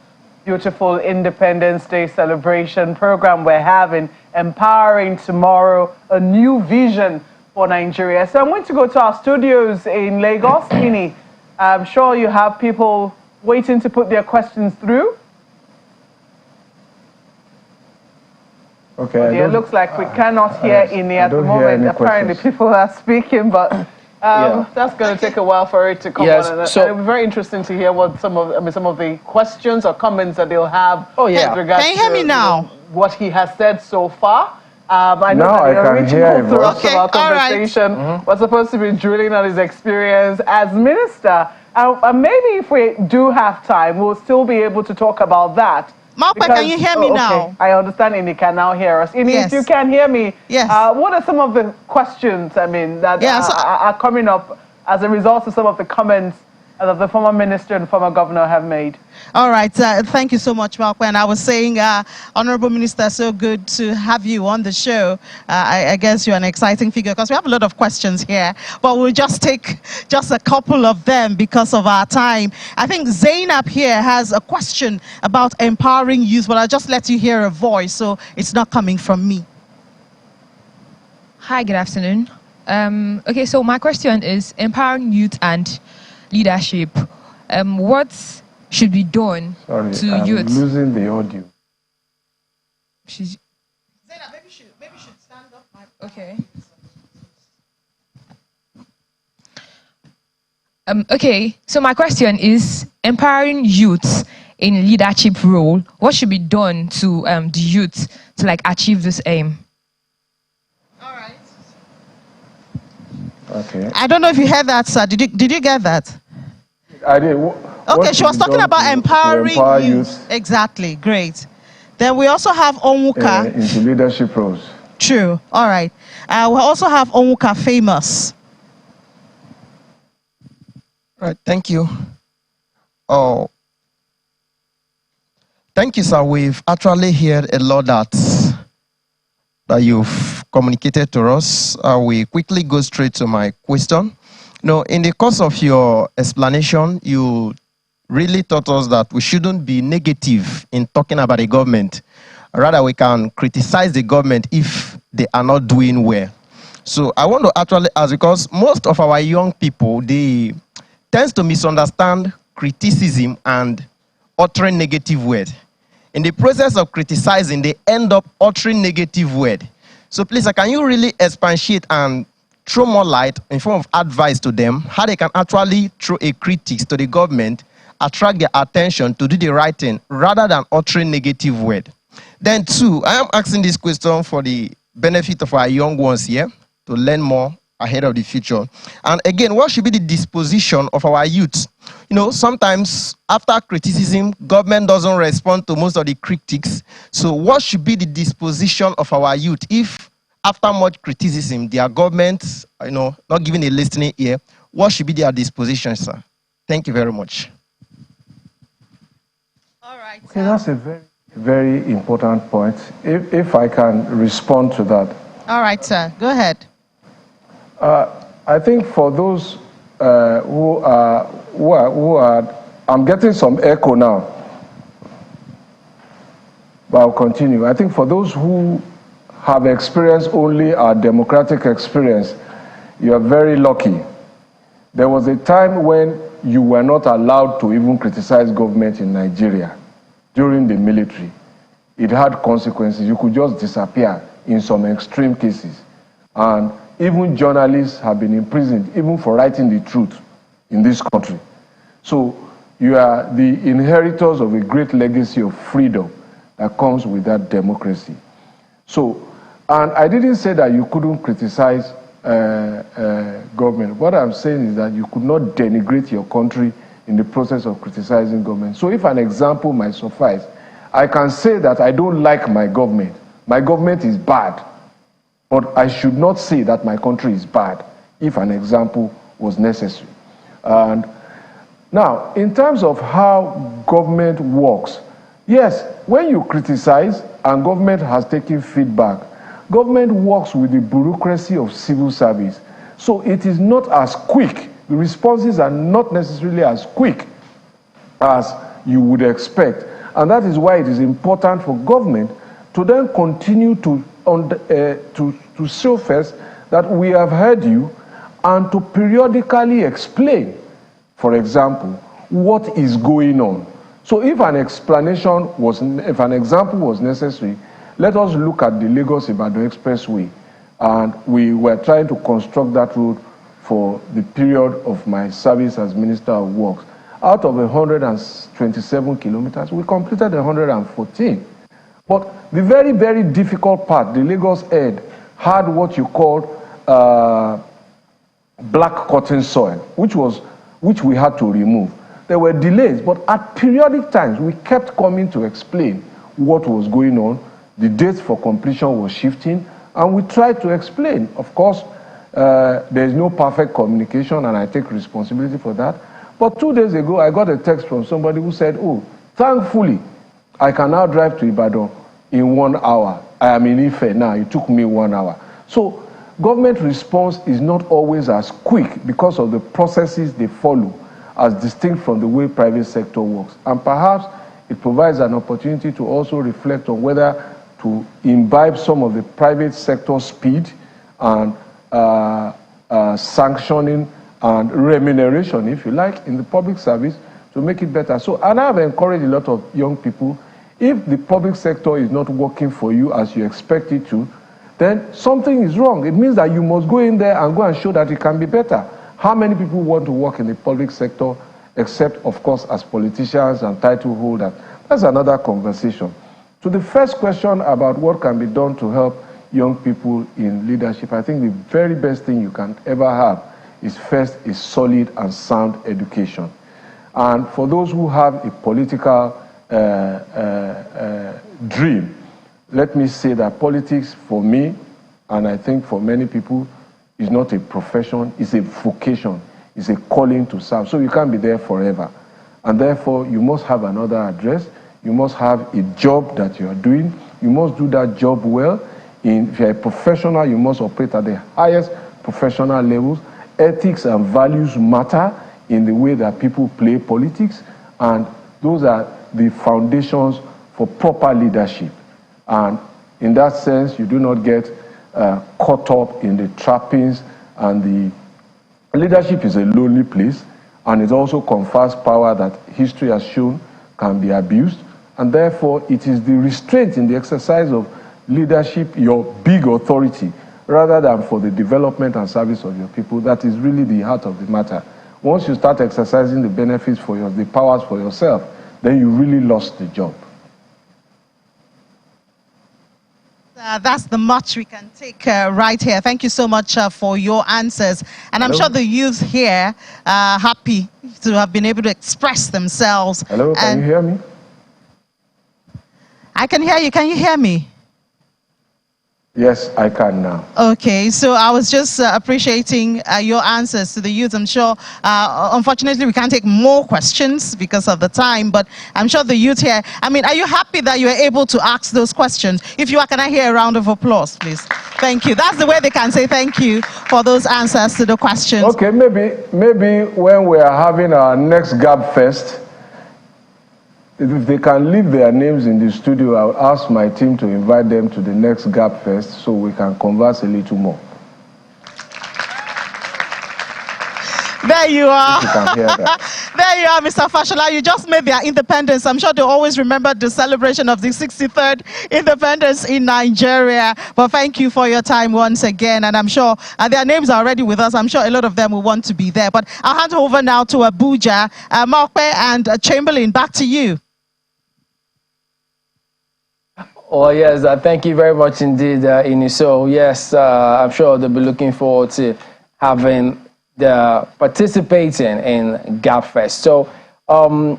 beautiful Independence Day celebration program we're having, Empowering Tomorrow, a new vision for Nigeria. So I'm going to go to our studios in Lagos. Ini, I'm sure you have people waiting to put their questions through. Okay. Well, it looks like we cannot hear Ini at the moment. Apparently people are speaking, but that's going to take a while for it to come on. And it'll be very interesting to hear what some of the questions or comments that they'll have. Oh, yeah. Can you hear me now? What he has said so far. I know now that I can hear through our conversation. We're supposed to be drilling on his experience as minister. And maybe if we do have time, we'll still be able to talk about that. Malpa, can you hear me now? I understand Ini can now hear us. Ini, yes. If you can hear me, yes. What are some of the questions, that are coming up as a result of some of the comments that the former minister and former governor have made? All right. Thank you so much, Malpa. And I was saying, Honorable Minister, so good to have you on the show. I guess you're an exciting figure because we have a lot of questions here, but we'll just take just a couple of them because of our time. I think Zainab here has a question about empowering youth, but I'll just let you hear a voice, so it's not coming from me. Hi, good afternoon. Okay, so my question is empowering youth and leadership. What should be done to youth? I'm losing the audio. Zainab, maybe should stand up. Okay. Okay, so my question is empowering youth in leadership role. What should be done to the youth to achieve this aim? All right. Okay. I don't know if you heard that, sir. Did you get that? I did. Okay, she was talking about empowering youth. Exactly, great. Then we also have Onwuka. Into leadership roles. True, all right. We also have Onwuka Famous. Right, thank you. Oh, thank you, sir. We've actually heard a lot that you've communicated to us. We quickly go straight to my question. In the course of your explanation, you really taught us that we shouldn't be negative in talking about the government. Rather, we can criticize the government if they are not doing well. So I want to actually ask, because most of our young people, they tend to misunderstand criticism and uttering negative words. In the process of criticizing, they end up uttering negative words. So please, can you really expatiate and throw more light in form of advice to them, how they can actually throw a critiques to the government, attract their attention to do the right thing, rather than uttering negative word. Then two, I am asking this question for the benefit of our young ones here, to learn more ahead of the future. And again, what should be the disposition of our youth? Sometimes after criticism, government doesn't respond to most of the critics. So what should be the disposition of our youth if after much criticism, their government, not giving a listening ear? What should be their disposition, sir? Thank you very much. All right. Okay, that's a very, very important point. If I can respond to that. All right, sir. Go ahead. I think for those who are, I'm getting some echo now, but I'll continue. I think for those who have experienced only our democratic experience, you are very lucky. There was a time when you were not allowed to even criticize government in Nigeria during the military. It had consequences. You could just disappear in some extreme cases. And even journalists have been imprisoned, even for writing the truth in this country. So you are the inheritors of a great legacy of freedom that comes with that democracy. So, and I didn't say that you couldn't criticize government. What I'm saying is that you could not denigrate your country in the process of criticizing government. So if an example might suffice, I can say that I don't like my government. My government is bad. But I should not say that my country is bad if an example was necessary. And now, in terms of how government works, yes, when you criticize and government has taken feedback, government works with the bureaucracy of civil service. So it is not as quick. The responses are not necessarily as quick as you would expect. And that is why it is important for government to then continue to show first that we have heard you and to periodically explain, for example, what is going on. So if an example was necessary, let us look at the Lagos-Ibadan Expressway. And we were trying to construct that road for the period of my service as Minister of Works. Out of 127 kilometers, we completed 114. But the very, very difficult part, the Lagos end, had what you call black cotton soil, which we had to remove. There were delays, but at periodic times, we kept coming to explain what was going on. The dates for completion was shifting, and we tried to explain. Of course, there is no perfect communication, and I take responsibility for that. But 2 days ago, I got a text from somebody who said, oh, thankfully, I can now drive to Ibadan in 1 hour. I am in Ife now. It took me 1 hour. So government response is not always as quick because of the processes they follow, as distinct from the way private sector works. And perhaps it provides an opportunity to also reflect on whether to imbibe some of the private sector speed and sanctioning and remuneration, if you like, in the public service to make it better. So, and I've encouraged a lot of young people, if the public sector is not working for you as you expect it to, then something is wrong. It means that you must go in there and go and show that it can be better. How many people want to work in the public sector, except, of course, as politicians and title holders? That's another conversation. To the first question about what can be done to help young people in leadership, I think the very best thing you can ever have is first a solid and sound education. And for those who have a political dream, let me say that politics for me, and I think for many people, is not a profession, it's a vocation, it's a calling to serve. So you can't be there forever. And therefore, you must have another address, you must have a job that you are doing, you must do that job well. If you're a professional, you must operate at the highest professional levels. Ethics and values matter in the way that people play politics, and those are the foundations for proper leadership. And in that sense, you do not get caught up in the trappings, and the leadership is a lonely place, and it also confers power that history has shown can be abused, and therefore it is the restraint in the exercise of leadership, your big authority, rather than for the development and service of your people, that is really the heart of the matter. Once you start exercising the benefits for the powers for yourself, then you really lost the job. That's the much we can take right here. Thank you so much for your answers. And I'm sure the youth here are happy to have been able to express themselves. Hello, can you hear me? I can hear you. Can you hear me? Yes, I can now. Okay, so I was just appreciating your answers to the youth. I'm sure, unfortunately, we can't take more questions because of the time, but I'm sure the youth here, I mean, are you happy that you were able to ask those questions? If you are, can I hear a round of applause, please? Thank you. That's the way they can say thank you for those answers to the questions. Okay, maybe when we are having our next Gab Fest, if they can leave their names in the studio, I'll ask my team to invite them to the next Gap Fest so we can converse a little more. There you are. You can hear that. There you are, Mr. Fashola. You just made their independence. I'm sure they always remember the celebration of the 63rd independence in Nigeria. But thank you for your time once again. And I'm sure their names are already with us. I'm sure a lot of them will want to be there. But I'll hand over now to Abuja. Mokpe and Chamberlain, back to you. Oh, yes, thank you very much indeed, Iniso. Yes, I'm sure they'll be looking forward to having they're participating in GapFest. So,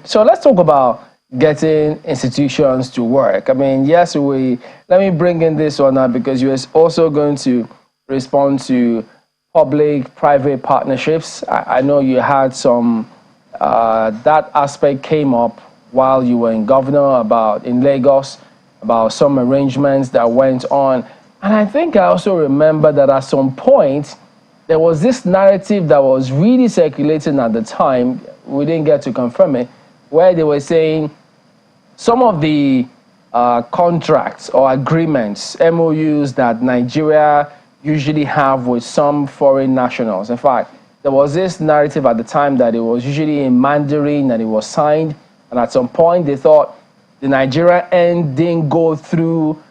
so let's talk about getting institutions to work. I mean, yes, let me bring in this one now because you're also going to respond to public-private partnerships. I know you had some, that aspect came up while you were in governor in Lagos, about some arrangements that went on. And I think I also remember that at some point, there was this narrative that was really circulating at the time, we didn't get to confirm it, where they were saying some of the contracts or agreements, MOUs that Nigeria usually have with some foreign nationals. In fact, there was this narrative at the time that it was usually in Mandarin and it was signed. And at some point, they thought the Nigerian end didn't go through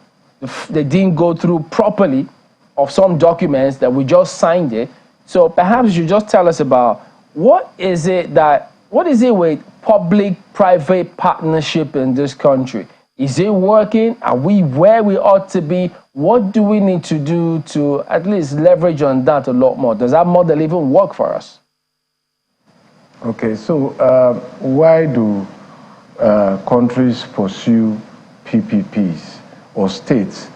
properly of some documents that we just signed it. So perhaps you just tell us about what is it with public-private partnership in this country? Is it working? Are we where we ought to be? What do we need to do to at least leverage on that a lot more? Does that model even work for us? Okay, so why do countries pursue PPPs or states?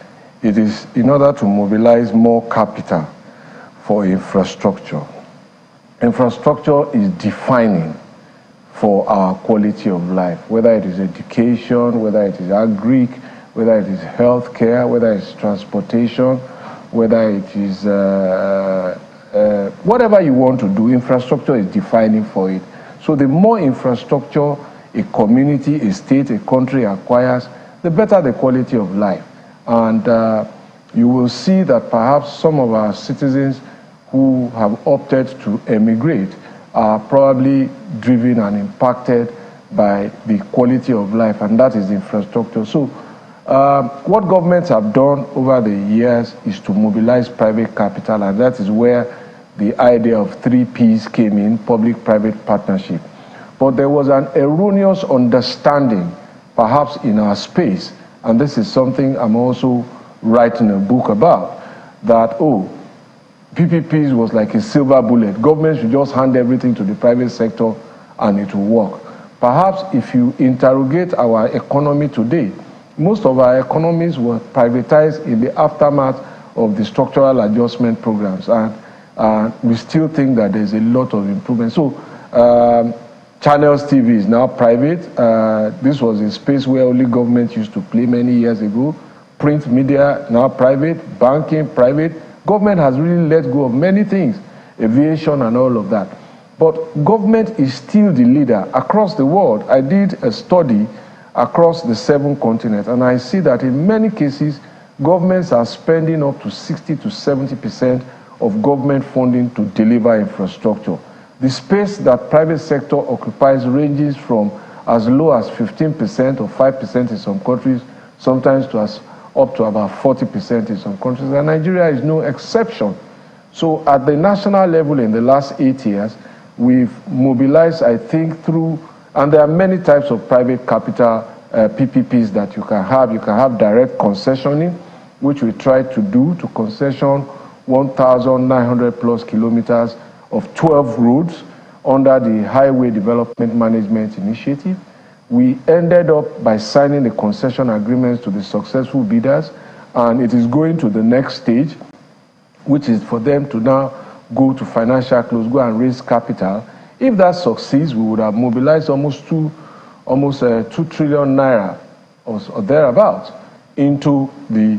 It is in order to mobilize more capital for infrastructure. Infrastructure is defining for our quality of life, whether it is education, whether it is agri, whether it is healthcare, whether it's transportation, whether it is whatever you want to do, infrastructure is defining for it. So the more infrastructure a community, a state, a country acquires, the better the quality of life. And you will see that perhaps some of our citizens who have opted to emigrate are probably driven and impacted by the quality of life, and that is the infrastructure. So what governments have done over the years is to mobilize private capital, and that is where the idea of 3 Ps came in, public-private partnership. But there was an erroneous understanding, perhaps in our space, and this is something I'm also writing a book about, that, PPPs was like a silver bullet. Government should just hand everything to the private sector and it will work. Perhaps if you interrogate our economy today, most of our economies were privatized in the aftermath of the structural adjustment programs, and we still think that there's a lot of improvement. So Channels TV is now private. This was a space where only government used to play many years ago. Print media, now private. Banking, private. Government has really let go of many things, aviation and all of that. But government is still the leader across the world. I did a study across the 7 continents, and I see that in many cases, governments are spending up to 60 to 70% of government funding to deliver infrastructure. The space that private sector occupies ranges from as low as 15% or 5% in some countries, sometimes to up to about 40% in some countries, and Nigeria is no exception. So at the national level in the last 8 years, we've mobilized, I think, through, and there are many types of private capital PPPs that you can have. You can have direct concessioning, which we try to do to concession 1,900 plus kilometers of 12 roads under the Highway Development Management Initiative. We ended up by signing the concession agreements to the successful bidders, and it is going to the next stage, which is for them to now go to financial close, go and raise capital. If that succeeds, we would have mobilized almost 2 trillion naira or thereabouts into the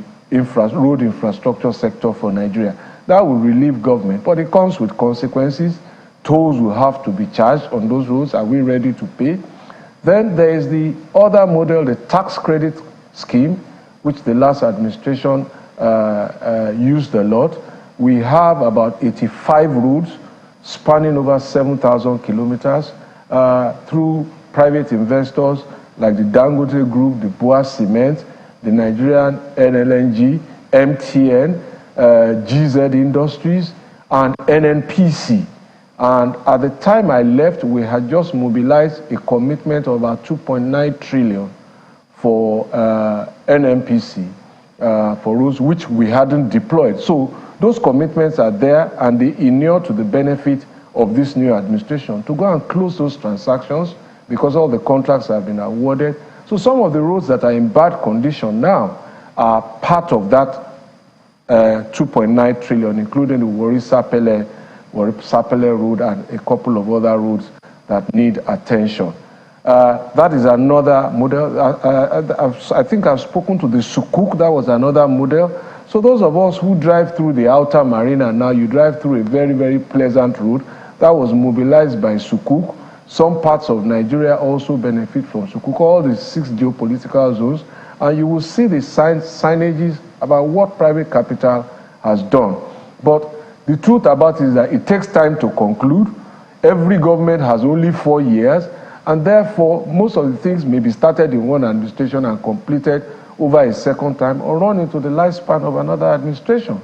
road infrastructure sector for Nigeria. That will relieve government, but it comes with consequences. Tolls will have to be charged on those roads. Are we ready to pay? Then there is the other model, the tax credit scheme, which the last administration used a lot. We have about 85 roads spanning over 7,000 kilometers through private investors like the Dangote Group, the Boa Cement, the Nigerian NLNG, MTN, GZ Industries, and NNPC. And at the time I left, we had just mobilized a commitment of about 2.9 trillion for NNPC, for roads which we hadn't deployed. So those commitments are there, and they inure to the benefit of this new administration to go and close those transactions because all the contracts have been awarded. So some of the roads that are in bad condition now are part of that 2.9 trillion, including the Warri-Sapele Road and a couple of other roads that need attention. That is another model. I think I've spoken to the Sukuk, that was another model. So those of us who drive through the outer marina now, you drive through a very, very pleasant road that was mobilized by Sukuk. Some parts of Nigeria also benefit from Sukuk, all the 6 geopolitical zones, and you will see the signages about what private capital has done. But the truth about it is that it takes time to conclude. Every government has only 4 years, and therefore most of the things may be started in one administration and completed over a second time or run into the lifespan of another administration.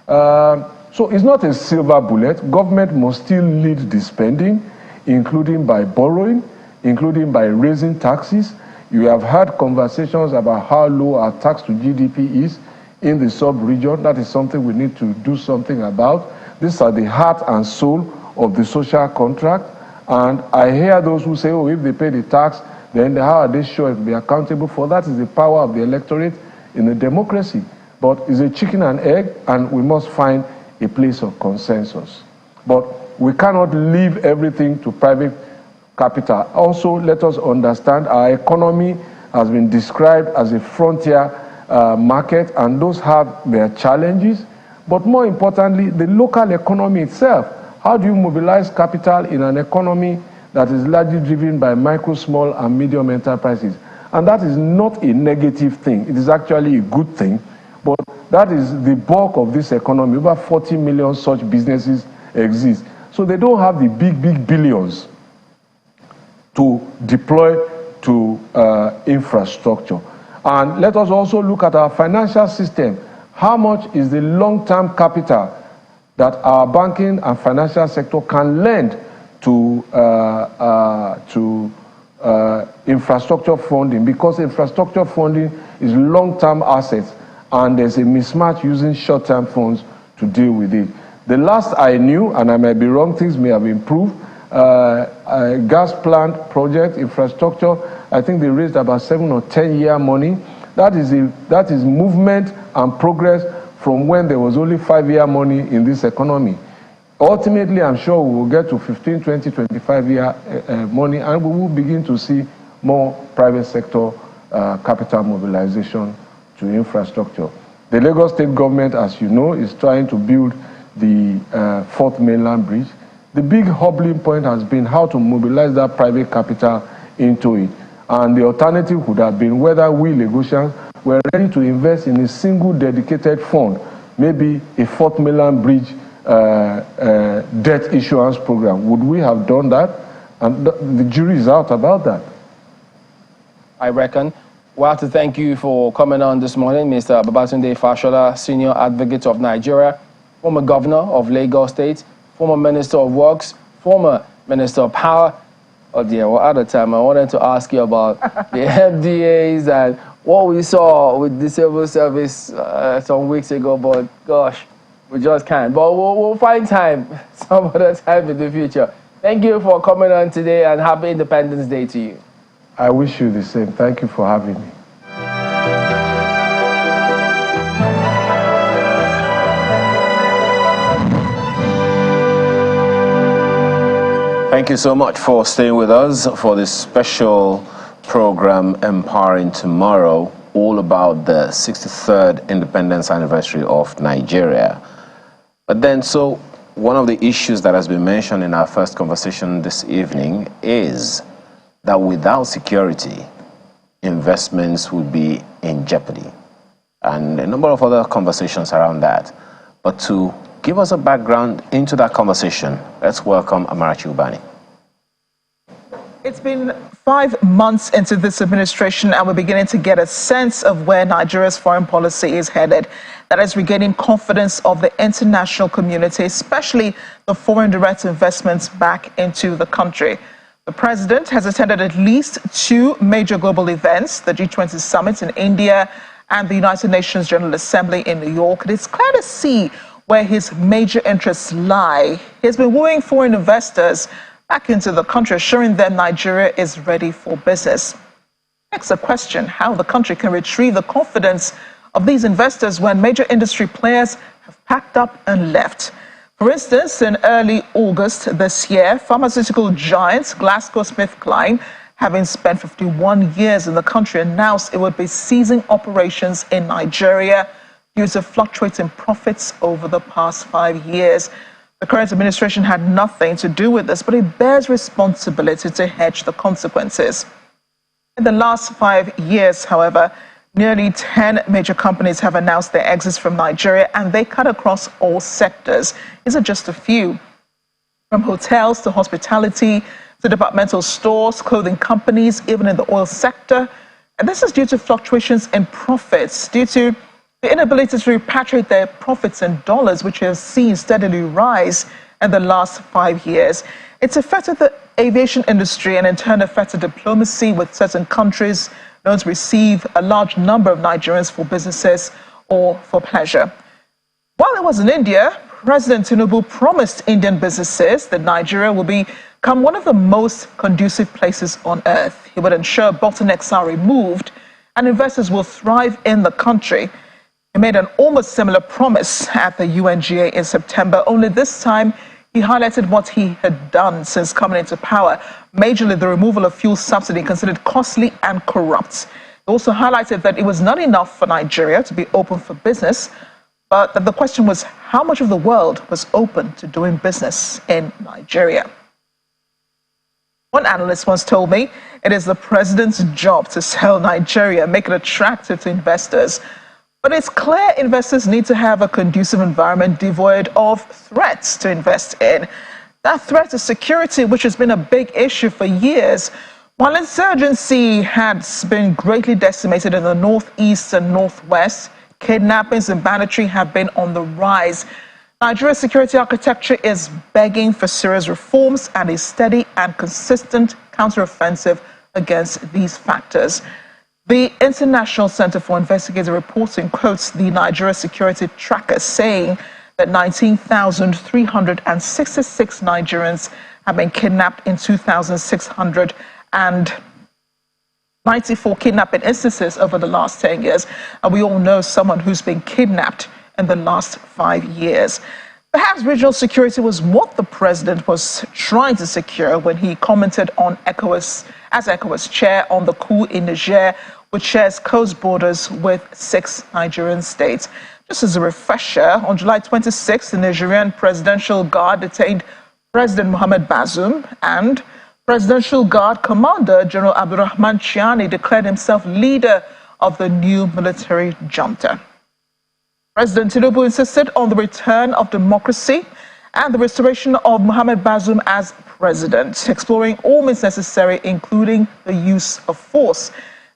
So it's not a silver bullet. Government must still lead the spending, including by borrowing, including by raising taxes. You have had conversations about how low our tax to GDP is in the sub-region. That is something we need to do something about. These are the heart and soul of the social contract. And I hear those who say, oh, if they pay the tax, then how are they sure to be accountable for? That is the power of the electorate in a democracy. But it's a chicken and egg, and we must find a place of consensus. But we cannot leave everything to private capital. Also, let us understand our economy has been described as a frontier market, and those have their challenges. But more importantly, the local economy itself. How do you mobilize capital in an economy that is largely driven by micro, small, and medium enterprises? And that is not a negative thing. It is actually a good thing. But that is the bulk of this economy. Over 40 million such businesses exist. So they don't have the big, big billions to deploy to infrastructure. And let us also look at our financial system. How much is the long-term capital that our banking and financial sector can lend to infrastructure funding? Because infrastructure funding is long-term assets, and there's a mismatch using short-term funds to deal with it. The last I knew, and I might be wrong, things may have improved, a gas plant project, infrastructure, I think they raised about 7 or 10 year money. That is movement and progress from when there was only 5-year money in this economy. Ultimately, I'm sure we will get to 15, 20, 25-year money, and we will begin to see more private sector capital mobilization to infrastructure. The Lagos State government, as you know, is trying to build the 4th mainland bridge. The big hobbling point has been how to mobilize that private capital into it. And the alternative would have been whether we Lagosians were ready to invest in a single dedicated fund, maybe a 4th mainland bridge debt issuance program. Would we have done that? And the jury is out about that. I reckon. We have to thank you for coming on this morning, Mr. Babatunde Fashola, Senior Advocate of Nigeria, former Governor of Lagos State, former Minister of Works, former Minister of Power. Oh dear, we're out of time. I wanted to ask you about the FDAs and what we saw with the civil service some weeks ago, but gosh, we just can't. But we'll find time some other time in the future. Thank you for coming on today, and happy Independence Day to you. I wish you the same. Thank you for having me. Thank you so much for staying with us for this special program, Empowering Tomorrow, all about the 63rd independence anniversary of Nigeria. But then, so one of the issues that has been mentioned in our first conversation this evening is that without security, investments would be in jeopardy. And a number of other conversations around that. But to give us a background into that conversation, let's welcome Amarachi Ubani. It's been 5 months into this administration, and we're beginning to get a sense of where Nigeria's foreign policy is headed. That is regaining confidence of the international community, especially the foreign direct investments back into the country. The president has attended at least 2 major global events, the G20 summit in India and the United Nations General Assembly in New York. It's clear to see where his major interests lie. He's been wooing foreign investors back into the country, assuring them Nigeria is ready for business. Next, a question: how the country can retrieve the confidence of these investors when major industry players have packed up and left. For instance, in early August this year, pharmaceutical giant GlaxoSmithKline, having spent 51 years in the country, announced it would be ceasing operations in Nigeria due to fluctuating profits over the past 5 years. The current administration had nothing to do with this, but it bears responsibility to hedge the consequences. In the last 5 years, however, nearly 10 major companies have announced their exits from Nigeria, and they cut across all sectors. These are just a few. From hotels to hospitality to departmental stores, clothing companies, even in the oil sector. And this is due to fluctuations in profits, due to the inability to repatriate their profits in dollars, which have seen steadily rise in the last 5 years. It's affected the aviation industry and in turn affected diplomacy with certain countries known to receive a large number of Nigerians for businesses or for pleasure. While it was in India, President Tinubu promised Indian businesses that Nigeria will become one of the most conducive places on earth. He would ensure bottlenecks are removed and investors will thrive in the country. He made an almost similar promise at the UNGA in September, only this time he highlighted what he had done since coming into power, majorly the removal of fuel subsidy considered costly and corrupt. He also highlighted that it was not enough for Nigeria to be open for business, but that the question was how much of the world was open to doing business in Nigeria. One analyst once told me it is the president's job to sell Nigeria, make it attractive to investors. But it's clear investors need to have a conducive environment devoid of threats to invest in. That threat is security, which has been a big issue for years. While insurgency has been greatly decimated in the northeast and northwest, kidnappings and banditry have been on the rise. Nigeria's security architecture is begging for serious reforms and a steady and consistent counteroffensive against these factors. The International Center for Investigative Reporting quotes the Nigeria Security Tracker saying that 19,366 Nigerians have been kidnapped in 2,694 kidnapping instances over the last 10 years. And we all know someone who's been kidnapped in the last 5 years. Perhaps regional security was what the president was trying to secure when he commented on ECOWAS, as ECOWAS chair, on the coup in Niger, which shares coast borders with 6 Nigerian states. Just as a refresher, on July 26, the Nigerian Presidential Guard detained President Mohamed Bazoum, and Presidential Guard Commander General Abdurrahman Chiani declared himself leader of the new military junta. President Tinubu insisted on the return of democracy and the restoration of Mohamed Bazoum as president, exploring all means necessary, including the use of force.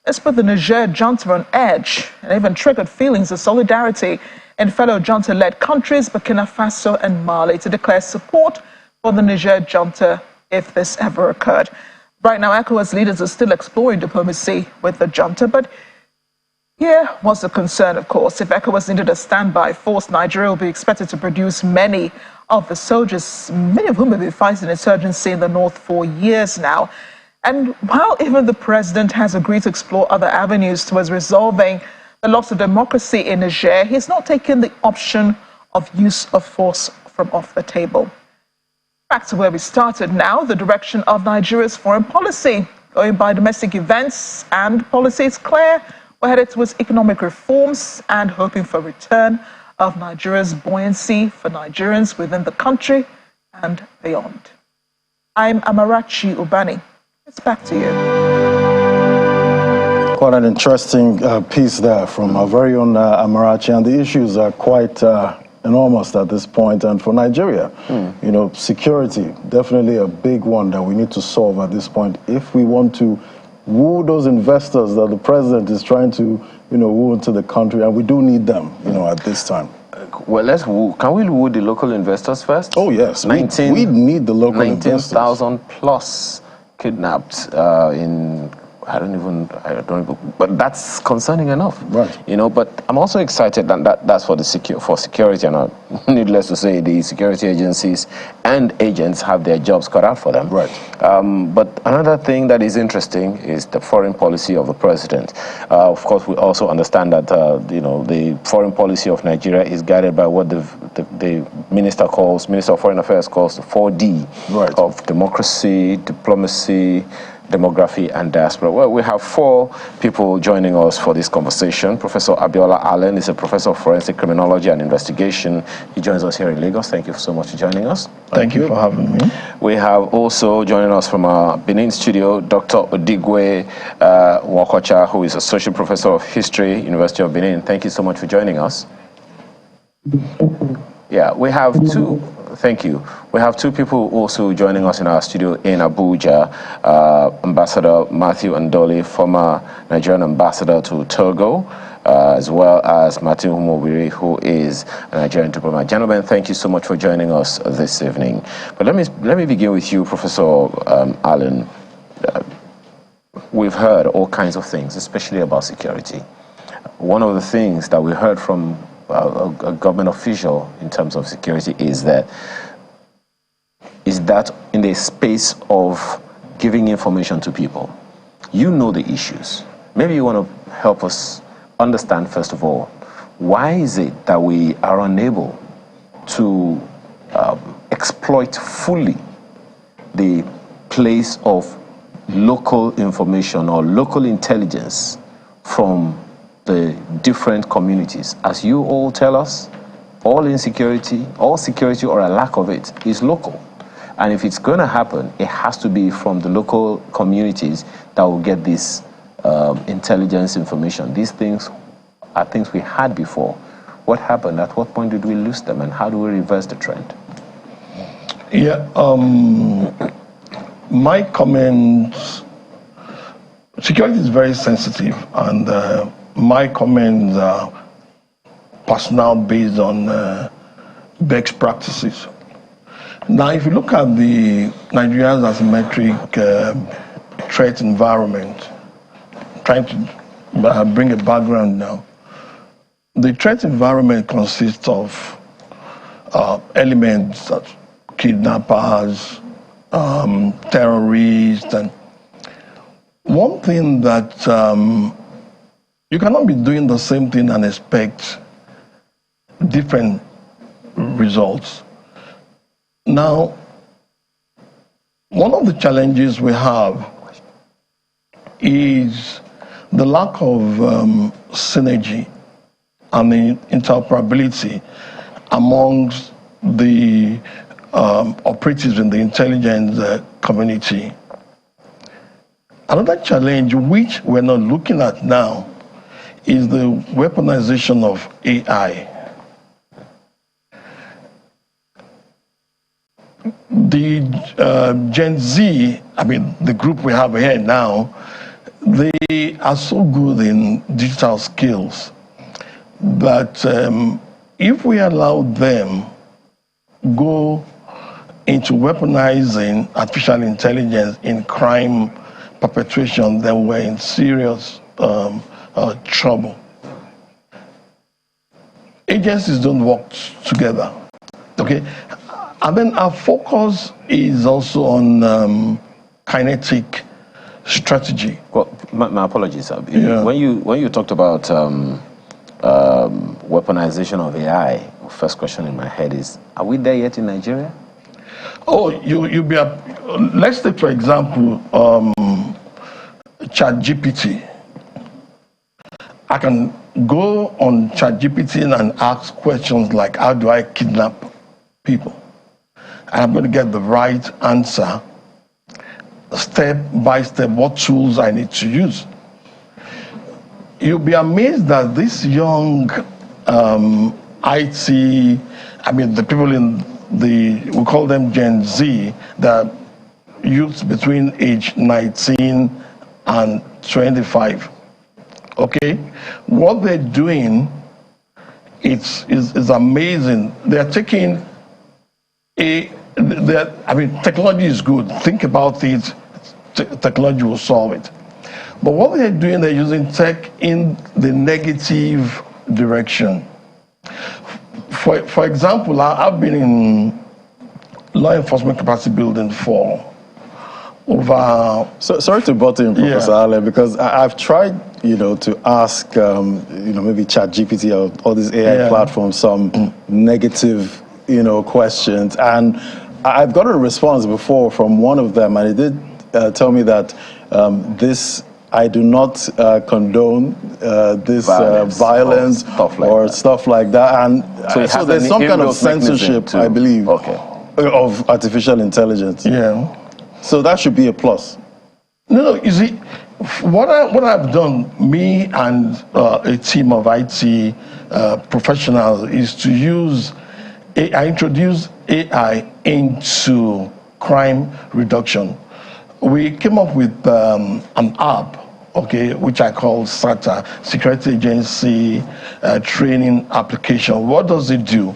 This put the Niger junta on edge and even triggered feelings of solidarity in fellow junta-led countries, Burkina Faso and Mali, to declare support for the Niger junta if this ever occurred. Right now, ECOWAS leaders are still exploring diplomacy with the junta, but here was the concern, of course. If ECOWAS needed a standby force, Nigeria will be expected to produce many of the soldiers, many of whom have been fighting insurgency in the north for years now. And while even the president has agreed to explore other avenues towards resolving the loss of democracy in Niger, he's not taken the option of use of force from off the table. Back to where we started now, the direction of Nigeria's foreign policy. Going by domestic events and policy is clear. We're headed towards economic reforms and hoping for a return of Nigeria's buoyancy for Nigerians within the country and beyond. I'm Amarachi Ubani. It's back to you. Quite an interesting piece there from our very own Amarachi, and the issues are quite enormous at this point. And for Nigeria, you know, security, definitely a big one that we need to solve at this point if we want to woo those investors that the president is trying to, you know, woo into the country, and we do need them, you know, at this time. Well, let's woo. Can we woo the local investors first? Oh, yes. We need the local investors. 19,000 plus kidnapped in I don't even, but that's concerning enough. Right. You know, but I'm also excited that that's for for security, and needless to say, the security agencies and agents have their jobs cut out for them. Right. But another thing that is interesting is the foreign policy of the president. Of course, we also understand that, the foreign policy of Nigeria is guided by what the Minister of Foreign Affairs calls the 4D of democracy, diplomacy, demography, and diaspora. Well, we have 4 people joining us for this conversation. Professor Abiola Allen is a professor of forensic criminology and investigation. He joins us here in Lagos. Thank you so much for joining us. Thank you for having me. We have also joining us from our Benin studio, Dr. Odigwe Wakocha, who is associate professor of history, University of Benin. Thank you so much for joining us. Yeah, we have 2. Thank you. We have 2 people also joining us in our studio in Abuja. Ambassador Matthew Andoli, former Nigerian ambassador to Togo, as well as Martin Humobiri, who is a Nigerian diplomat. Gentlemen, thank you so much for joining us this evening. But let me begin with you, Professor Allen. We've heard all kinds of things, especially about security. One of the things that we heard from a government official in terms of security is that in the space of giving information to people, you know the issues. Maybe you want to help us understand, first of all, why is it that we are unable to exploit fully the place of local information or local intelligence from the different communities? As you all tell us, all insecurity, all security or a lack of it is local. And if it's going to happen, it has to be from the local communities that will get this intelligence information. These things are things we had before. What happened? At what point did we lose them? And how do we reverse the trend? Yeah, my comments, security is very sensitive, and my comments are personal based on best practices. Now, if you look at the Nigeria's asymmetric threat environment, trying to bring a background now, the threat environment consists of elements such as kidnappers, terrorists, and one thing that you cannot be doing the same thing and expect different results. Now, one of the challenges we have is the lack of synergy and the interoperability amongst the operatives in the intelligence community. Another challenge which we're not looking at now is the weaponization of AI. The Gen Z, I mean, the group we have here now, they are so good in digital skills that if we allow them go into weaponizing artificial intelligence in crime perpetration, then we're in serious trouble. Agencies don't work together, okay? And then our focus is also on kinetic strategy. Well, my apologies. Yeah. When you talked about weaponization of AI, first question in my head is, are we there yet in Nigeria? Oh, let's take, for example, ChatGPT. I can go on ChatGPT and ask questions like, how do I kidnap people? And I'm going to get the right answer, step by step, what tools I need to use. You'll be amazed that this young IT, I mean, the people in we call them Gen Z, the youths between age 19 and 25. Okay? What they're doing is amazing. They're taking technology is good. Think about it. Technology will solve it. But what they're doing, they're using tech in the negative direction. For example, I've been in law enforcement capacity building for over... sorry to butt in, Professor Ale, because I've tried, to ask, maybe ChatGPT or all these AI platforms some negative, questions. And I've got a response before from one of them, and it did tell me that I do not condone this violence stuff like that. And so there's some kind of censorship, I believe, of artificial intelligence. Yeah. So that should be a plus. No, you see, what I've done, me and a team of IT professionals, is to I introduce AI into crime reduction. We came up with an app, which I call SATA, Security Agency Training Application. What does it do?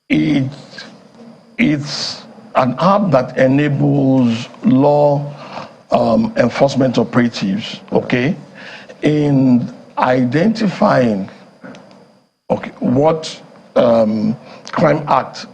It's an app that enables law enforcement operatives, in identifying, what crime act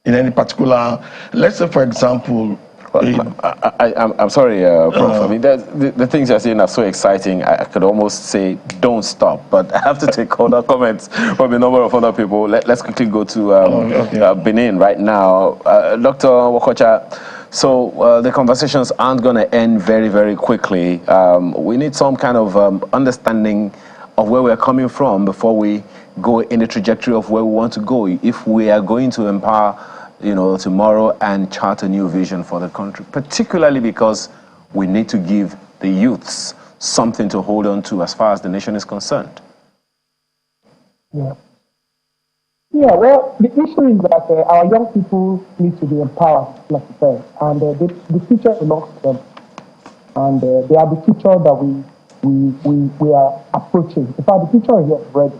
in any particular, let's say, for example, I'm sorry, Prof. I mean, the things you're saying are so exciting. I could almost say, don't stop. But I have to take other comments from a number of other people. Let's quickly go to Benin right now. Dr. Wokocha, so the conversations aren't going to end very, very quickly. We need some kind of understanding of where we're coming from before we go in the trajectory of where we want to go. If we are going to empower tomorrow and chart a new vision for the country, particularly because we need to give the youths something to hold on to as far as the nation is concerned. Yeah, well, the issue is that our young people need to be empowered, like you said, and the future belongs to them. And they are the future that we are approaching. In fact, the future is yet ready.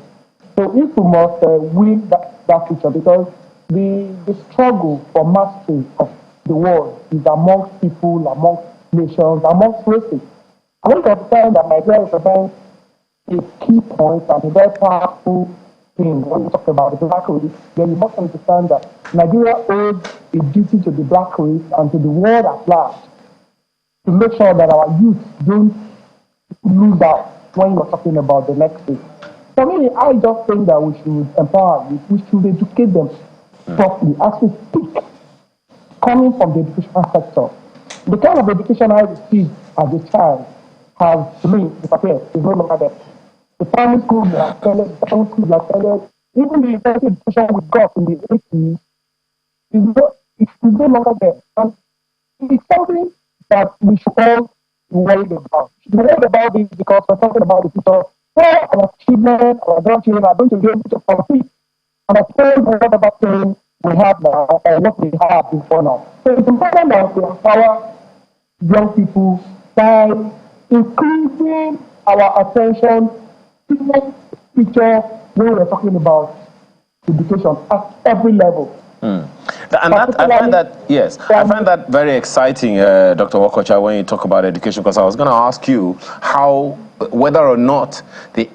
So if we must win that future, because the struggle for mastery of the world is amongst people, amongst nations, amongst races. I want to understand that Nigeria represents a key point and a very powerful thing when we talk about the black race. Then you must understand that Nigeria owes a duty to the black race and to the world at large to make sure that our youth don't lose out when you're talking about the next thing. For me, I just think that we should empower youth, we should educate them properly as we speak, coming from the educational sector. The kind of education I received as a child has, to me, disappeared. It's no longer there. The primary school that attended, the secondary school that attended, even the university education we got in the 80s, it's no longer there. And it's something that we should all be worried about. We should be worried about this because we're talking about the future. Where our children, our grandchildren are going to be able to compete and afford whatever thing we have now or what we have before now. So it's important that we empower young people by increasing our attention to the future when we're talking about education at every level. And I find that very exciting, Dr. Wokocha, when you talk about education, because I was going to ask you whether or not the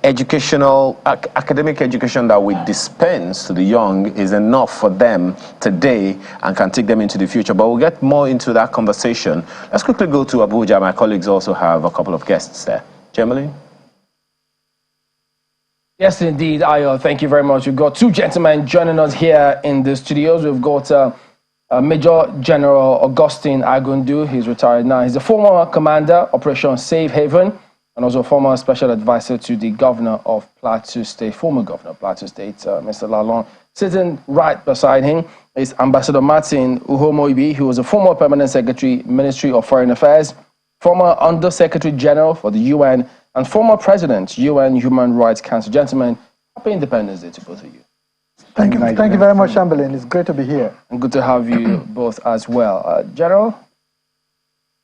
academic education that we dispense to the young is enough for them today and can take them into the future. But we'll get more into that conversation. Let's quickly go to Abuja. My colleagues also have a couple of guests there. Gemily? Yes, indeed, Ayo. Thank you very much. We've got two gentlemen joining us here in the studios. We've got Major General Augustine Agundu. He's retired now. He's a former commander, Operation Safe Haven, and also former special advisor to the governor of Plateau State, former governor of Plateau State, Mr. Lalong. Sitting right beside him is Ambassador Martin Uhomoibi, who was a former permanent secretary, Ministry of Foreign Affairs, former Undersecretary General for the UN, and former President, UN Human Rights Council. Gentlemen, happy Independence Day to both of you. Thank you very much, Chamberlain. It's great to be here. And good to have you both as well. General,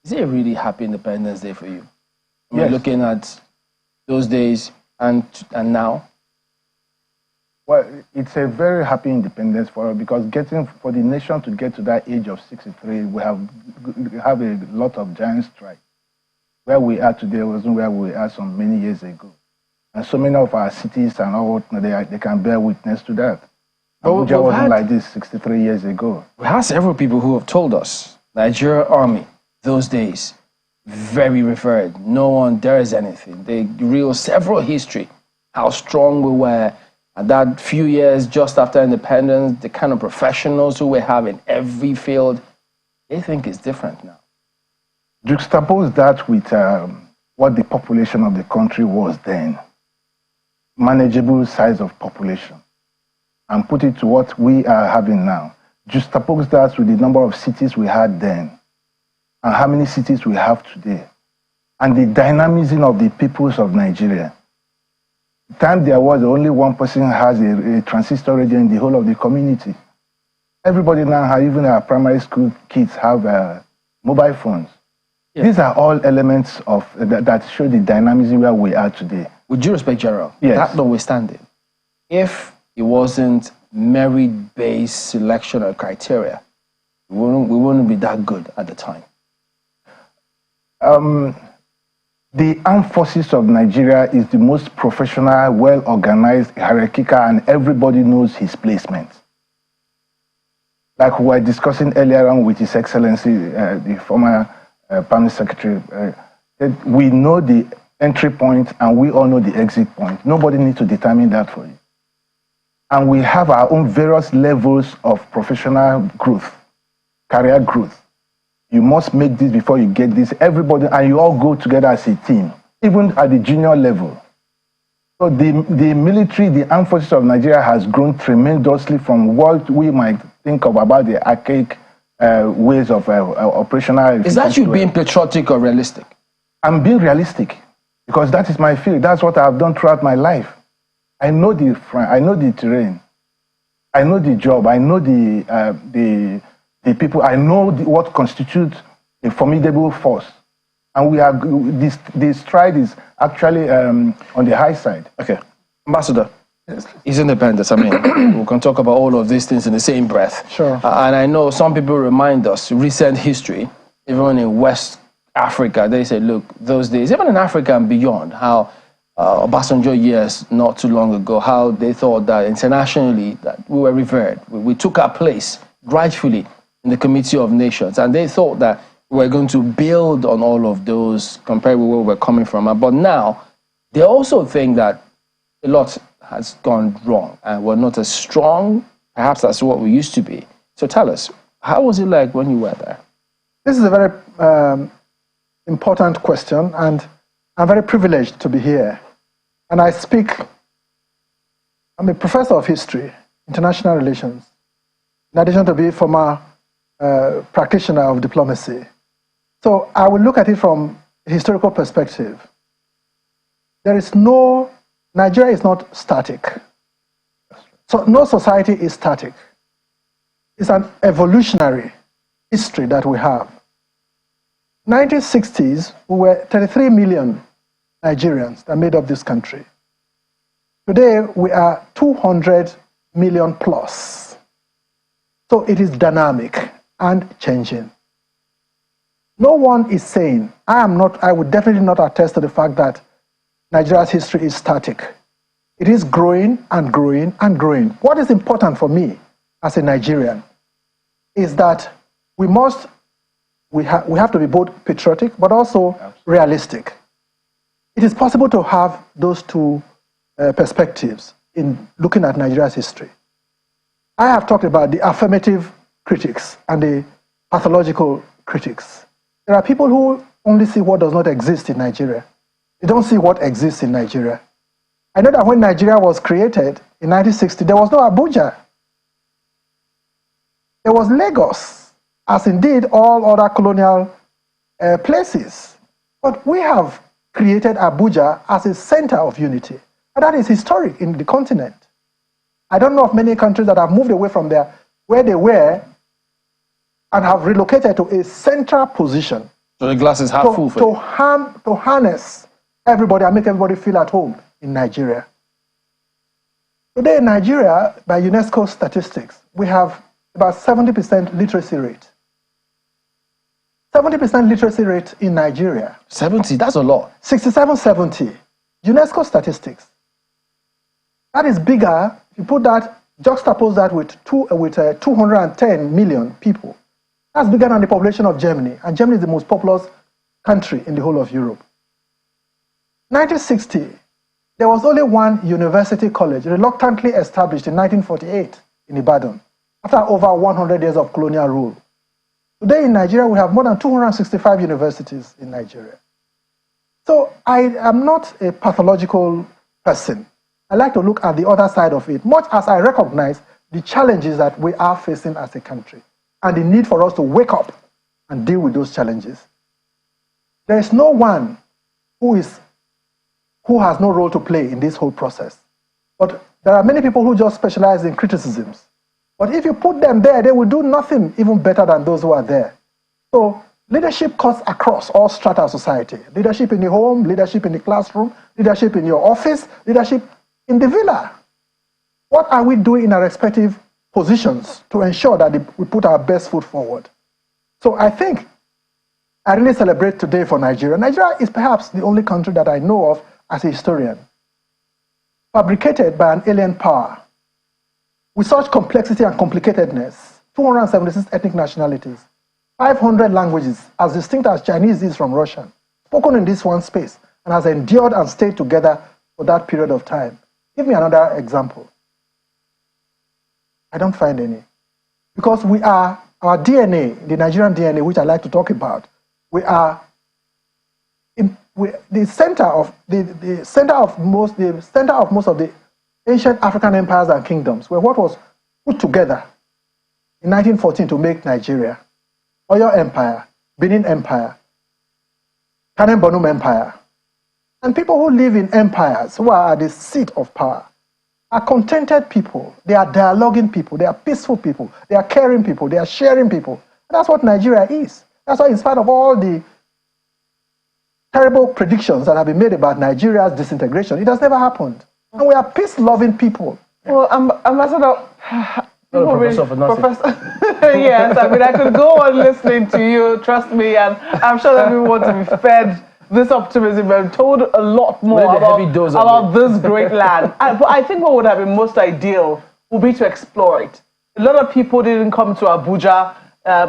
is it a really happy Independence Day for you? I mean, looking at those days and now? Well, it's a very happy independence for us because for the nation to get to that age of 63, we have a lot of giant strides. where we are today wasn't where we are some many years ago. And so many of our cities and all, they can bear witness to that. Abuja wasn't like this 63 years ago. We have several people who have told us Nigerian army, those days, very revered. No one dares anything. They reveal several history, how strong we were. And that few years just after independence, the kind of professionals who we have in every field, they think it's different now. Juxtapose that with what the population of the country was then. Manageable size of population. And put it to what we are having now. Juxtapose that with the number of cities we had then and how many cities we have today. And the dynamism of the peoples of Nigeria. The time there was only one person has a transistor radio in the whole of the community. Everybody now, even our primary school kids have mobile phones. Yeah. These are all elements of that show the dynamism where we are today. With due respect, General, yes. That notwithstanding, if it wasn't merit-based selection or criteria, we wouldn't be that good at the time. The armed forces of Nigeria is the most professional, well-organized, hierarchical, and everybody knows his placement. Like we were discussing earlier on with His Excellency, the former Permanent Secretary, we know the entry point and we all know the exit point. Nobody needs to determine that for you. And we have our own various levels of professional growth, career growth. You must make this before you get this. Everybody, and you all go together as a team, even at the junior level. So the military, the armed forces of Nigeria has grown tremendously from what we might think of about the archaic ways of operational. Is that you being patriotic or realistic? I'm being realistic because that is my field. That's what I've done throughout my life. I know the terrain. I know the job. I know the people. I know what constitutes a formidable force. And we are this stride is actually on the high side. Okay, Ambassador, is independence. I mean, we can talk about all of these things in the same breath. Sure. And I know some people remind us recent history, even in West Africa. They say, look, those days, even in Africa and beyond, how Obasanjo years not too long ago, how they thought that internationally that we were revered. We took our place rightfully in the Committee of Nations, and they thought that we're going to build on all of those compared with where we're coming from. But now, they also think that a lot has gone wrong and we're not as strong, perhaps that's what we used to be. So tell us, how was it like when you were there? This is a very important question, and I'm very privileged to be here. And I'm a professor of history, international relations, in addition to being a former practitioner of diplomacy. So I will look at it from a historical perspective. Nigeria is not static. So no society is static. It's an evolutionary history that we have. 1960s, we were 33 million Nigerians that made up this country. Today, we are 200 million plus. So it is dynamic and changing. No one is saying, I would definitely not attest to the fact that Nigeria's history is static. It is growing and growing and growing. What is important for me as a Nigerian is that we have to be both patriotic but also realistic. It is possible to have those two perspectives in looking at Nigeria's history. I have talked about the affirmative critics and the pathological critics. There are people who only see what does not exist in Nigeria. They don't see what exists in Nigeria. I know that when Nigeria was created in 1960, there was no Abuja. There was Lagos, as indeed all other colonial places. But we have created Abuja as a center of unity. And that is historic in the continent. I don't know of many countries that have moved away from where they were and have relocated to a central position. So the glass is half full for you. To harness everybody and make everybody feel at home in Nigeria. Today in Nigeria, by UNESCO statistics, we have about 70% literacy rate. 70% literacy rate in Nigeria. 70, that's a lot. 67, 70. UNESCO statistics. That is bigger. If you put that, juxtapose that with 210 million people. That's bigger than the population of Germany. And Germany is the most populous country in the whole of Europe. 1960, there was only one university college, reluctantly established in 1948 in Ibadan, after over 100 years of colonial rule. Today in Nigeria, we have more than 265 universities in Nigeria. So I am not a pathological person. I like to look at the other side of it, much as I recognize the challenges that we are facing as a country and the need for us to wake up and deal with those challenges. There is no one who has no role to play in this whole process. But there are many people who just specialize in criticisms. But if you put them there, they will do nothing even better than those who are there. So leadership cuts across all strata of society. Leadership in the home, leadership in the classroom, leadership in your office, leadership in the villa. What are we doing in our respective positions to ensure that we put our best foot forward? So I think I really celebrate today for Nigeria. Nigeria is perhaps the only country that I know of as a historian, fabricated by an alien power, with such complexity and complicatedness, 276 ethnic nationalities, 500 languages, as distinct as Chinese is from Russian, spoken in this one space, and has endured and stayed together for that period of time. Give me another example. I don't find any. Because we are, our DNA, the Nigerian DNA, which I like to talk about, we are the center of most of the ancient African empires and kingdoms were what was put together in 1914 to make Nigeria. Oyo Empire, Benin Empire, Kanem Bonum Empire. And people who live in empires, who are at the seat of power, are contented people. They are dialoguing people. They are peaceful people. They are caring people. They are sharing people. And that's what Nigeria is. That's why, in spite of all the terrible predictions that have been made about Nigeria's disintegration, it has never happened. And we are peace-loving people. Well, Ambassador, Professor, yes, I mean, I could go on listening to you, trust me, and I'm sure that we want to be fed this optimism and told a lot more about this great land. But I think what would have been most ideal would be to explore it. A lot of people didn't come to Abuja.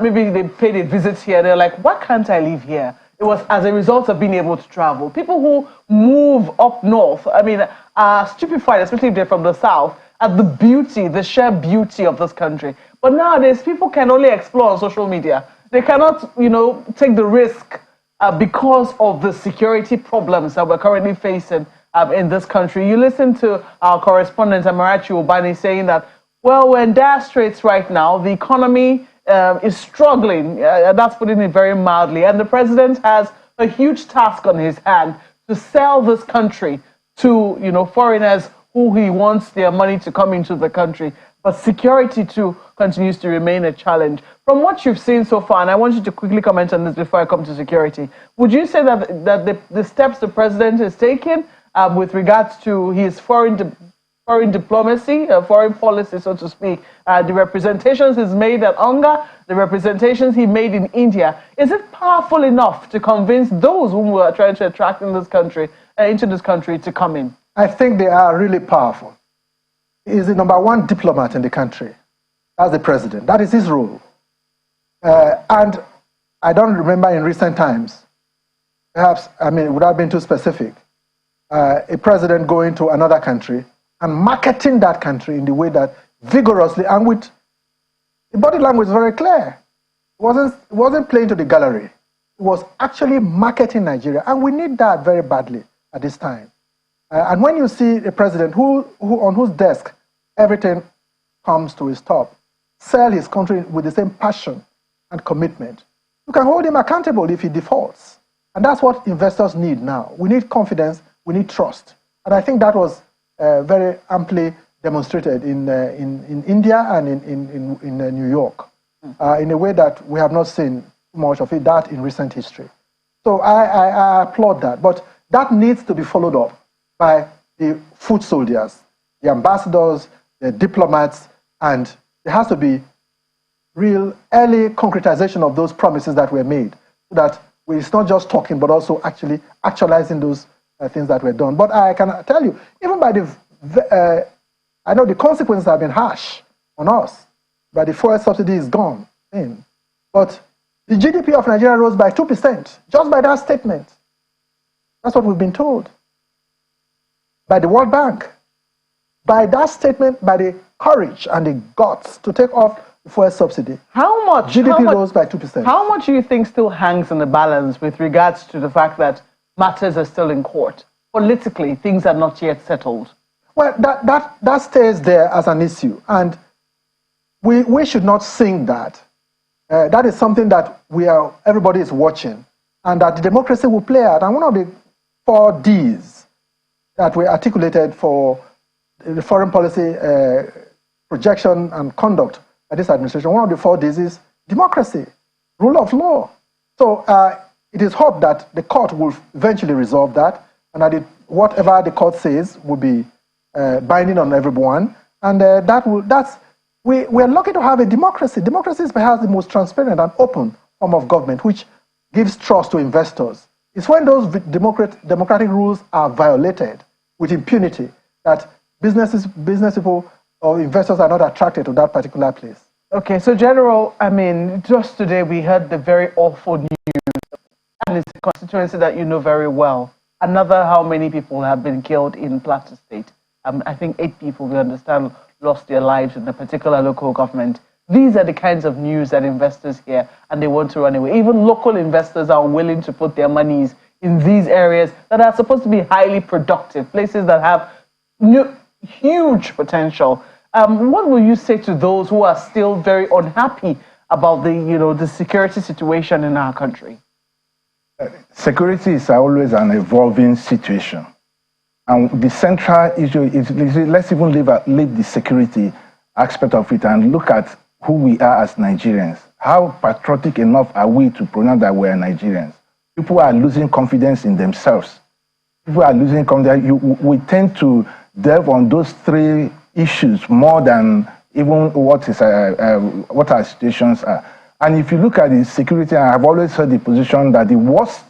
Maybe they paid a visit here. They're like, why can't I live here? It was as a result of being able to travel. People who move up north, I mean, are stupefied, especially if they're from the south, at the beauty, the sheer beauty of this country. But nowadays, people can only explore on social media. They cannot, take the risk because of the security problems that we're currently facing in this country. You listen to our correspondent, Amarachi Ubani, saying that, well, we're in dire straits right now. The economy is struggling. That's putting it very mildly. And the president has a huge task on his hand to sell this country to, foreigners who he wants their money to come into the country. But security, too, continues to remain a challenge. From what you've seen so far, and I want you to quickly comment on this before I come to security, would you say that the steps the president has taken with regards to his foreign diplomacy, foreign policy, so to speak, the representations he's made at UNGA, the representations he made in India, is it powerful enough to convince those whom we are trying to attract in this country, into this country to come in? I think they are really powerful. He is the #1 diplomat in the country as the president. That is his role. And I don't remember in recent times, perhaps, without being too specific, a president going to another country and marketing that country in the way that vigorously and with the body language very clear. It wasn't playing to the gallery. It was actually marketing Nigeria. And we need that very badly at this time. And when you see a president who on whose desk everything comes to a stop, sell his country with the same passion and commitment, you can hold him accountable if he defaults. And that's what investors need now. We need confidence, we need trust. And I think that was very amply demonstrated in India and in New York, in a way that we have not seen much of it, that in recent history. So I applaud that. But that needs to be followed up by the foot soldiers, the ambassadors, the diplomats, and there has to be real early concretization of those promises that were made. so that it's not just talking, but also actually actualizing those things that were done. But I can tell you, even by I know the consequences have been harsh on us, but the fuel subsidy is gone. But the GDP of Nigeria rose by 2%, just by that statement. That's what we've been told. By the World Bank. By that statement, by the courage and the guts to take off the fuel subsidy. How much? GDP rose by 2%. How much do you think still hangs in the balance with regards to the fact that matters are still in court? Politically, things are not yet settled. Well, that stays there as an issue. And we should not sing that. That is something that everybody is watching, and that the democracy will play out. And one of the 4 Ds that were articulated for the foreign policy projection and conduct by this administration, one of the 4 Ds is democracy, rule of law. So it is hoped that the court will eventually resolve that, and that whatever the court says will be binding on everyone, and we are lucky to have a democracy. Democracy is perhaps the most transparent and open form of government, which gives trust to investors. It's when those democratic rules are violated with impunity that business people or investors are not attracted to that particular place. Okay, so General, I mean, just today we heard the very awful news, and it's a constituency that you know very well. Another, how many people have been killed in Plateau State? I think 8 people, we understand, lost their lives in the particular local government. These are the kinds of news that investors hear, and they want to run away. Even local investors are willing to put their monies in these areas that are supposed to be highly productive, places that have huge potential. What will you say to those who are still very unhappy about the security situation in our country? Security is always an evolving situation. And the central issue is, let's even leave the security aspect of it and look at who we are as Nigerians. How patriotic enough are we to pronounce that we are Nigerians? People are losing confidence in themselves. People are losing confidence. We tend to delve on those 3 issues more than even what our situations are. And if you look at the security, and I've always heard the position that the worst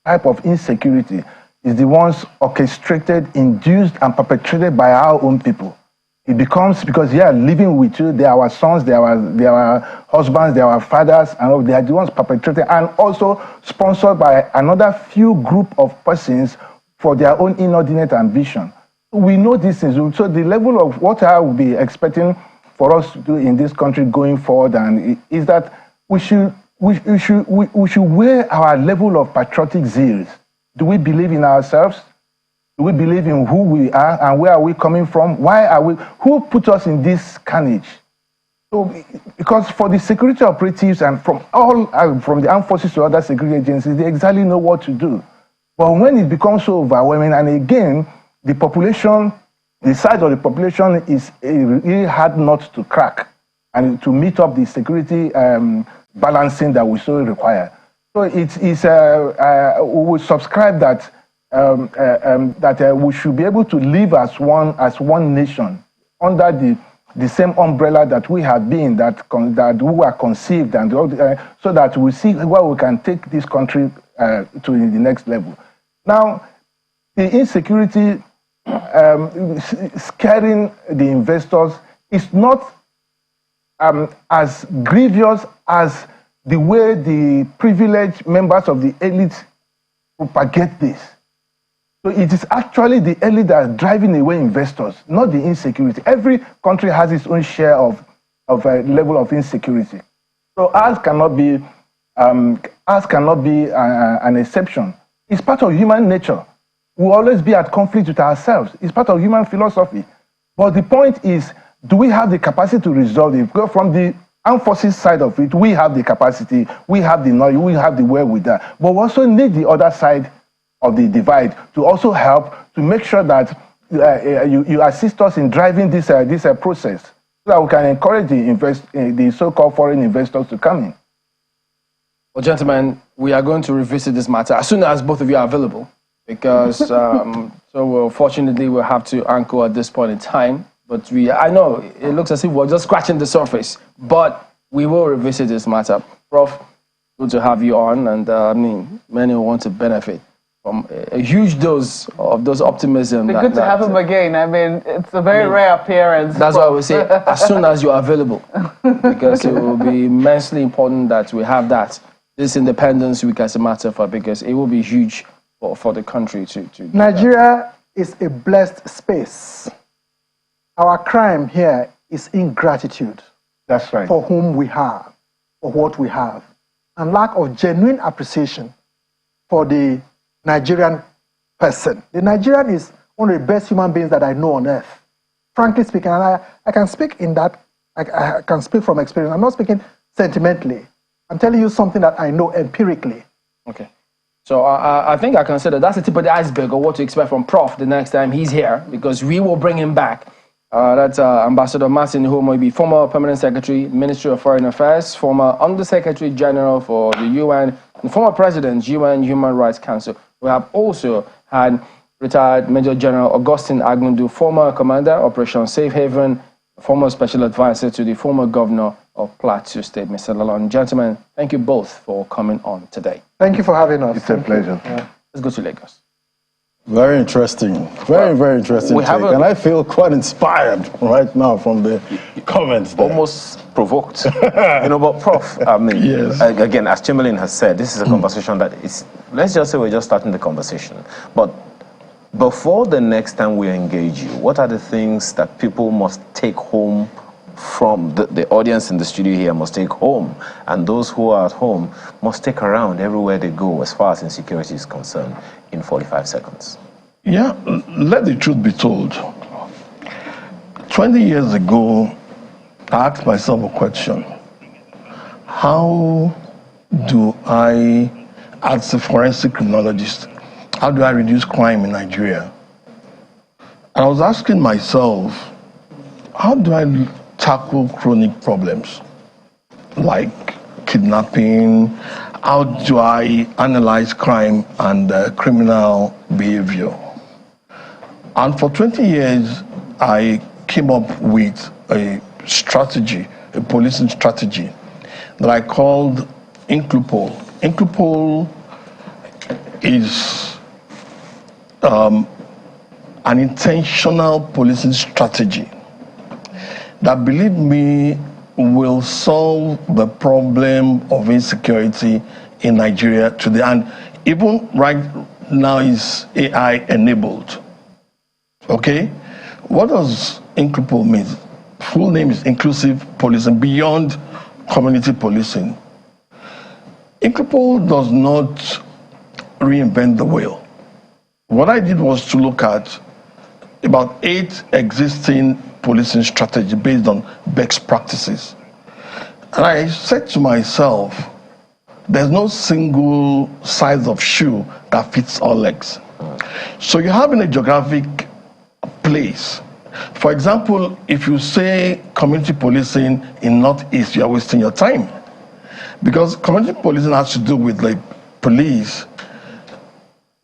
type of insecurity is the ones orchestrated, induced, and perpetrated by our own people. It becomes, because they are living with you, they are our sons, they are our husbands, they are our fathers, and they are the ones perpetrated and also sponsored by another few group of persons for their own inordinate ambition. We know these things. So the level of what I will be expecting for us to do in this country going forward is that we should weigh our level of patriotic zeal. Do we believe in ourselves? Do we believe in who we are and where are we coming from? Who put us in this carnage? So, because for the security operatives and from the armed forces to other security agencies, they exactly know what to do. But when it becomes so overwhelming, and again, the size of the population is really hard not to crack and to meet up the security balancing that we so require. So we will subscribe that we should be able to live as one nation under the same umbrella that we have been, that we were conceived, and so that we see where we can take this country to the next level. Now, the insecurity scaring the investors is not as grievous as the way the privileged members of the elite propagate this. So it is actually the elite that are driving away investors, not the insecurity. Every country has its own share of a level of insecurity. So ours cannot be an exception. It's part of human nature. We'll always be at conflict with ourselves. It's part of human philosophy. But the point is, do we have the capacity to resolve it? Go from the armed forces side of it, we have the capacity, we have the knowledge, we have the wherewithal. But we also need the other side of the divide to also help to make sure that you assist us in driving this process, so that we can encourage the so-called foreign investors to come in. Well, gentlemen, we are going to revisit this matter as soon as both of you are available, because fortunately we'll have to anchor at this point in time. But I know it looks as if we're just scratching the surface, but we will revisit this matter. Prof, good to have you on, and I mean, many want to benefit from a huge dose of those optimism. It's good to have him again. I mean, it's a very rare appearance. That's why we say as soon as you're available, because it will be immensely important that we have this Independence Week as a matter of fact, because it will be huge for the country to Nigeria is a blessed space. Our crime here is ingratitude. That's right. For whom we have, for what we have, and lack of genuine appreciation for the Nigerian person. The Nigerian is one of the best human beings that I know on earth. Frankly speaking, and I can speak in that, I can speak from experience. I'm not speaking sentimentally. I'm telling you something that I know empirically. Okay. So I think I consider that's the tip of the iceberg of what to expect from Prof the next time he's here, because we will bring him back. That's Ambassador Martin Homoibi, former Permanent Secretary, Ministry of Foreign Affairs, former Under-Secretary General for the UN, and former President, UN Human Rights Council. We have also had retired Major General Augustine Agundu, former Commander, Operation Safe Haven, former Special Advisor to the former Governor of Plateau State, Mr. Lalon. Gentlemen, thank you both for coming on today. Thank you for having us. It's a pleasure. Yeah. Let's go to Lagos. Very interesting. Very interesting take. And I feel quite inspired right now from the comments there. Almost provoked. But Prof, I mean, yes. Again, as Chamberlain has said, this is a conversation that is, let's just say we're just starting the conversation. But before the next time we engage you, what are the things that people must take home from the audience in the studio here must take home, and those who are at home must take around everywhere they go as far as insecurity is concerned in 45 seconds? Yeah, let the truth be told. 20 years ago, I asked myself a question. How do I, as a forensic criminologist, how do I reduce crime in Nigeria? And I was asking myself, how do I tackle chronic problems like kidnapping? How do I analyze crime and criminal behavior? And for 20 years, I came up with a strategy, a policing strategy that I called Inclupol. Inclupol is an intentional policing strategy that, believe me, will solve the problem of insecurity in Nigeria today. And even right now is AI enabled. Okay? What does Inclupol mean? Full name is Inclusive Policing, beyond community policing. Inclupol does not reinvent the wheel. What I did was to look at about 8 existing policing strategies based on best practices. And I said to myself, there's no single size of shoe that fits all legs. So you have in a geographic place. For example, if you say community policing in Northeast, you are wasting your time. Because community policing has to do with the police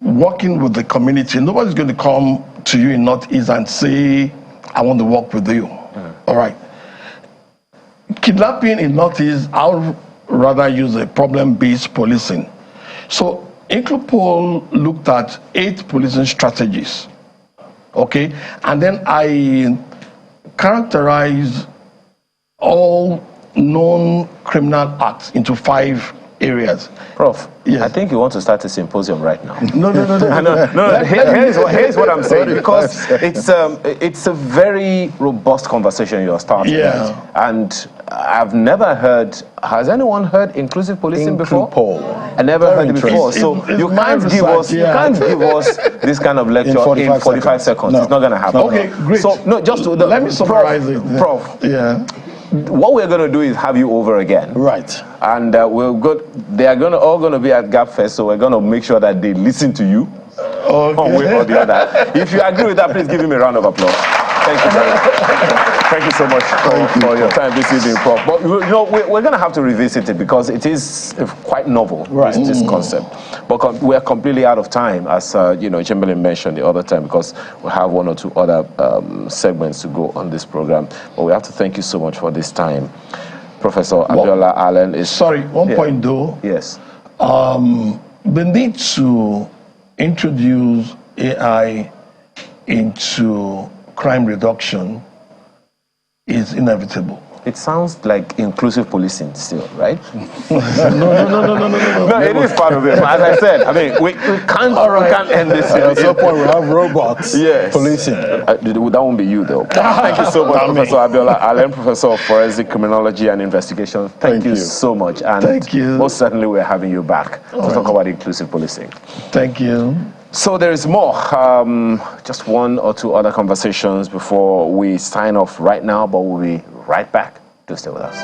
working with the community. Nobody's going to come to you in Northeast and say, I want to work with you. All right. Kidnapping in Northeast, I would rather use a problem-based policing. So Inclupol looked at 8 policing strategies. Okay, and then I characterize all known criminal acts into 5 areas. Prof, yes. I think you want to start a symposium right now. No. Here's what I'm saying, because it's a very robust conversation you're starting. Yeah. And I've never heard, has anyone heard inclusive policing before? I never heard it before. So you can't give us this kind of lecture in 45 seconds. No. It's not going to happen. Okay, great. So no, just let me summarize it. Prof. Yeah. What we're going to do is have you over again. Right. And they are all going to be at GapFest, so we're going to make sure that they listen to you one way or the other. If you agree with that, please give him a round of applause. Thank you very much. Thank you so much for your time this evening, Prof. But we're going to have to revisit it because it is quite novel, this concept. But we're completely out of time, as Chamberlain mentioned the other time, because we have 1 or 2 other segments to go on this program. But we have to thank you so much for this time. Professor Abiola Allen is... Sorry, one point though. Yes. The need to introduce AI into crime reduction is inevitable. It sounds like inclusive policing still, right? No, it is part of it. As I said, I mean, we can't end this. At some point, we have robots policing. That won't be you, though. Thank you so much, Professor Abiola Allen, Professor of Forensic Criminology and Investigation. Thank you so much. And thank you. Most certainly, we're having you back to talk about inclusive policing. Thank you. So there is more. Just one or two other conversations before we sign off right now, but we'll be right back. Do stay with us.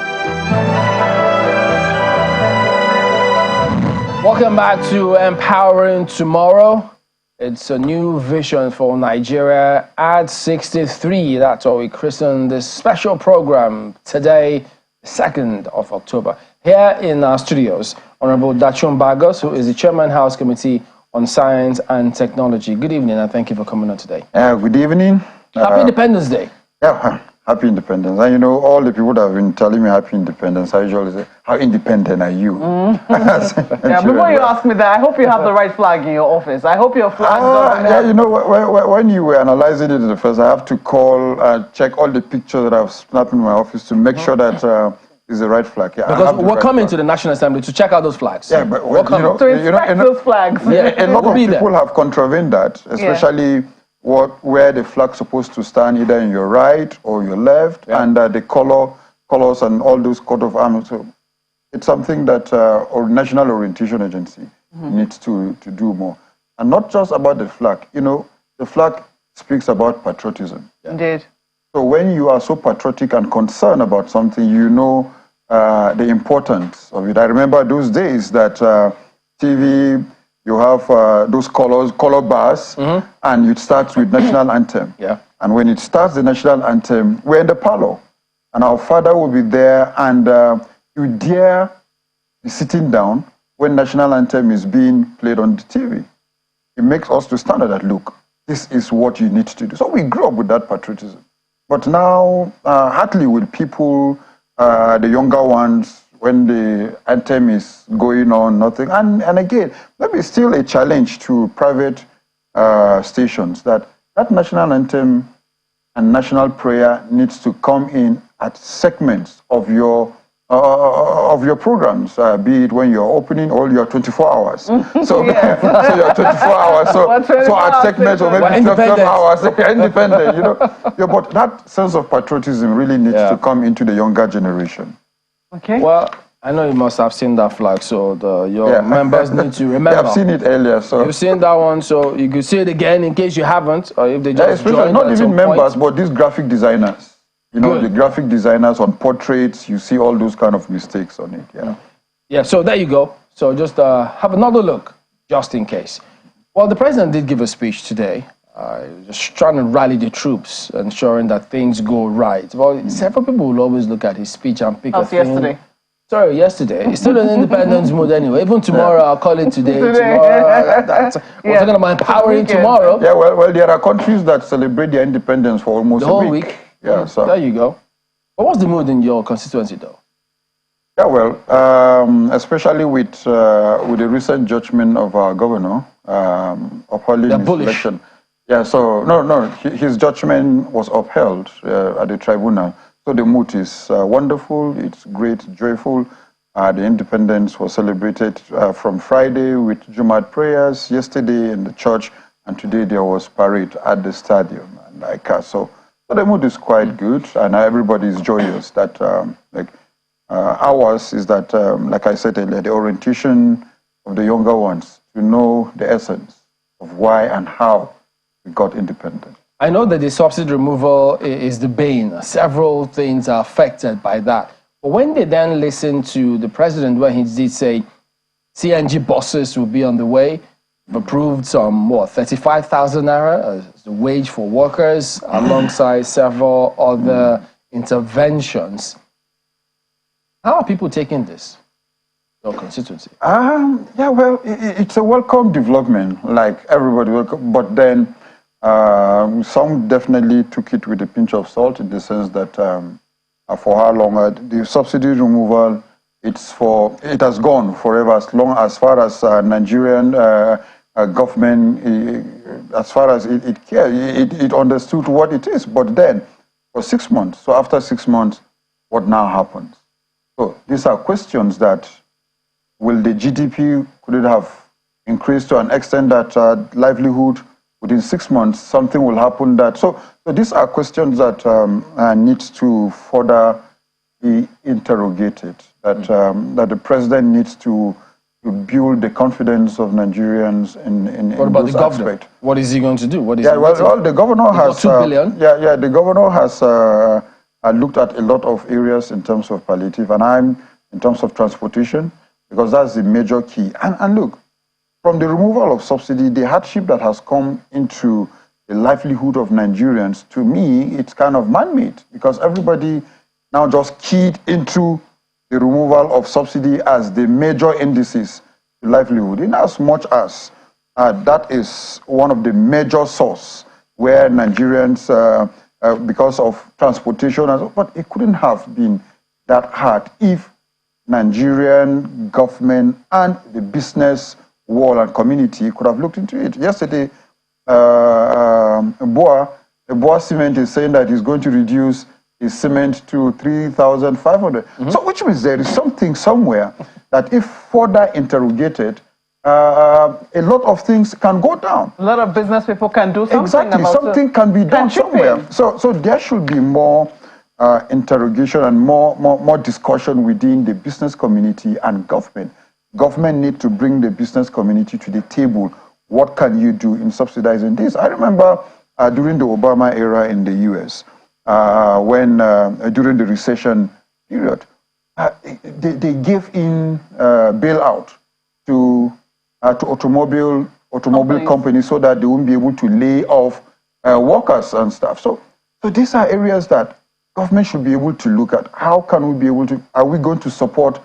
Welcome back to Empowering Tomorrow. It's a new vision for Nigeria at 63. That's what we christened this special program today, 2nd of October. Here in our studios, Honorable Dachon Bagos, who is the Chairman House Committee on Science and Technology. Good evening, and thank you for coming on today. Good evening. Happy Independence Day. Yeah, happy independence. And you know, all the people that have been telling me happy independence, I usually say, how independent are you? Yeah, before you ask me that, I hope you have the right flag in your office. I hope your flag doesn't yeah, you know, when you were analyzing it in the first, I have to call, check all the pictures that I've snapped in my office to make sure that is the right flag. Yeah, because we're coming to the National Assembly to check out those flags. Yeah, but we're coming to inspect those flags. Yeah, a lot of people have contravened that, especially where the flag's supposed to stand, either in your right or your left, and the colors and all those coat of arms. So it's something that our National Orientation Agency needs to do more. And not just about the flag. You know, the flag speaks about patriotism. Indeed. So when you are so patriotic and concerned about something, you know the importance of it. I remember those days that TV, you have those color bars, and it starts with national anthem. Yeah. And when it starts the national anthem, we're in the parlor, and our father will be there, and you dare be sitting down when national anthem is being played on the TV. It makes us to stand at that, look, this is what you need to do. So we grew up with that patriotism. But now, hardly will people, the younger ones, when the anthem is going on, nothing. And again, maybe it's still a challenge to private stations that national anthem and national prayer needs to come in at segments of your programs, be it when you're opening or you're 24 hours. So you're 24 hours. So at segments of maybe 12 hours, you're independent. You know, but that sense of patriotism really needs to come into the younger generation. Okay. Well, I know you must have seen that flag, so your members need to remember. Yeah, I've seen it earlier. So you've seen that one, so you could see it again in case you haven't, or if they just joined. Not even members, but these graphic designers. You know, the graphic designers on portraits, you see all those kind of mistakes on it. Yeah. Yeah. So there you go. So just have another look, just in case. Well, the president did give a speech today, just trying to rally the troops, ensuring that things go right. Well, several people will always look at his speech and pick a thing. Yesterday. Sorry, yesterday. It's still an independence mood anyway. Even tomorrow, I'll call it today. Tomorrow, we're talking about empowering tomorrow. Yeah, well, there are countries that celebrate their independence for almost the whole week. Yeah, so there you go. But what's the mood in your constituency, though? Yeah, well, especially with the recent judgment of our governor upholding his election. Yeah, so no, his judgment was upheld at the tribunal. So the mood is wonderful, it's great, joyful. The independence was celebrated from Friday with Jumat prayers, yesterday in the church, and today there was parade at the stadium. And so the mood is quite good, and everybody is joyous. That ours is that, like I said earlier, the orientation of the younger ones to know the essence of why and how we got independent. I know that the subsidy removal is the bane. Several things are affected by that. But when they then listen to the president, where he did say CNG buses will be on the way, approved some, 35,000 naira as the wage for workers, alongside several other interventions. How are people taking this, your constituency? Yeah, well, it's a welcome development, like everybody welcome, but then some definitely took it with a pinch of salt in the sense that for how long. The subsidy removal, it has gone forever, as far as Nigerian government, as far as it cared, it understood what it is. But then, for 6 months, so after 6 months, what now happens? So these are questions that, will the GDP, could it have increased to an extent that livelihood, within 6 months, something will happen that, so these are questions that need to further be interrogated, that the president needs to build the confidence of Nigerians in What about those the governor? aspects. What is he going to do? What is well, the governor has 2 billion. The governor has looked at a lot of areas in terms of palliative, and in terms of transportation, because that's the major key. And look, from the removal of subsidy, the hardship that has come into the livelihood of Nigerians, to me, it's kind of man-made, because everybody now just keyed into the removal of subsidy as the major indices to livelihood, in as much as that is one of the major sources where Nigerians, because of transportation, but it couldn't have been that hard if Nigerian government and the business world and community could have looked into it. Yesterday, Boa Cement is saying that he's going to reduce his cement to 3,500. So which means there is something somewhere that, if further interrogated, a lot of things can go down. A lot of business people can do something Exactly, about something can be done somewhere. So there should be more interrogation and more discussion within the business community and government. Government need to bring the business community to the table. What can you do in subsidizing this? I remember during the Obama era in the US, when during the recession period, they gave in bailout to automobile companies so that they won't be able to lay off workers and stuff. So these are areas that government should be able to look at. How can we be able to, are we going to support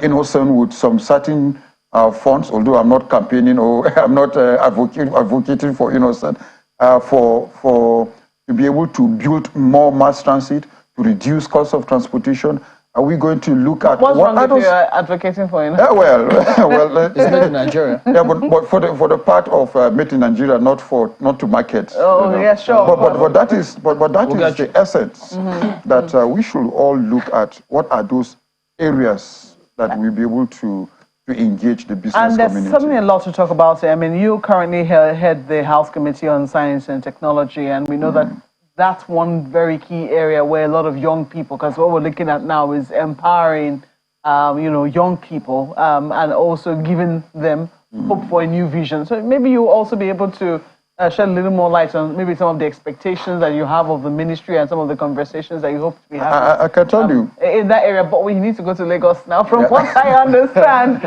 Innocent with some certain funds, although I'm not campaigning or I'm not advocating for Innocent, to be able to build more mass transit, to reduce cost of transportation. Are we going to look at what's wrong if you're advocating for Innocent? Well, it's made in Nigeria. Yeah, but for the part of made in Nigeria, not to market. Oh, yeah, sure. But that is the essence that we should all look at. What are those areas that we'll be able to engage the business community? And there's certainly a lot to talk about. I mean, you currently head the House Committee on Science and Technology, and we know that that's one very key area where a lot of young people, because what we're looking at now is empowering, young people, and also giving them hope for a new vision. So maybe you'll also be able to shed a little more light on maybe some of the expectations that you have of the ministry and some of the conversations that you hope to be having. I can tell you. In that area, but we need to go to Lagos now. From what I understand,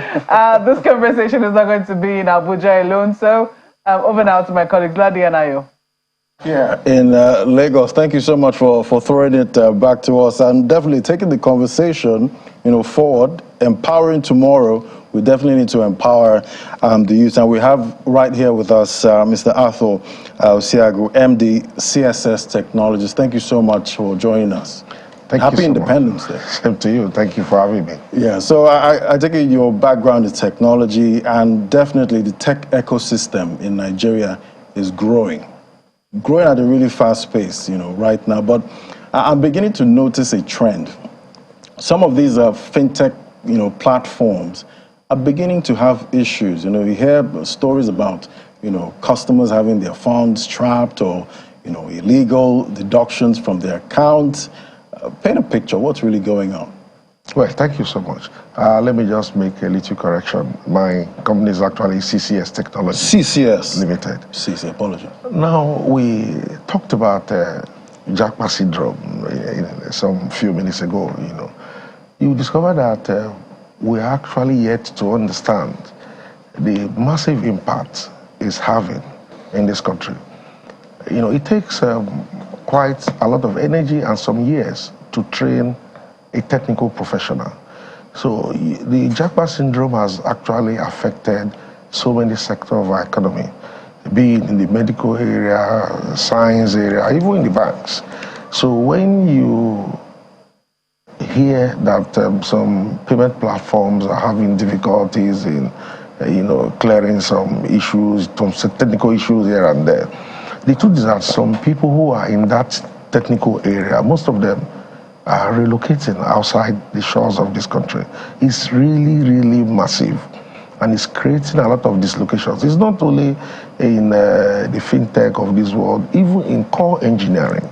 this conversation is not going to be in Abuja alone. So over now to my colleague, Gladi and Ayo. Yeah, in Lagos, thank you so much for throwing it back to us and definitely taking the conversation, forward, empowering tomorrow. We definitely need to empower the youth, and we have right here with us Mr. Arthur Osiagu, MD, CSS Technologies. Thank you so much for joining us. Happy Independence Day. Same to you. Thank you for having me. Yeah, so I take it your background is technology, and definitely the tech ecosystem in Nigeria is growing at a really fast pace, right now. But I'm beginning to notice a trend. Some of these fintech, platforms are beginning to have issues. You hear stories about, customers having their funds trapped or, illegal deductions from their accounts. Paint a picture. What's really going on? Well, thank you so much. Let me just make a little correction. My company is actually CCS Technology. CCS Limited. CCS, apologies. Now, we talked about Jackpot syndrome some few minutes ago. You discover that we're actually yet to understand the massive impact it's having in this country. It takes quite a lot of energy and some years to train a technical professional. So the Jackpot syndrome has actually affected so many sectors of our economy, be it in the medical area, science area, even in the banks. So when you hear that some payment platforms are having difficulties in, clearing some issues, some technical issues here and there. The truth is that some people who are in that technical area, most of them are relocating outside the shores of this country. It's really, really massive, and it's creating a lot of dislocations. It's not only in the fintech of this world, even in core engineering.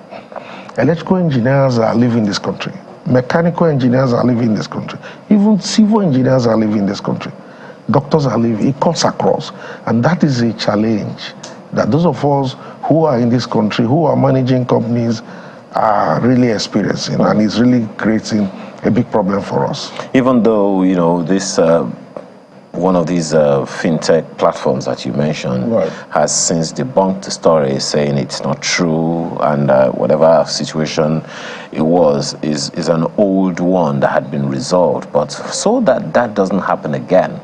Electrical engineers are leaving this country. Mechanical engineers are leaving this country. Even civil engineers are leaving this country. Doctors are leaving. It cuts across. And that is a challenge that those of us who are in this country, who are managing companies, are really experiencing. And it's really creating a big problem for us. Even though, this one of these fintech platforms that you mentioned has since debunked the story, saying it's not true, and whatever situation it was is an old one that had been resolved. But so that doesn't happen again,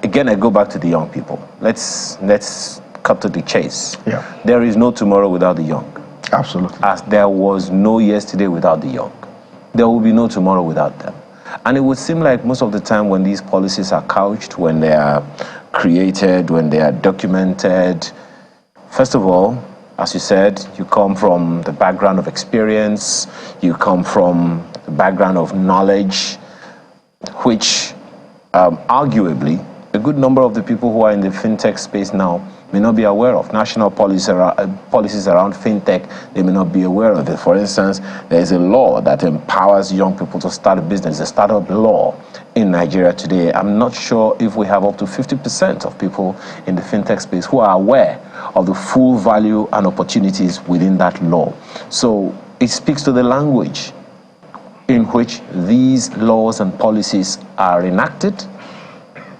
again I go back to the young people. Let's cut to the chase. There is no tomorrow without the young. Absolutely. As there was no yesterday without the young, there will be no tomorrow without them. And it would seem like most of the time when these policies are couched, when they are created, when they are documented, first of all, as you said, you come from the background of experience, you come from the background of knowledge, which arguably a good number of the people who are in the fintech space now may not be aware of. National policies around fintech, they may not be aware of it. For instance, there is a law that empowers young people to start a business, the startup law in Nigeria today. I'm not sure if we have up to 50% of people in the fintech space who are aware of the full value and opportunities within that law. So it speaks to the language in which these laws and policies are enacted,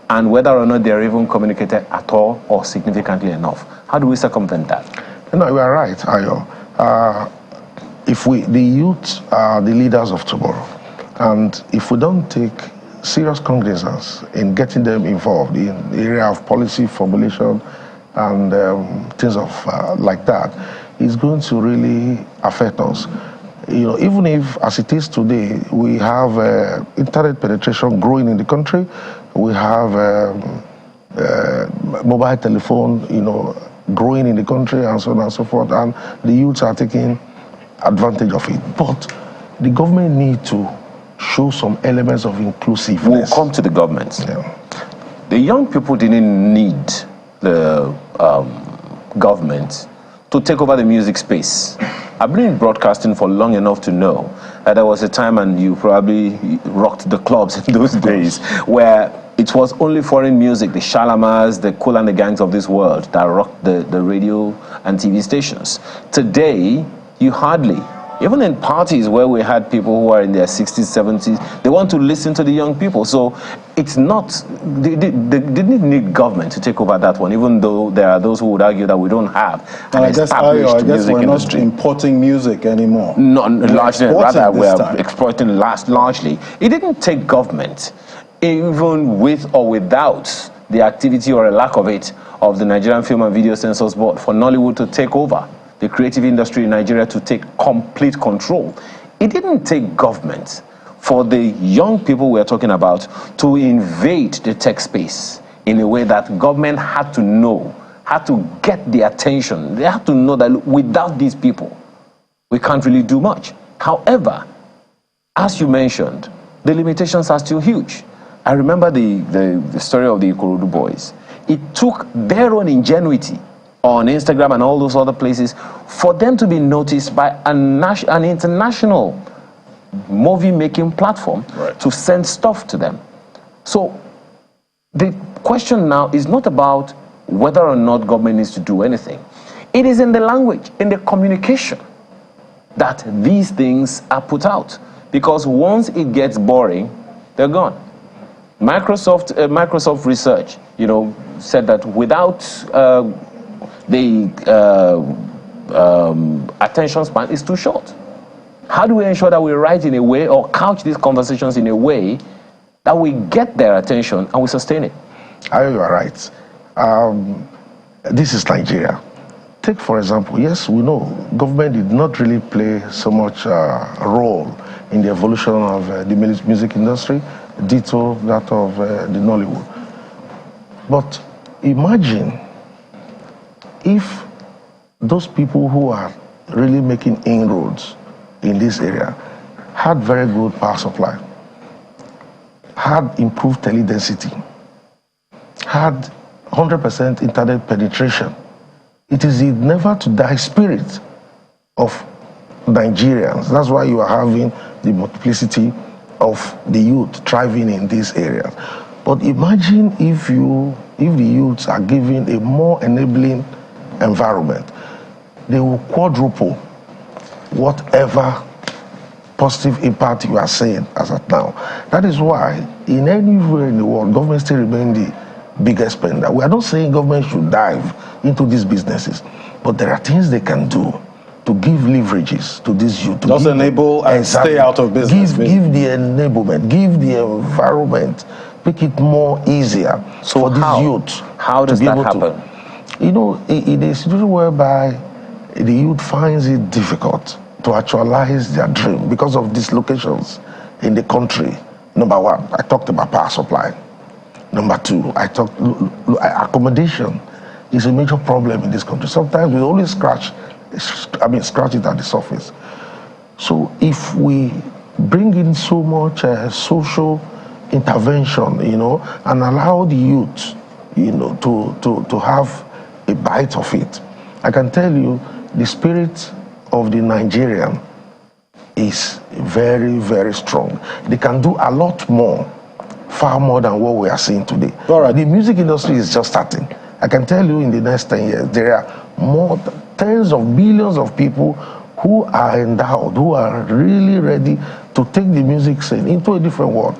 and whether or not they're even communicated at all or significantly enough. How do we circumvent that? No, you are right, Ayo. The youth are the leaders of tomorrow, and if we don't take serious cognizance in getting them involved in the area of policy formulation and things of like that, it's going to really affect us. Even if, as it is today, we have internet penetration growing in the country, we have mobile telephone, growing in the country, and so on and so forth, and the youths are taking advantage of it. But the government needs to show some elements of inclusiveness. We'll come to the government. The young people didn't need the government to take over the music space. I've been in broadcasting for long enough to know that there was a time, and you probably rocked the clubs in those days, where it was only foreign music, the Shalamars, the Kool and the Gangs of this world, that rocked the radio and TV stations. Today, you hardly, even in parties where we had people who are in their 60s, 70s, they want to listen to the young people. So it's not, they didn't need government to take over that one, even though there are those who would argue that we don't have an established music we're industry. Not importing music anymore. No, largely, rather we're exporting largely. It didn't take government, even with or without the activity or a lack of it of the Nigerian Film and Video Censors Board, for Nollywood to take over the creative industry in Nigeria, to take complete control. It didn't take government for the young people we're talking about to invade the tech space in a way that government had to know, had to get the attention. They had to know that without these people, we can't really do much. However, as you mentioned, the limitations are still huge. I remember the story of the Ikorodu boys. It took their own ingenuity on Instagram and all those other places for them to be noticed by an international movie-making platform to send stuff to them. So the question now is not about whether or not government needs to do anything. It is in the language, in the communication, that these things are put out. Because once it gets boring, they're gone. Microsoft research, said that without the attention span is too short. How do we ensure that we write in a way or couch these conversations in a way that we get their attention and we sustain it? You are right. This is Nigeria. take, for example, yes, we know government did not really play so much role in the evolution of the music industry, ditto that of the Nollywood. But imagine if those people who are really making inroads in this area had very good power supply, had improved tele-density, had 100% internet penetration. It is the never to die spirit of Nigerians. That's why you are having the multiplicity of the youth thriving in these areas. But imagine if the youths are given a more enabling environment, they will quadruple whatever positive impact you are seeing as of now. That is why in anywhere in the world, government still remain the biggest spender. We are not saying government should dive into these businesses, but there are things they can do to give leverages to this youth. To just enable and stay out of business. Give the enablement, give the environment, make it more easier for these youth. How does that happen? You know, in a situation whereby the youth finds it difficult to actualize their dream because of dislocations in the country. Number one, I talked about power supply. Number two, accommodation is a major problem in this country. Sometimes we only scratch it at the surface. So if we bring in so much social intervention, you know, and allow the youth, you know, to have a bite of it, I can tell you the spirit of the Nigerian is very, very strong. They can do a lot more, far more than what we are seeing today. All right. The music industry is just starting. I can tell you in the next 10 years, there are tens of billions of people who are endowed, who are really ready to take the music scene into a different world.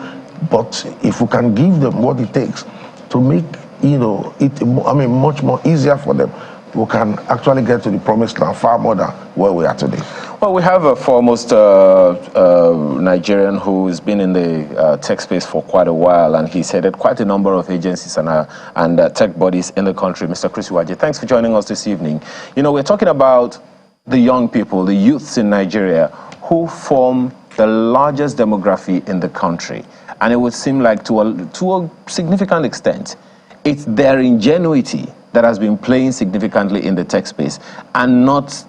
But if we can give them what it takes to make, you know, it, much more easier for them, we can actually get to the promised land far more than where we are today. Well, we have a foremost Nigerian who has been in the tech space for quite a while, and he's headed quite a number of agencies and tech bodies in the country. Mr. Chris Iwaje, thanks for joining us this evening. You know, we're talking about the young people, the youths in Nigeria, who form the largest demography in the country. And it would seem like to a significant extent, it's their ingenuity that has been playing significantly in the tech space, and not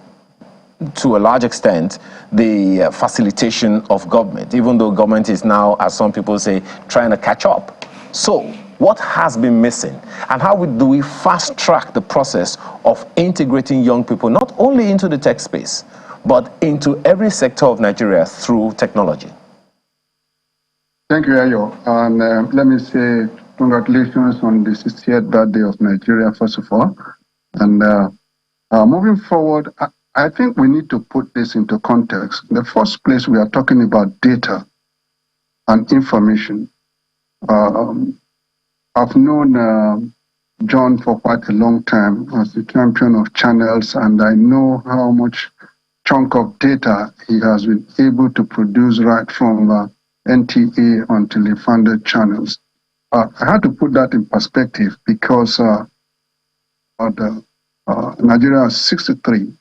to a large extent the facilitation of government, even though government is now, as some people say, trying to catch up. So what has been missing, and how do we fast track the process of integrating young people not only into the tech space but into every sector of Nigeria through technology? Thank you, Ayo. And let me say congratulations on the 60th birthday of Nigeria, first of all. And moving forward, I think we need to put this into context. In the first place, we are talking about data and information. I've known John for quite a long time as the champion of channels, and I know how much chunk of data he has been able to produce right from NTA until he founded channels. I had to put that in perspective because Nigeria is 63.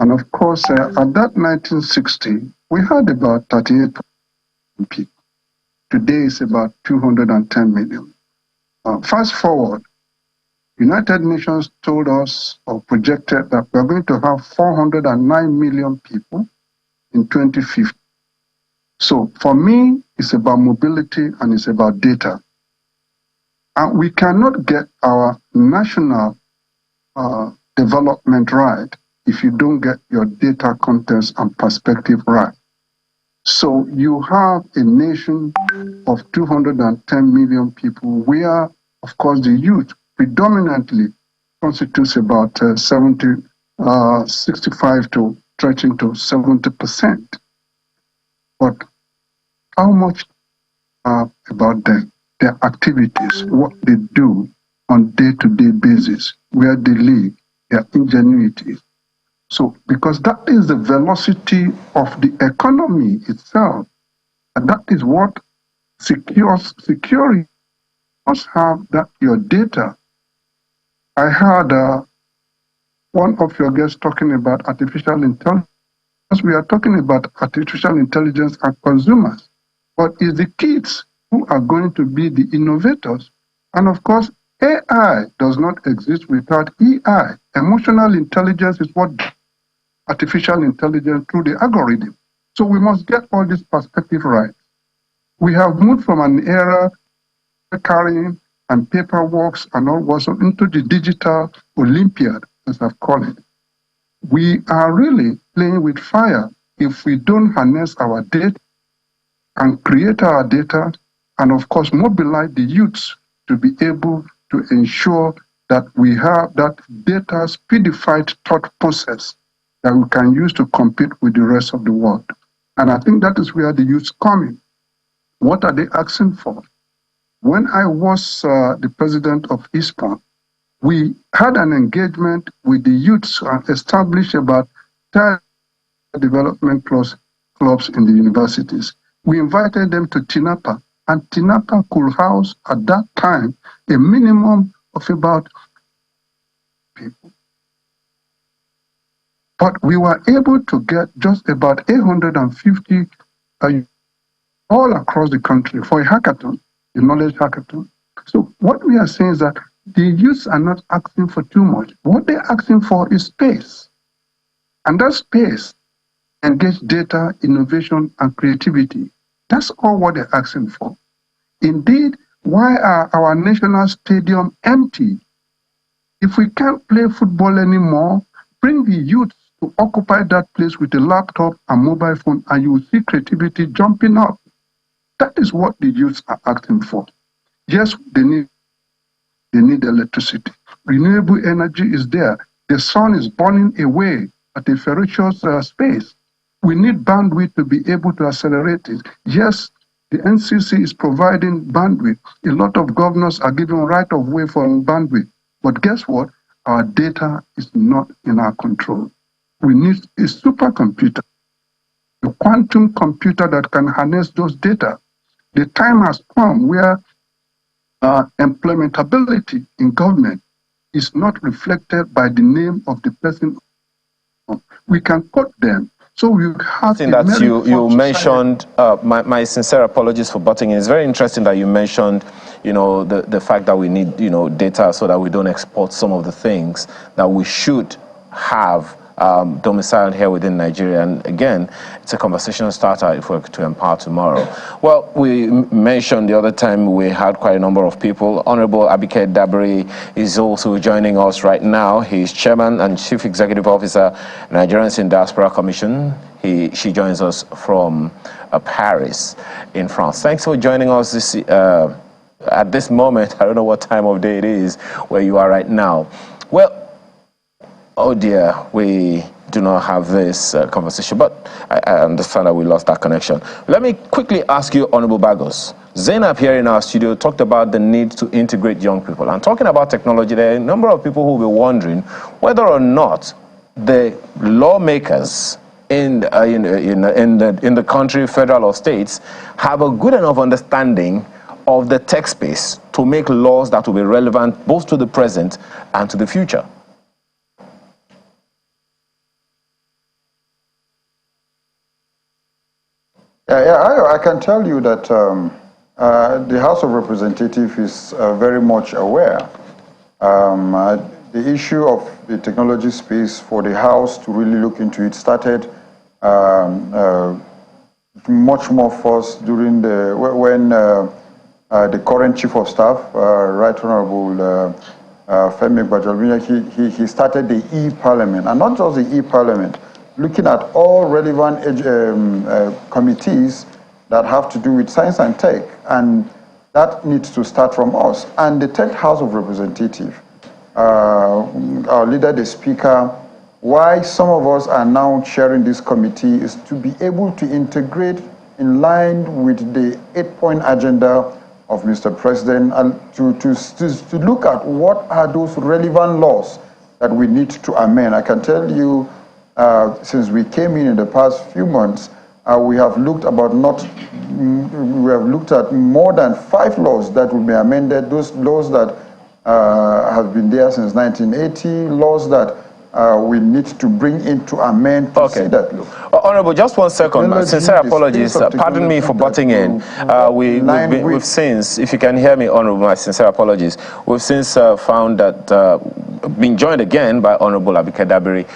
And of course, at that 1960, we had about 38 people. Today is about 210 million. Fast forward, United Nations told us or projected that we're going to have 409 million people in 2050. So for me, it's about mobility and it's about data. And we cannot get our national development right if you don't get your data context and perspective right. So you have a nation of 210 million people where, of course, the youth predominantly constitutes about 65 to stretching to 70%. But how much about them, their activities, what they do on day-to-day basis, where they live, their ingenuity. So, because that is the velocity of the economy itself, and that is what secures security. You must have that your data. I had one of your guests talking about artificial intelligence. We are talking about artificial intelligence and consumers, but it's the kids who are going to be the innovators. And of course, AI does not exist without EI. Emotional intelligence is what artificial intelligence through the algorithm. So we must get all this perspective right. We have moved from an era carrying and paperwork and all also into the digital Olympiad, as I've called it. We are really playing with fire if we don't harness our data and create our data and of course mobilize the youths to be able to ensure that we have that data speedified thought process that we can use to compete with the rest of the world. And I think that is where the youths come in. What are they asking for? When I was the president of ISPON, we had an engagement with the youths and established about 10 development clubs in the universities. We invited them to Tinapa, and Tinapa could house at that time a minimum of about people. But we were able to get just about 850 all across the country for a hackathon, a knowledge hackathon. So what we are saying is that the youths are not asking for too much. What they're asking for is space. And that space engage data, innovation, and creativity. That's all what they're asking for. Indeed, why are our national stadium empty? If we can't play football anymore, bring the youth to occupy that place with a laptop and mobile phone, and you will see creativity jumping up. That is what the youths are asking for. Yes, they need electricity. Renewable energy is there. The sun is burning away at a ferocious space. We need bandwidth to be able to accelerate it. Yes, the NCC is providing bandwidth. A lot of governors are giving right of way for bandwidth. But guess what? Our data is not in our control. We need a supercomputer, a quantum computer that can harness those data. The time has come where implementability in government is not reflected by the name of the person. We can put them. So we have that you mentioned, my sincere apologies for butting in. It's very interesting that you mentioned, the fact that we need, data so that we don't export some of the things that we should have domiciled here within Nigeria. And again, it's a conversation starter if we're to empower tomorrow. Well, we mentioned the other time we had quite a number of people. Honorable Abike Dabiri is also joining us right now. He's Chairman and Chief Executive Officer, Nigerians in Diaspora Commission. She joins us from Paris in France. Thanks for joining us at this moment. I don't know what time of day it is where you are right now. Well, oh dear, we do not have this conversation, but I understand that we lost that connection. Let me quickly ask you, Honorable Bagos. Zainab here in our studio talked about the need to integrate young people. And talking about technology, there are a number of people who will be wondering whether or not the lawmakers in the country, federal or states, have a good enough understanding of the tech space to make laws that will be relevant both to the present and to the future. I can tell you that the House of Representatives is very much aware. The issue of the technology space for the House to really look into it started much more first during when the current Chief of Staff, Right Honorable Femi Gbajalbiya, he started the e-Parliament, and not just the e-Parliament, looking at all relevant committees that have to do with science and tech, and that needs to start from us. And the 10th House of Representatives, our leader, the Speaker, why some of us are now chairing this committee is to be able to integrate in line with the 8-point agenda of Mr. President, and to look at what are those relevant laws that we need to amend. I can tell you, since we came in the past few months, we have looked at more than 5 laws that will be amended. Those laws that have been there since 1980, laws that we need to bring into amend to see that look. Honorable, just 1 second. Sincere apologies. Pardon me for butting in. We've since, if you can hear me, Honorable, my sincere apologies. We've since found that, being joined again by Honorable Abike Dabiri,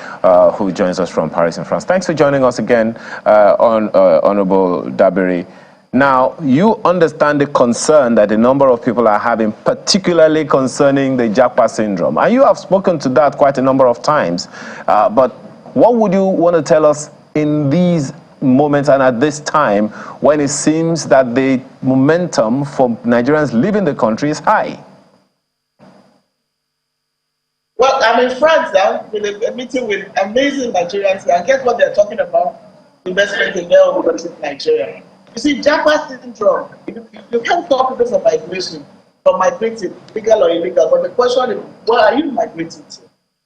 who joins us from Paris in France. Thanks for joining us again, Honorable Dabiri. Now, you understand the concern that a number of people are having, particularly concerning the Japa syndrome. And you have spoken to that quite a number of times. But what would you want to tell us in these moments and at this time when it seems that the momentum for Nigerians leaving the country is high? Well, I'm in France now with a meeting with amazing Nigerians here. And guess what they're talking about? Investment in their own country, Nigeria. You see, Japa syndrome, you can't talk because of migration, from migrating, legal or illegal. But the question is, where are you migrating to?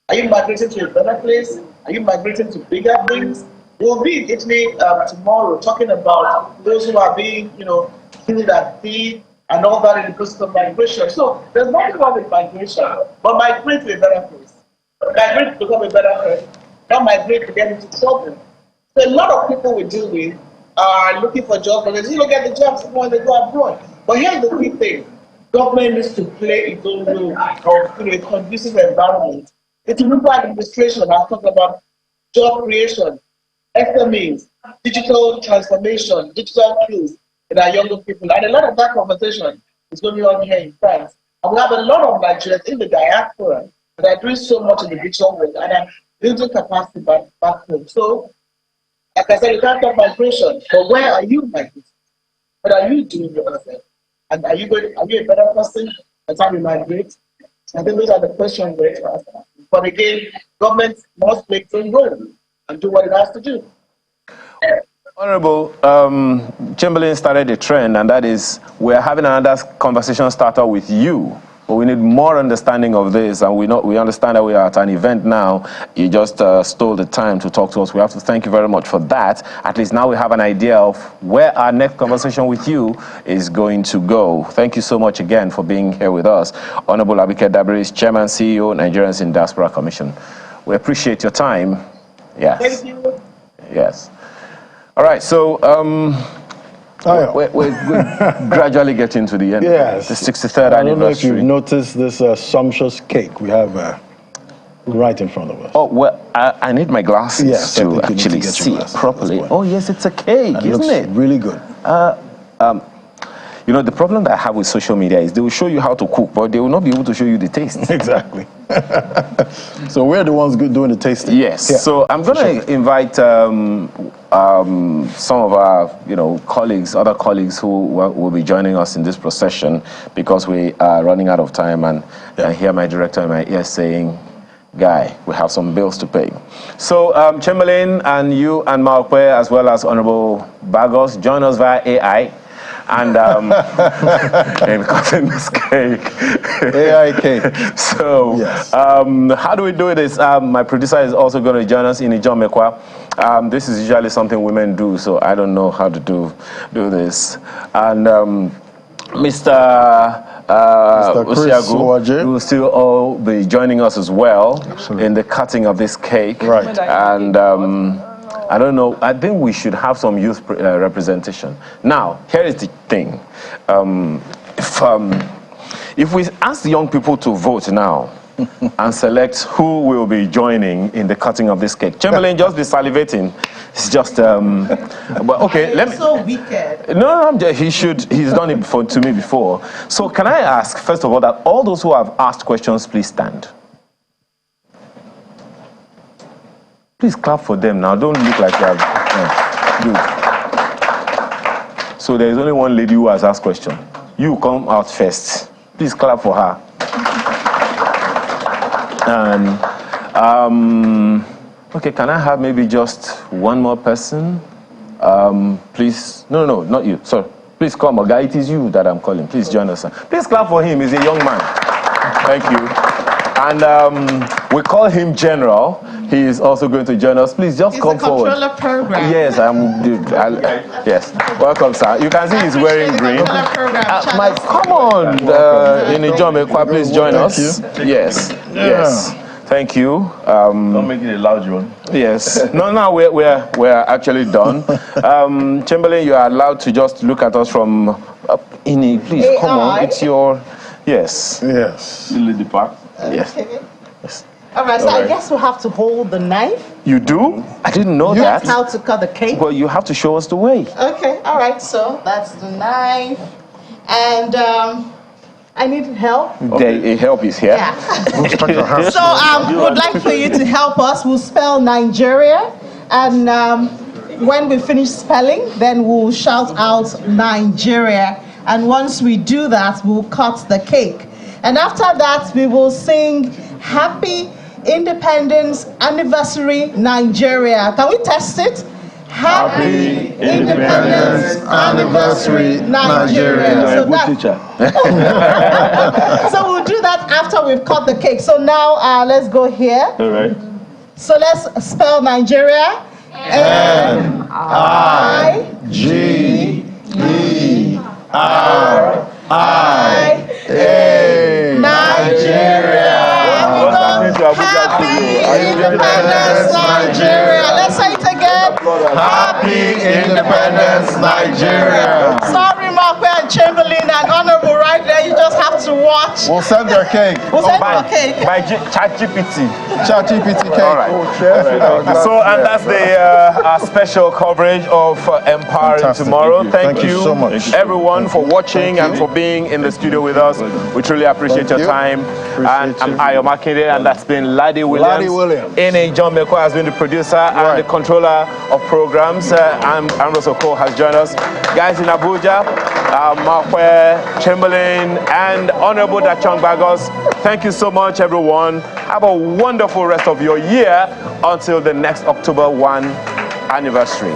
Are you migrating to a better place? Are you migrating to bigger things? We'll be in Italy tomorrow talking about those who are being, killed at sea and all that in the process of migration. So there's nothing wrong with migration, but migrate to a better place. Migrate to become a better person, not migrate to get into trouble. So a lot of people we deal with are looking for jobs, but they don't get the jobs when they go abroad. But here's the key thing. Government needs to play its own role of a conducive environment. It's a local administration. I'll talk about job creation, SMEs, digital transformation, digital skills in our younger people. And a lot of that conversation is going on here in France. And we have a lot of Nigerians in the diaspora that are doing so much in the digital world and are building capacity back home. So, like I said, you can't talk migration, but where are you migrating? What are you doing yourself? And are you a better person by the time you migrate? I think those are the questions we're asking. But again, government must play its own role and do what it has to do. Honorable, Chamberlain started a trend, and that is we're having another conversation starter with you. But we need more understanding of this, and we understand that we are at an event now. You just stole the time to talk to us. We have to thank you very much for that. At least now we have an idea of where our next conversation with you is going to go. Thank you so much again for being here with us. Honorable Abike Dabiri is Chairman, CEO, Nigerians in Diaspora Commission. We appreciate your time. Yes. Thank you. Yes. All right, so we're gradually getting to the end. Yes. The 63rd anniversary. I don't know if you've noticed this sumptuous cake we have right in front of us. Oh, well, I need my glasses to actually see it properly. Oh, yes, it's a cake, isn't it? Really good. You know, the problem that I have with social media is they will show you how to cook, but they will not be able to show you the taste. Exactly. So we're the ones doing the tasting. Yes. Yeah. So I'm going to invite some of our, colleagues, other colleagues who will be joining us in this procession because we are running out of time, and I hear my director in my ear saying, "Guy, we have some bills to pay." So Chamberlain and you and Malpe, as well as Honorable Bagos, join us via AI. And in cutting this cake. AI cake. So, yes. How do we do this? My producer is also going to join us in Ijon Mekwa. This is usually something women do, so I don't know how to do this. And Mr. Usiagu will still all be joining us as well. Absolutely. In the cutting of this cake. Right. And I don't know. I think we should have some youth representation. Now, here is the thing. If we ask the young people to vote now and select who will be joining in the cutting of this cake, Chamberlain just be salivating. It's just, but okay. Let me. So wicked. No, he's done it to me before. So can I ask, first of all, that all those who have asked questions, please stand. Please clap for them now. Don't look like you have. Good. So there is only one lady who has asked question. You come out first. Please clap for her. And okay, can I have maybe just one more person? Please. No, not you. Sorry. Please come, Oga. It is you that I'm calling. Please join us. Please clap for him. He's a young man. Thank you. And we call him General. He is also going to join us. Please just come forward. It's a controller program. Yes, yes. Welcome, sir. You can see he's wearing green. Come on, in Ijon Mekwa, please join us. Yes, yes. Thank you. Don't make it a loud one. Yes. No, we're actually done. Chamberlain, you are allowed to just look at us from please, AI. come on. It's your... Yes. Yes. You lead the pack. Yes. Yes. All right, so I guess we'll have to hold the knife. You do? I didn't know that. That's how to cut the cake. Well, you have to show us the way. Okay, all right, so that's the knife. And I need help. Okay. Help is here. Yeah. So would like for you to help us. We'll spell Nigeria. And when we finish spelling, then we'll shout out Nigeria. And once we do that, we'll cut the cake. And after that, we will sing Happy Independence Anniversary Nigeria. Can we test it? Happy Independence Anniversary Nigeria. So we'll do that after we've cut the cake. So now let's go here. All right. So let's spell Nigeria. N-I-G-E-R-I-A. Nigeria. Happy Independence Nigeria. Let's say it again. Happy Independence Nigeria. Sorry, Mark and Chamberlain and Honorable right there. You just have to watch. We'll send their cake. We'll send your cake. By ChatGPT. ChatGPT cake. All right. So, and that's the special coverage of Empowering Fantastic. Tomorrow. Thank you so much. Everyone, for watching and for being in the studio with us. We truly appreciate your time. And I'm Ayo Makinde, and that's been Laddie Williams. Ene John Meko has been the producer and the controller of programs. And Russell Cole has joined us. Guys in Abuja, Makwe, Chamberlain, and Honorable Dachong Bagos. Thank you so much, everyone. Have a wonderful rest of your year until the next October 1 anniversary.